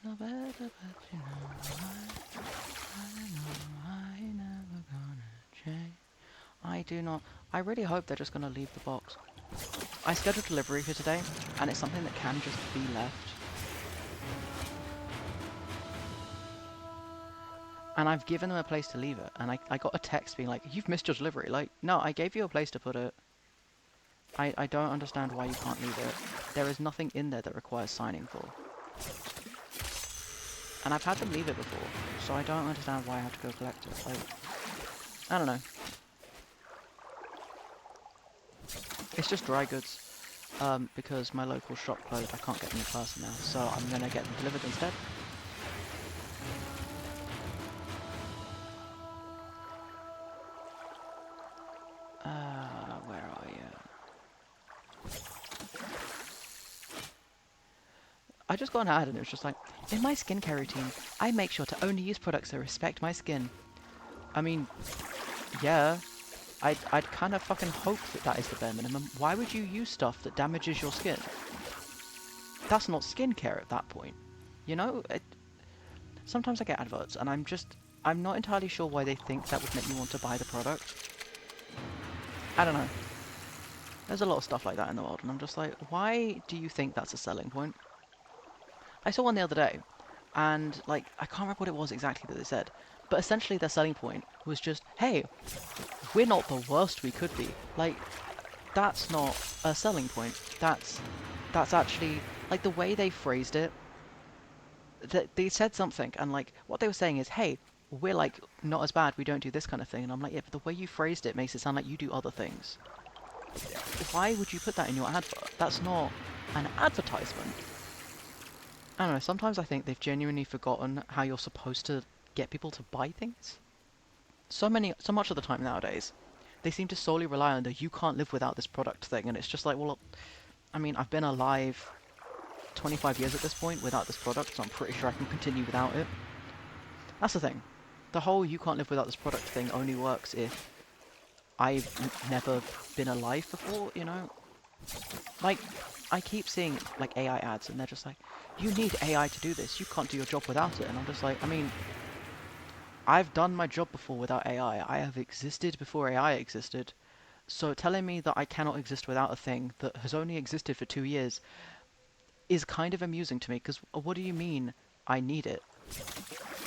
No better, but you know I never gonna change. I do not. I really hope they're just gonna leave the box. I scheduled delivery for today, and it's something that can just be left. And I've given them a place to leave it, and I got a text being like, "You've missed your delivery." Like, no, I gave you a place to put it. I don't understand why you can't leave it. There is nothing in there that requires signing for. And I've had them leave it before, so I don't understand why I have to go collect it. Like, I don't know. It's just dry goods. Because my local shop closed, I can't get them in person now, so I'm gonna get them delivered instead. Where are you? I just got an ad and it was just like, in my skincare routine, I make sure to only use products that respect my skin. I mean, yeah, I'd kind of fucking hope that that is the bare minimum. Why would you use stuff that damages your skin? That's not skincare at that point. You know? Sometimes I get adverts and I'm not entirely sure why they think that would make me want to buy the product. I don't know. There's a lot of stuff like that in the world, and I'm just like, why do you think that's a selling point? I saw one the other day, and like, I can't remember what it was exactly that they said, but essentially their selling point was just, hey, we're not the worst we could be. Like, that's not a selling point. That's actually, like, the way they phrased it, they said something, and like, what they were saying is, hey, we're like, not as bad, we don't do this kind of thing, and I'm like, yeah, but the way you phrased it makes it sound like you do other things. Why would you put that in your advert? That's not an advertisement. I don't know, sometimes I think they've genuinely forgotten how you're supposed to get people to buy things. So much of the time nowadays, they seem to solely rely on the "you can't live without this product" thing, and it's just like, well, I mean, I've been alive 25 years at this point without this product, so I'm pretty sure I can continue without it. That's the thing. The whole "you can't live without this product" thing only works if I've never been alive before, you know? Like, I keep seeing, like, AI ads, and they're just like, you need AI to do this, you can't do your job without it, and I'm just like, I mean, I've done my job before without AI, I have existed before AI existed, so telling me that I cannot exist without a thing that has only existed for 2 years is kind of amusing to me, because what do you mean I need it?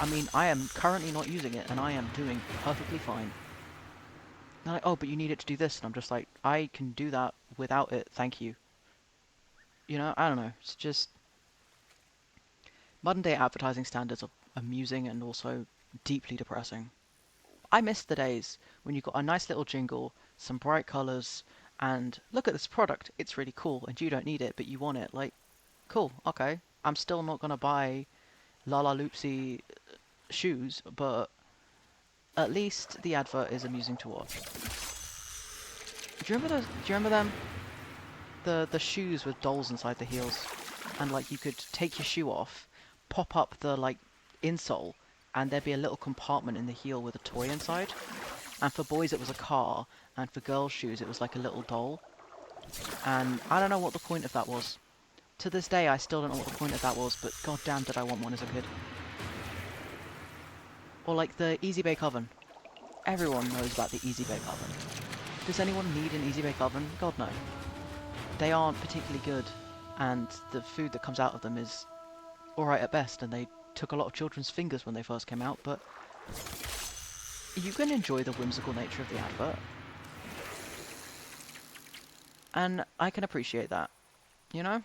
I mean, I am currently not using it, and I am doing perfectly fine. They're like, oh, but you need it to do this, and I'm just like, I can do that without it, thank you. You know, I don't know, it's just... Modern day advertising standards are amusing and also deeply depressing. I miss the days when you got a nice little jingle, some bright colours, and look at this product, it's really cool, and you don't need it, but you want it. Like, cool, okay. I'm still not gonna buy Lala Loopsy shoes, but at least the advert is amusing to watch. Do you remember those? Do you remember them? The shoes with dolls inside the heels, and like you could take your shoe off, pop up the like insole, and there'd be a little compartment in the heel with a toy inside. And for boys it was a car, and for girls' shoes it was like a little doll. And I don't know what the point of that was. To this day I still don't know what the point of that was, but goddamn did I want one as a kid. Or like the Easy Bake Oven. Everyone knows about the Easy Bake Oven. Does anyone need an Easy Bake Oven? God no. They aren't particularly good, and the food that comes out of them is alright at best, and they took a lot of children's fingers when they first came out, but you can enjoy the whimsical nature of the advert. And I can appreciate that, you know?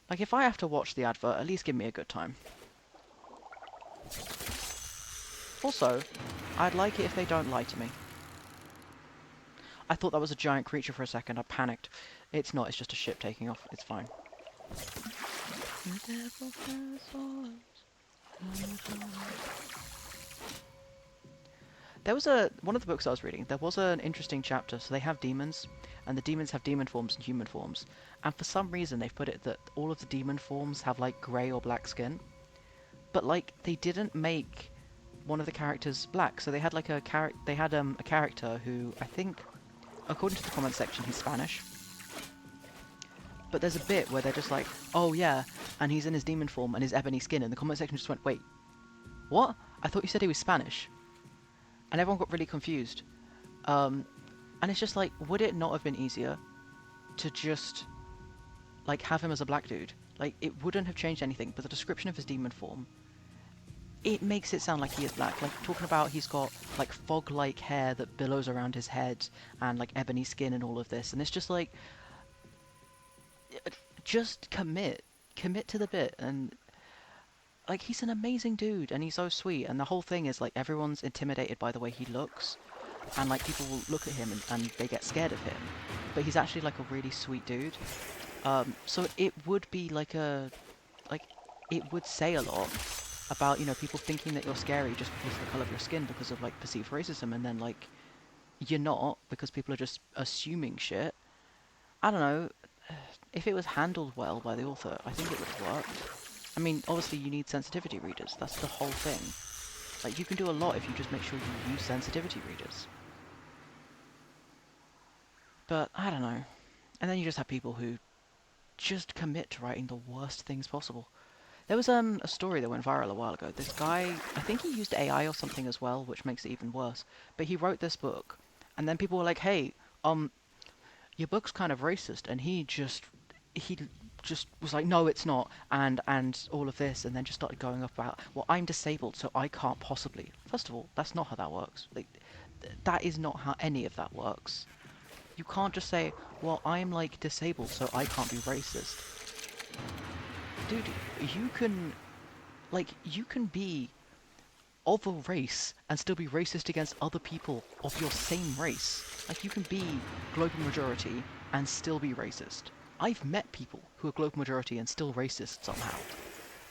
Like, if I have to watch the advert, at least give me a good time. Also, I'd like it if they don't lie to me. I thought that was a giant creature for a second. I panicked. It's not. It's just a ship taking off. It's fine. There was one of the books I was reading, there was an interesting chapter. So they have demons, and the demons have demon forms and human forms. And for some reason they've put it that all of the demon forms have like grey or black skin. But like they didn't make one of the characters black. So they had like a character who I think, according to the comment section, he's Spanish. But there's a bit where they're just like, oh yeah, and he's in his demon form and his ebony skin, and the comment section just went, wait, what? I thought you said he was Spanish. And everyone got really confused. And it's just like, would it not have been easier to just, like, have him as a black dude? Like, it wouldn't have changed anything, but the description of his demon form, it makes it sound like he is black. Like, talking about he's got, like, fog-like hair that billows around his head, and, like, ebony skin and all of this. And it's just like, just commit. Commit to the bit, and... like, he's an amazing dude, and he's so sweet, and the whole thing is, like, everyone's intimidated by the way he looks, and, like, people will look at him and they get scared of him, but he's actually, like, a really sweet dude. So it would be, like, it would say a lot about, you know, people thinking that you're scary just because of the colour of your skin, because of, like, perceived racism, and then, like, you're not, because people are just assuming shit. I don't know, if it was handled well by the author, I think it would have worked. I mean, obviously you need sensitivity readers, that's the whole thing. Like, you can do a lot if you just make sure you use sensitivity readers. But, I don't know. And then you just have people who just commit to writing the worst things possible. There was a story that went viral a while ago. This guy, I think he used AI or something as well, which makes it even worse. But he wrote this book, and then people were like, hey, your book's kind of racist, and he just was like, no, it's not, and all of this, and then just started going up about, well, I'm disabled, so I can't possibly. First of all, that's not how that works. Like, that is not how any of that works. You can't just say, well, I'm, like, disabled, so I can't be racist. Dude, you can be of a race and still be racist against other people of your same race. Like, you can be global majority and still be racist. I've met people who are global majority and still racist somehow.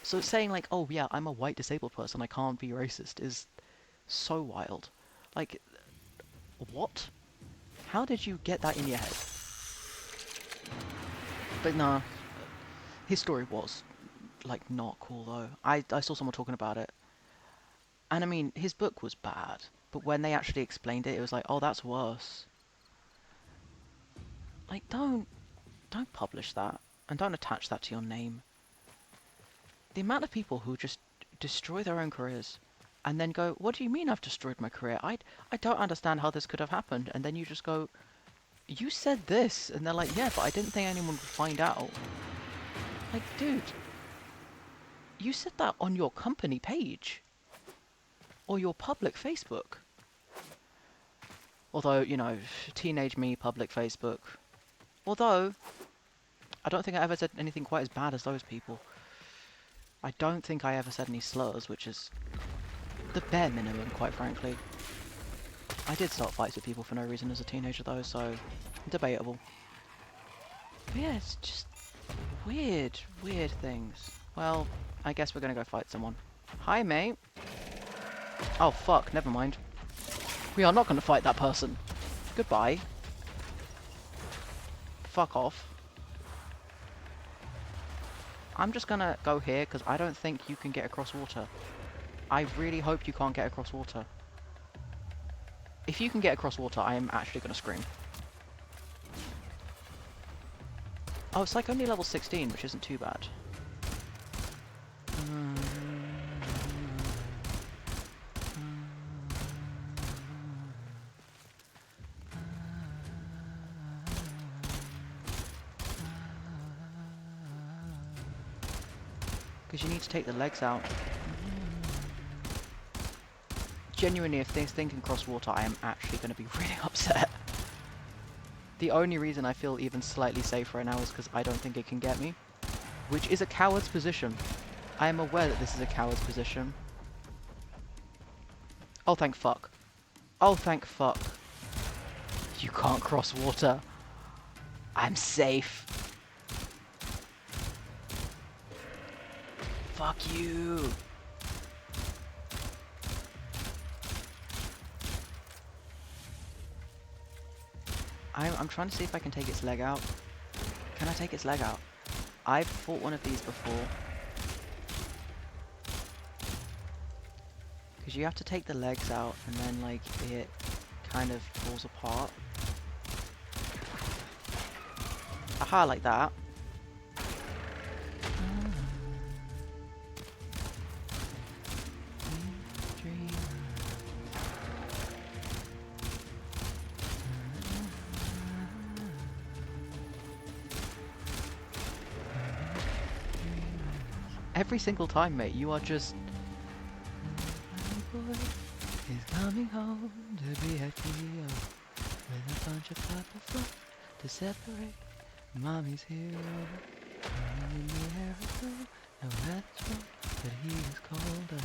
So saying like, oh yeah, I'm a white disabled person, I can't be racist, is so wild. Like, what? How did you get that in your head? But nah, his story was, like, not cool though. I saw someone talking about it. And I mean, his book was bad, but when they actually explained it, it was like, oh, that's worse. Like, don't publish that, and don't attach that to your name. The amount of people who just destroy their own careers, and then go, what do you mean I've destroyed my career? I don't understand how this could have happened. And then you just go, you said this, and they're like, yeah, but I didn't think anyone would find out. Like, dude, you said that on your company page, or your public Facebook. Although, you know, teenage me, public Facebook. Although, I don't think I ever said anything quite as bad as those people. I don't think I ever said any slurs, which is the bare minimum, quite frankly. I did start fights with people for no reason as a teenager, though, so debatable. But yeah, it's just weird things. Well, I guess we're gonna go fight someone. Hi, mate. Oh, fuck, never mind. We are not gonna fight that person. Goodbye. Fuck off. I'm just gonna go here, because I don't think you can get across water. I really hope you can't get across water. If you can get across water, I am actually gonna scream. Oh, it's like only level 16, which isn't too bad. Because you need to take the legs out. Genuinely, if this thing can cross water, I am actually going to be really upset. The only reason I feel even slightly safe right now is because I don't think it can get me. Which is a coward's position. I am aware that this is a coward's position. Oh, thank fuck. Oh, thank fuck. You can't cross water. I'm safe. Fuck you. I'm trying to see if I can take its leg out. Can I take its leg out? I've fought one of these before. Because you have to take the legs out and then like it kind of falls apart. Aha, like that. Every single time, mate, you are just... He's coming home to be a Cleo with a bunch of purple fluff to separate mommy's hero. Running in the air of blue, no weather's wrong, but he is colder.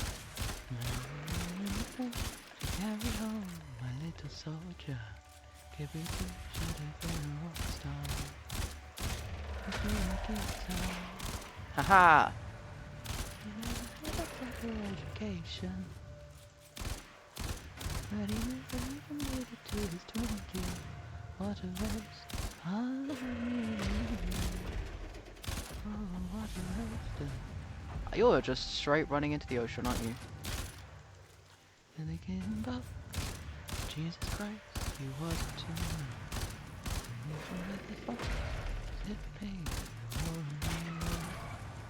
To carry home my little soldier. Give me two, should have been a rock star. If you like guitar. Haha! He never had a proper education. But he never even made it to his 20s. What a waste. Oh, what a waste. You're just straight running into the ocean, aren't you? And they came back. Jesus Christ, he wasn't too much.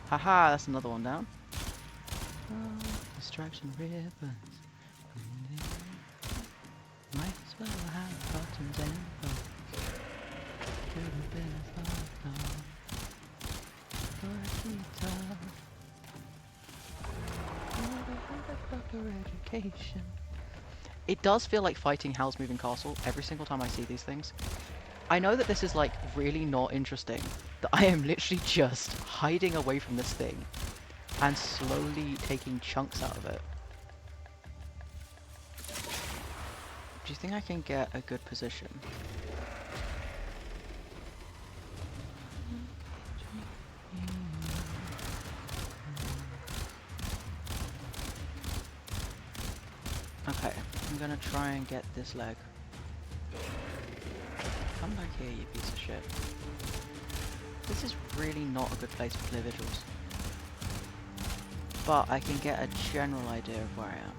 Haha, that's another one down. Oh, distraction ribbons. Might as well have buttons and buttons. Could have been a photo or a guitar. Proper education. It does feel like fighting Howl's Moving Castle every single time I see these things. I know that this is like really not interesting. That I am literally just hiding away from this thing and slowly taking chunks out of it. Do you think I can get a good position? Okay, I'm gonna try and get this leg. Come back here, you piece of shit. This is really not a good place for clear visuals. But I can get a general idea of where I am.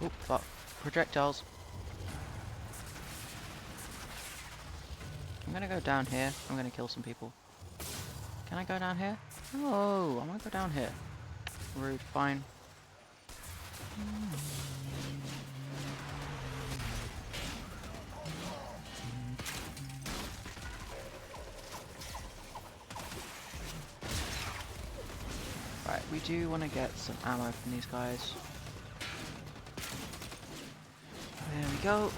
Oh, fuck. Projectiles. I'm gonna go down here. I'm gonna kill some people. Can I go down here? Oh, I wanna go down here. Rude, fine. Right, we do want to get some ammo from these guys. There we go.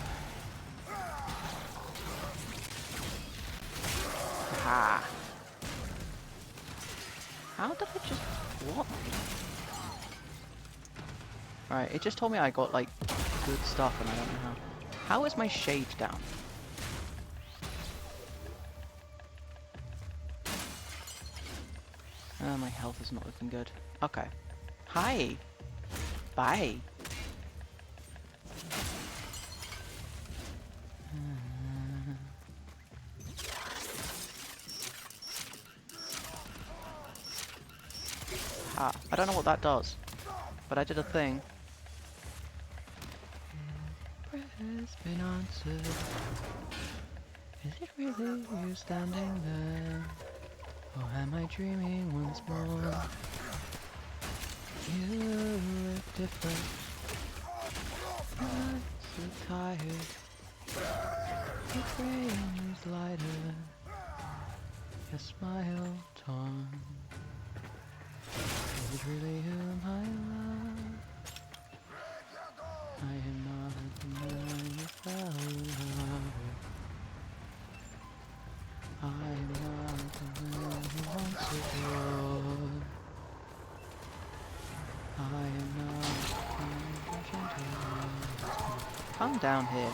Ha! How did it just... what? Alright, it just told me I got, like, good stuff and I don't know how. How is my shade down? My health is not looking good. Okay. Hi! Bye! I don't know what that does, but I did a thing. Prayer's been answered. Is it really you standing there? Or am I dreaming once more? You look different. I'm so tired. Your brain is lighter. Your smile on. Is it really whom I love? I am not the man you fell in love with. I am not the man who wants it all. I am not the kind of gentleman. Come down here.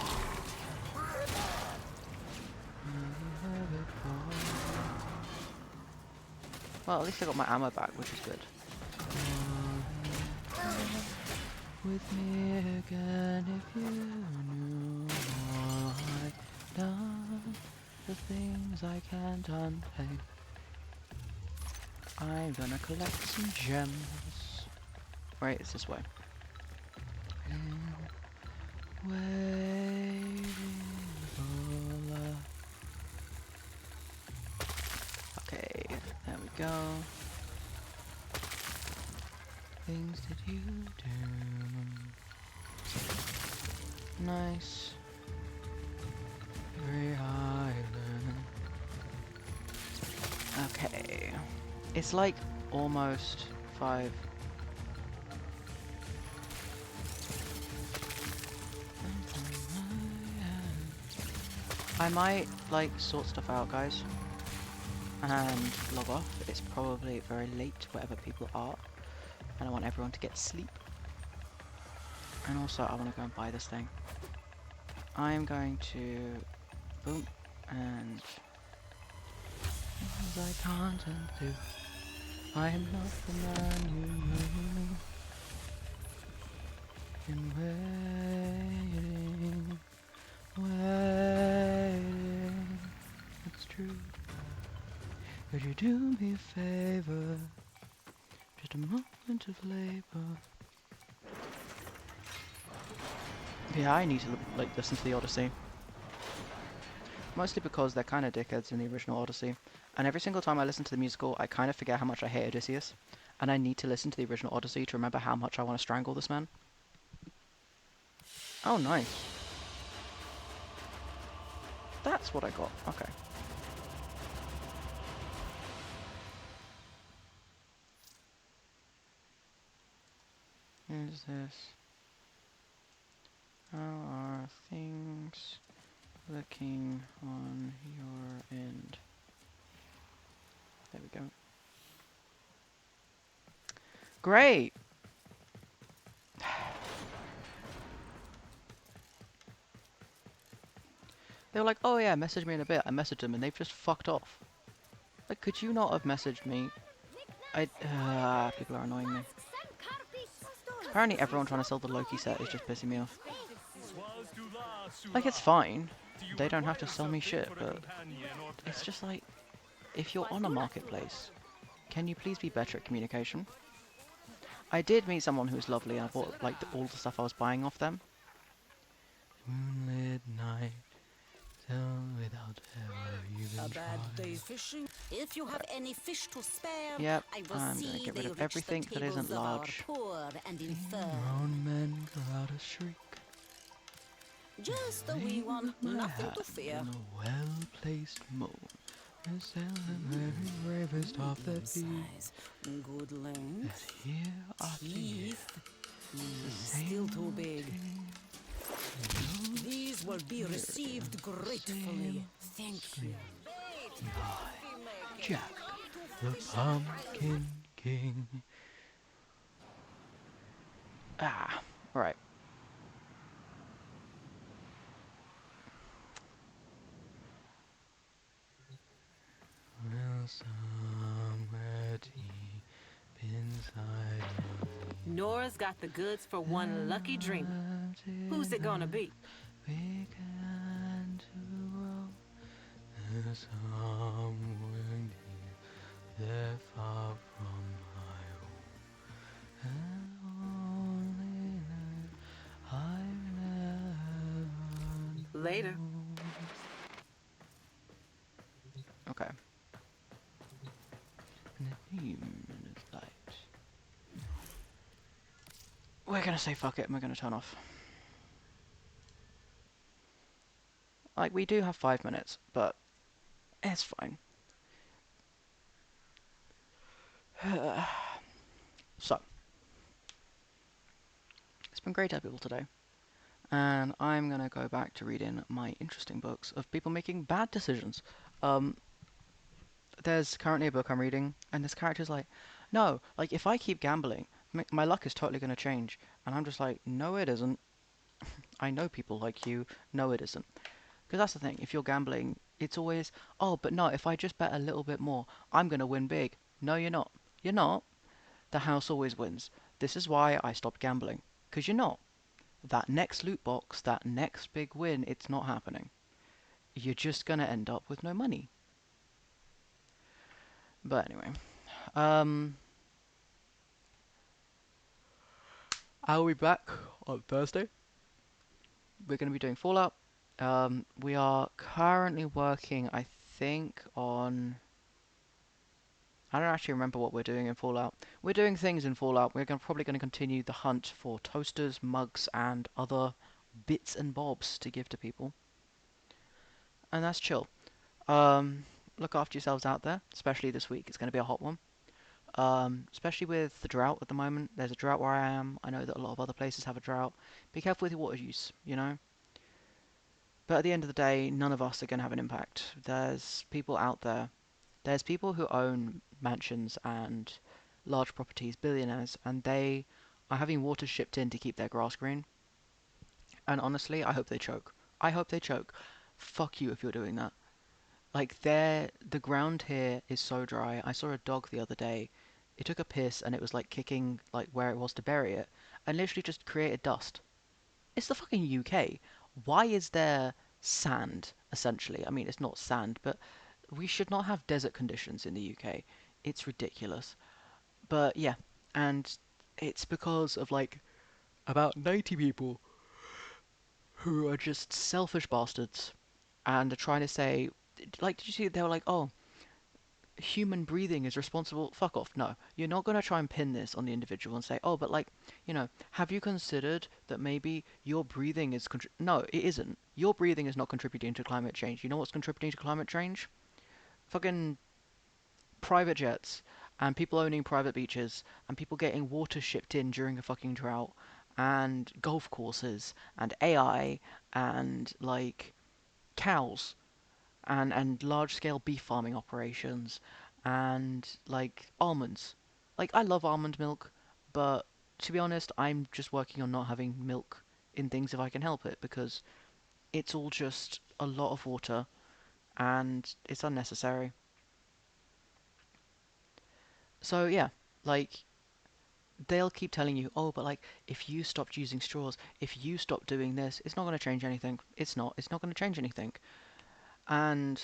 Well, at least I got my ammo back, which is good. With me again if you knew I've done the things I can't unpay. I'm gonna collect some gems. Right, it's this way. Waiting for love. Okay, there we go. Things that you do. Nice. Every island. Okay. It's like almost 5. I might like sort stuff out, guys, and log off. It's probably very late wherever people are, and I want everyone to get sleep. And also I want to go and buy this thing. I am going to boom and things I can't undo. I am not the man you knew. And waiting, it's true. Could you do me a favor? Just a moment of labor. Yeah, I need to like listen to the Odyssey. Mostly because they're kind of dickheads in the original Odyssey. And every single time I listen to the musical, I kind of forget how much I hate Odysseus. And I need to listen to the original Odyssey to remember how much I want to strangle this man. Oh, nice. That's what I got. Okay. Is this? How are things looking on your end? There we go. Great! They were like, oh yeah, message me in a bit. I messaged them and they've just fucked off. Like, could you not have messaged me? People are annoying me. Apparently everyone trying to sell the Loki set is just pissing me off. Like, it's fine. They don't have to sell me shit, but it's just like, if you're on a marketplace, can you please be better at communication? I did meet someone who was lovely and I bought like all the stuff I was buying off them. Moonlit night, without ever even A bad trying. day's fishing. If you have any fish to spare, Yep, I will I'm see gonna get they rid of reach everything the that isn't tables of our large. poor and infirm. Grown men go out a shriek. Just a wee one, nothing to fear. In a well-placed moon. Is the very bravest of the beasts. Size, good That length, here are teeth, still too big. These will be received gratefully. Thank you. Jack, the Pumpkin King. Ah, right. Well, somewhere deep inside of Nora's got the goods for one lucky dreamer. Who's it gonna be? began to roam. There's somewhere deep there far from my home. And only then I've never Later. Okay. And the theme is light. We're gonna say fuck it and we're gonna turn off. Like, we do have 5 minutes, but it's fine. So, it's been great to have people today. And I'm going to go back to reading my interesting books of people making bad decisions. Um, there's currently a book I'm reading, and this character's like, no, like, if I keep gambling, my luck is totally going to change. And I'm just like, no, it isn't. I know people like you. No, it isn't. Because that's the thing. If you're gambling, it's always, oh, but no, if I just bet a little bit more, I'm going to win big. No, you're not. You're not. The house always wins. This is why I stopped gambling. Because you're not. That next loot box, that next big win, it's not happening. You're just going to end up with no money. But anyway, um, I'll be back on Thursday. We're going to be doing Fallout. We are currently working, I think, on... I don't actually remember what we're doing in Fallout. We're doing things in Fallout. We're probably going to continue the hunt for toasters, mugs, and other bits and bobs to give to people. And that's chill. Look after yourselves out there, especially this week. It's going to be a hot one. Especially with the drought at the moment. There's a drought where I am. I know that a lot of other places have a drought. Be careful with your water use, you know? But at the end of the day, none of us are going to have an impact. There's people out there. There's people who own mansions and large properties, billionaires, and they are having water shipped in to keep their grass green. And honestly, I hope they choke. I hope they choke. Fuck you if you're doing that. Like, the ground here is so dry. I saw a dog the other day. It took a piss and it was like kicking like where it was to bury it, and literally just created dust. It's the fucking UK. Why is there sand, essentially? I mean, it's not sand, but we should not have desert conditions in the UK. It's ridiculous. But yeah, and it's because of like about 90 people who are just selfish bastards and are trying to say, like, did you see they were like, oh, human breathing is responsible. Fuck off. No, you're not going to try and pin this on the individual and say, oh, but like, have you considered that maybe your breathing is no, it isn't. Your breathing is not contributing to climate change. You know what's contributing to climate change? Fucking private jets and people owning private beaches and people getting water shipped in during a fucking drought and golf courses and AI and like cows and large scale beef farming operations and like almonds. Like, I love almond milk, but to be honest, I'm just working on not having milk in things if I can help it, because it's all just a lot of water and it's unnecessary. So yeah, like, they'll keep telling you, oh, but like, if you stopped using straws, if you stopped doing this, it's not going to change anything. It's not. It's not going to change anything. And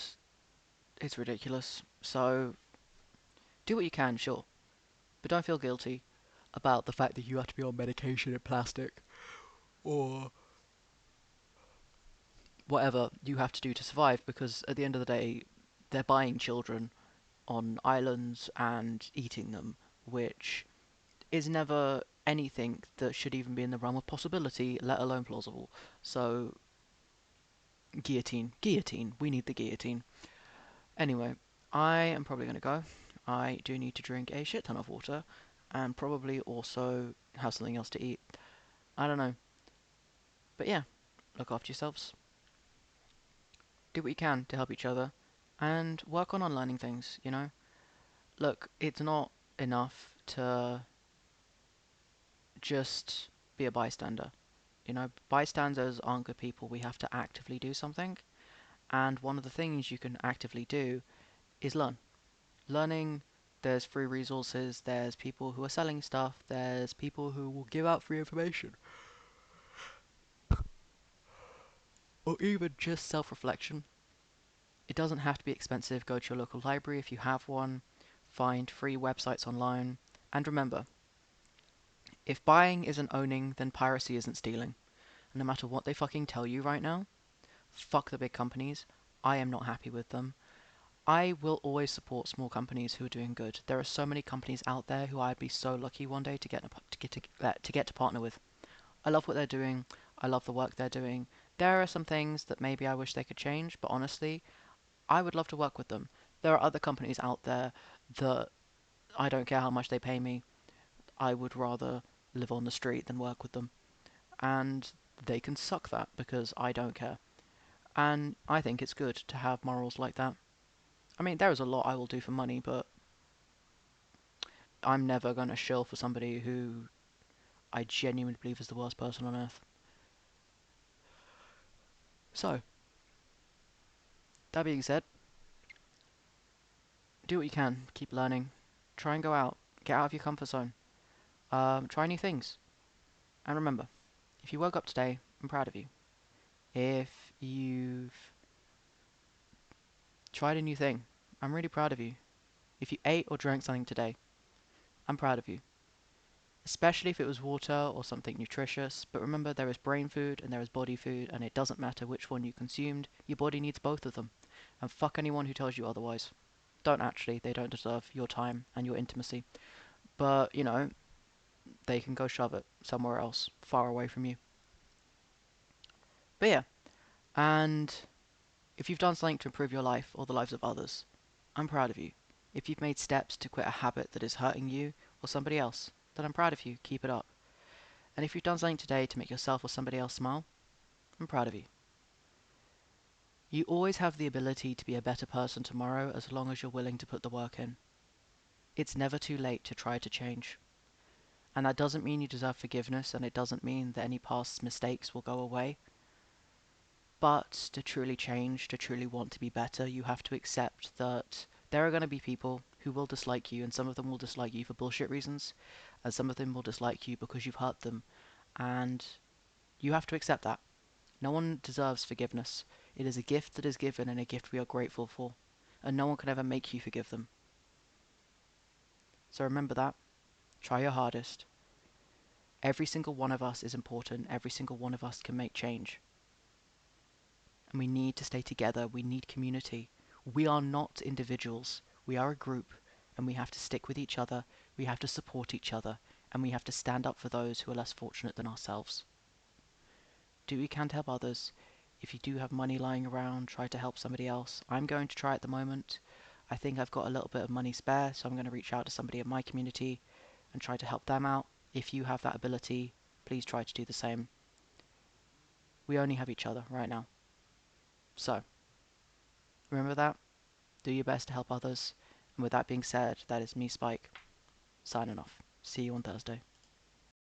it's ridiculous. So do what you can, sure. But don't feel guilty about the fact that you have to be on medication and plastic or whatever you have to do to survive, because at the end of the day, they're buying children on islands and eating them, which is never anything that should even be in the realm of possibility, let alone plausible. So, guillotine. Guillotine. We need the guillotine. Anyway, I am probably going to go. I do need to drink a shit ton of water and probably also have something else to eat. I don't know. But yeah, look after yourselves. Do what you can to help each other and work on unlearning things, you know? Look, it's not enough to just be a bystander. You know, bystanders aren't good people. We have to actively do something. And one of the things you can actively do is learn. Learning, there's free resources, there's people who are selling stuff, there's people who will give out free information. Or even just self-reflection. It doesn't have to be expensive. Go to your local library if you have one. Find free websites online. And remember, if buying isn't owning, then piracy isn't stealing. And no matter what they fucking tell you right now, fuck the big companies. I am not happy with them. I will always support small companies who are doing good. There are so many companies out there who I'd be so lucky one day to get to partner with. I love what they're doing. I love the work they're doing. There are some things that maybe I wish they could change, but honestly, I would love to work with them. There are other companies out there that I don't care how much they pay me. I would rather live on the street than work with them. And they can suck that because I don't care. And I think it's good to have morals like that. I mean, there is a lot I will do for money, but I'm never going to shill for somebody who I genuinely believe is the worst person on earth. So, that being said, do what you can, keep learning, try and go out, get out of your comfort zone, try new things. And remember, if you woke up today, I'm proud of you. If you've tried a new thing, I'm really proud of you. If you ate or drank something today, I'm proud of you. Especially if it was water or something nutritious. But remember, there is brain food and there is body food, and it doesn't matter which one you consumed. Your body needs both of them. And fuck anyone who tells you otherwise. Don't actually. They don't deserve your time and your intimacy. But, you know, they can go shove it somewhere else, far away from you. But yeah, and if you've done something to improve your life or the lives of others, I'm proud of you. If you've made steps to quit a habit that is hurting you or somebody else, then I'm proud of you. Keep it up. And if you've done something today to make yourself or somebody else smile, I'm proud of you. You always have the ability to be a better person tomorrow as long as you're willing to put the work in. It's never too late to try to change. And that doesn't mean you deserve forgiveness, and it doesn't mean that any past mistakes will go away. But to truly change, to truly want to be better, you have to accept that there are going to be people who will dislike you, and some of them will dislike you for bullshit reasons, and some of them will dislike you because you've hurt them. And you have to accept that. No one deserves forgiveness. It is a gift that is given and a gift we are grateful for. And no one can ever make you forgive them. So remember that. Try your hardest. Every single one of us is important. Every single one of us can make change. And we need to stay together. We need community. We are not individuals. We are a group. And we have to stick with each other. We have to support each other. And we have to stand up for those who are less fortunate than ourselves. Do what you can to help others. If you do have money lying around, try to help somebody else. I'm going to try at the moment. I think I've got a little bit of money spare, so I'm going to reach out to somebody in my community and try to help them out. If you have that ability, please try to do the same. We only have each other right now. So, remember that. Do your best to help others. And with that being said, that is me, Spike, signing off. See you on Thursday.